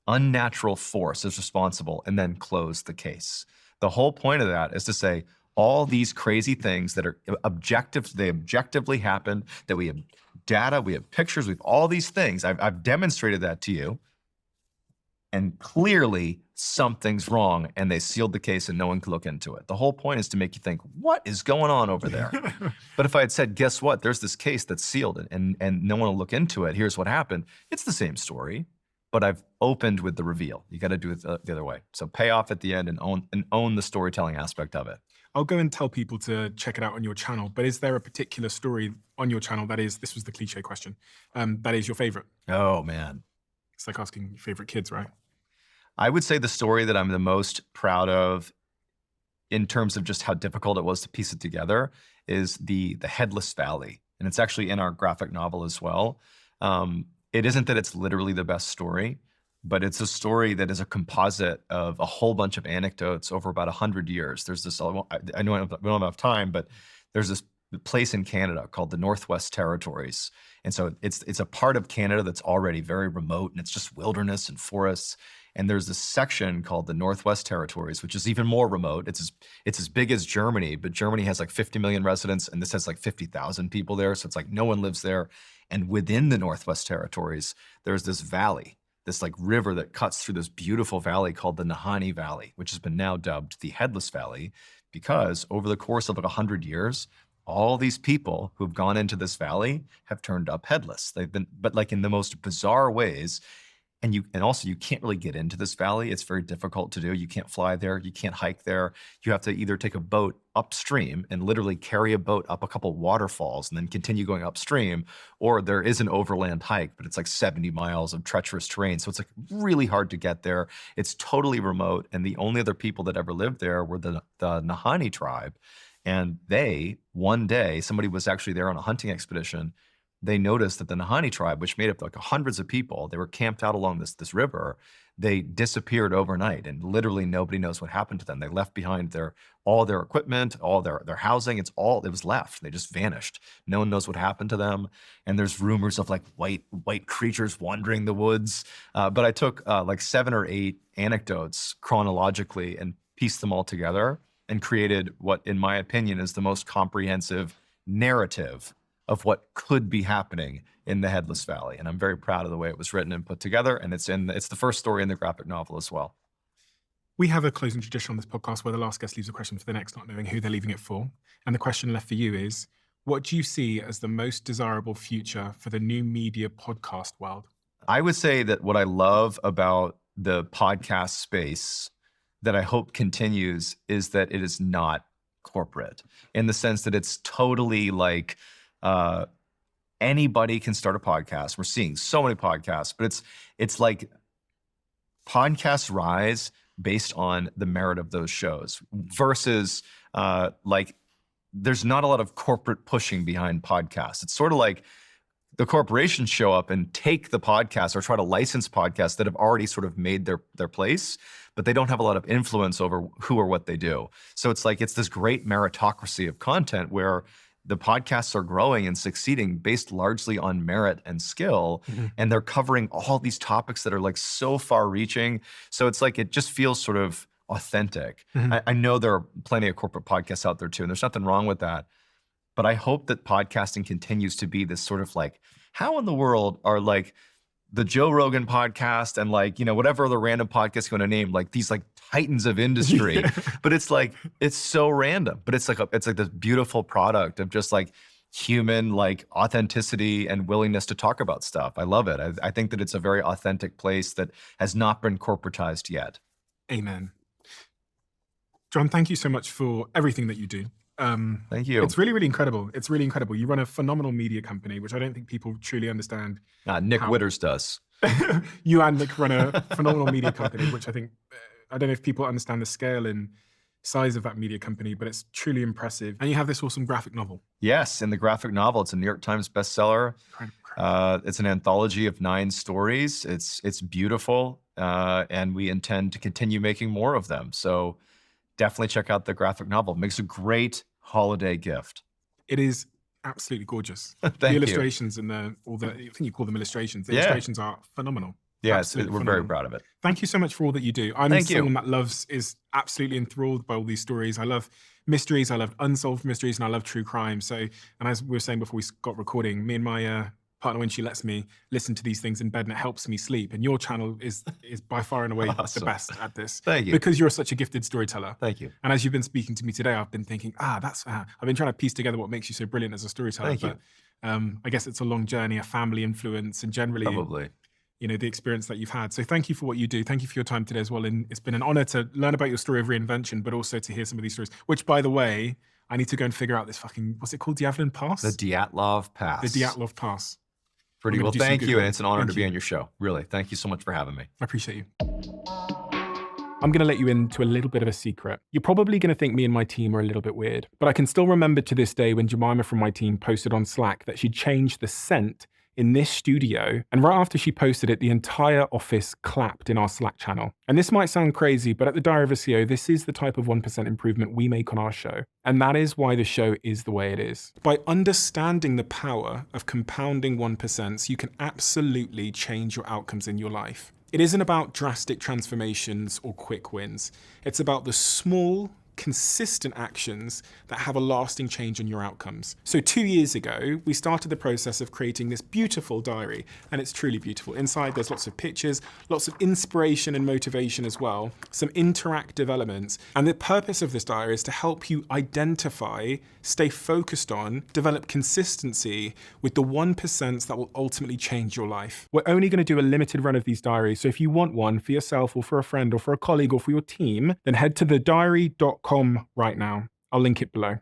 unnatural force is responsible, and then close the case. The whole point of that is to say all these crazy things that are they objectively happened, that we have data, we have pictures, we have all these things. I've demonstrated that to you. And clearly something's wrong, and they sealed the case and no one could look into it. The whole point is to make you think, what is going on over there? But if I had said, guess what? There's this case that's sealed and no one will look into it. Here's what happened. It's the same story, but I've opened with the reveal. You got to do it the other way. So pay off at the end and own the storytelling aspect of it. I'll go and tell people to check it out on your channel, but is there a particular story on your channel that is, this was the cliche question, that is your favorite? Oh, man. It's like asking your favorite kids, right? I would say the story that I'm the most proud of in terms of just how difficult it was to piece it together is the Headless Valley. And it's actually in our graphic novel as well. It isn't that it's literally the best story, but it's a story that is a composite of a whole bunch of anecdotes over about 100 years. There's this, I know we don't have enough time, but there's this place in Canada called the Northwest Territories. And so it's a part of Canada that's already very remote, and it's just wilderness and forests. And there's this section called the Northwest Territories, which is even more remote. It's as big as Germany, but Germany has like 50 million residents, and this has like 50,000 people there. So it's like no one lives there. And within the Northwest Territories, there's this valley, this like river that cuts through this beautiful valley called the Nahanni Valley, which has been now dubbed the Headless Valley, because over the course of like 100 years, all these people who've gone into this valley have turned up headless. They've been, but like in the most bizarre ways. And also you can't really get into this valley. It's very difficult to do. You can't fly there. You can't hike there. You have to either take a boat upstream and literally carry a boat up a couple waterfalls and then continue going upstream, or there is an overland hike, but it's like 70 miles of treacherous terrain. So it's like really hard to get there. It's totally remote. And the only other people that ever lived there were the Nahanni tribe. And one day, somebody was actually there on a hunting expedition. They noticed that the Nahanni tribe, which made up like hundreds of people, they were camped out along this river. They disappeared overnight, and literally nobody knows what happened to them. They left behind all their equipment, all their housing. It was left. They just vanished. No one knows what happened to them. And there's rumors of like white creatures wandering the woods. But I took like 7 or 8 anecdotes chronologically and pieced them all together and created what, in my opinion, is the most comprehensive narrative of what could be happening in the Headless Valley. And I'm very proud of the way it was written and put together. And it's the first story in the graphic novel as well. We have a closing tradition on this podcast where the last guest leaves a question for the next, not knowing who they're leaving it for. And the question left for you is, what do you see as the most desirable future for the new media podcast world? I would say that what I love about the podcast space that I hope continues is that it is not corporate, in the sense that it's totally like anybody can start a podcast. We're seeing so many podcasts, but it's like podcasts rise based on the merit of those shows versus like there's not a lot of corporate pushing behind podcasts. It's sort of like the corporations show up and take the podcast or try to license podcasts that have already sort of made their place, but they don't have a lot of influence over who or what they do. So it's like it's this great meritocracy of content where the podcasts are growing and succeeding based largely on merit and skill. Mm-hmm. And they're covering all these topics that are like so far reaching. So it's like, it just feels sort of authentic. Mm-hmm. I know there are plenty of corporate podcasts out there too, and there's nothing wrong with that. But I hope that podcasting continues to be this sort of like, how in the world are like the Joe Rogan podcast and like, whatever other random podcast you want to name, like these like titans of industry, but it's like, it's so random, but it's like this beautiful product of just like human, like authenticity and willingness to talk about stuff. I love it. I think that it's a very authentic place that has not been corporatized yet. Amen. John, thank you so much for everything that you do. Thank you. It's really, really incredible. It's really incredible. You run a phenomenal media company, which I don't think people truly understand. Nick Witters does. You and Nick run a phenomenal media company, which I think, I don't know if people understand the scale and size of that media company, but it's truly impressive. And you have this awesome graphic novel. Yes, in the graphic novel, it's a New York Times bestseller. It's an anthology of 9 stories. It's beautiful, and we intend to continue making more of them. So definitely check out the graphic novel. It makes a great holiday gift. It is absolutely gorgeous. Thank the you. illustrations and I think you call them illustrations. The illustrations are phenomenal. Yes, we're very proud of it. Thank you so much for all that you do. I'm someone that is absolutely enthralled by all these stories. I love mysteries, I love unsolved mysteries, and I love true crime. So, and as we were saying before we got recording, me and my partner, when she lets me listen to these things in bed and it helps me sleep. And your channel is by far and away Awesome. the best at this. Thank you. Because you're such a gifted storyteller. Thank you. And as you've been speaking to me today, I've been thinking, I've been trying to piece together what makes you so brilliant as a storyteller. Thank you. I guess it's a long journey, a family influence, and generally, Probably. the experience that you've had. So thank you for what you do. Thank you for your time today as well. And it's been an honor to learn about your story of reinvention, but also to hear some of these stories, which, by the way, I need to go and figure out this what's it called? Dyatlov Pass? The Dyatlov Pass. The Dyatlov Pass. Pretty well. Thank you. And it's an honor Thank to be you. on your show. Really. Thank you so much for having me. I appreciate you. I'm going to let you into a little bit of a secret. You're probably going to think me and my team are a little bit weird, but I can still remember to this day when Jemima from my team posted on Slack that she'd changed the scent in this studio, and right after she posted it, the entire office clapped in our Slack channel. And this might sound crazy, but at the Diary of a CEO, this is the type of 1% improvement we make on our show. And that is why the show is the way it is. By understanding the power of compounding 1%, you can absolutely change your outcomes in your life. It isn't about drastic transformations or quick wins. It's about the small, consistent actions that have a lasting change on your outcomes. So 2 years ago, we started the process of creating this beautiful diary, and it's truly beautiful. Inside, there's lots of pictures, lots of inspiration and motivation as well, some interactive elements. And the purpose of this diary is to help you identify, stay focused on, develop consistency with the 1% that will ultimately change your life. We're only going to do a limited run of these diaries. So if you want one for yourself or for a friend or for a colleague or for your team, then head to thediary.com right now. I'll link it below.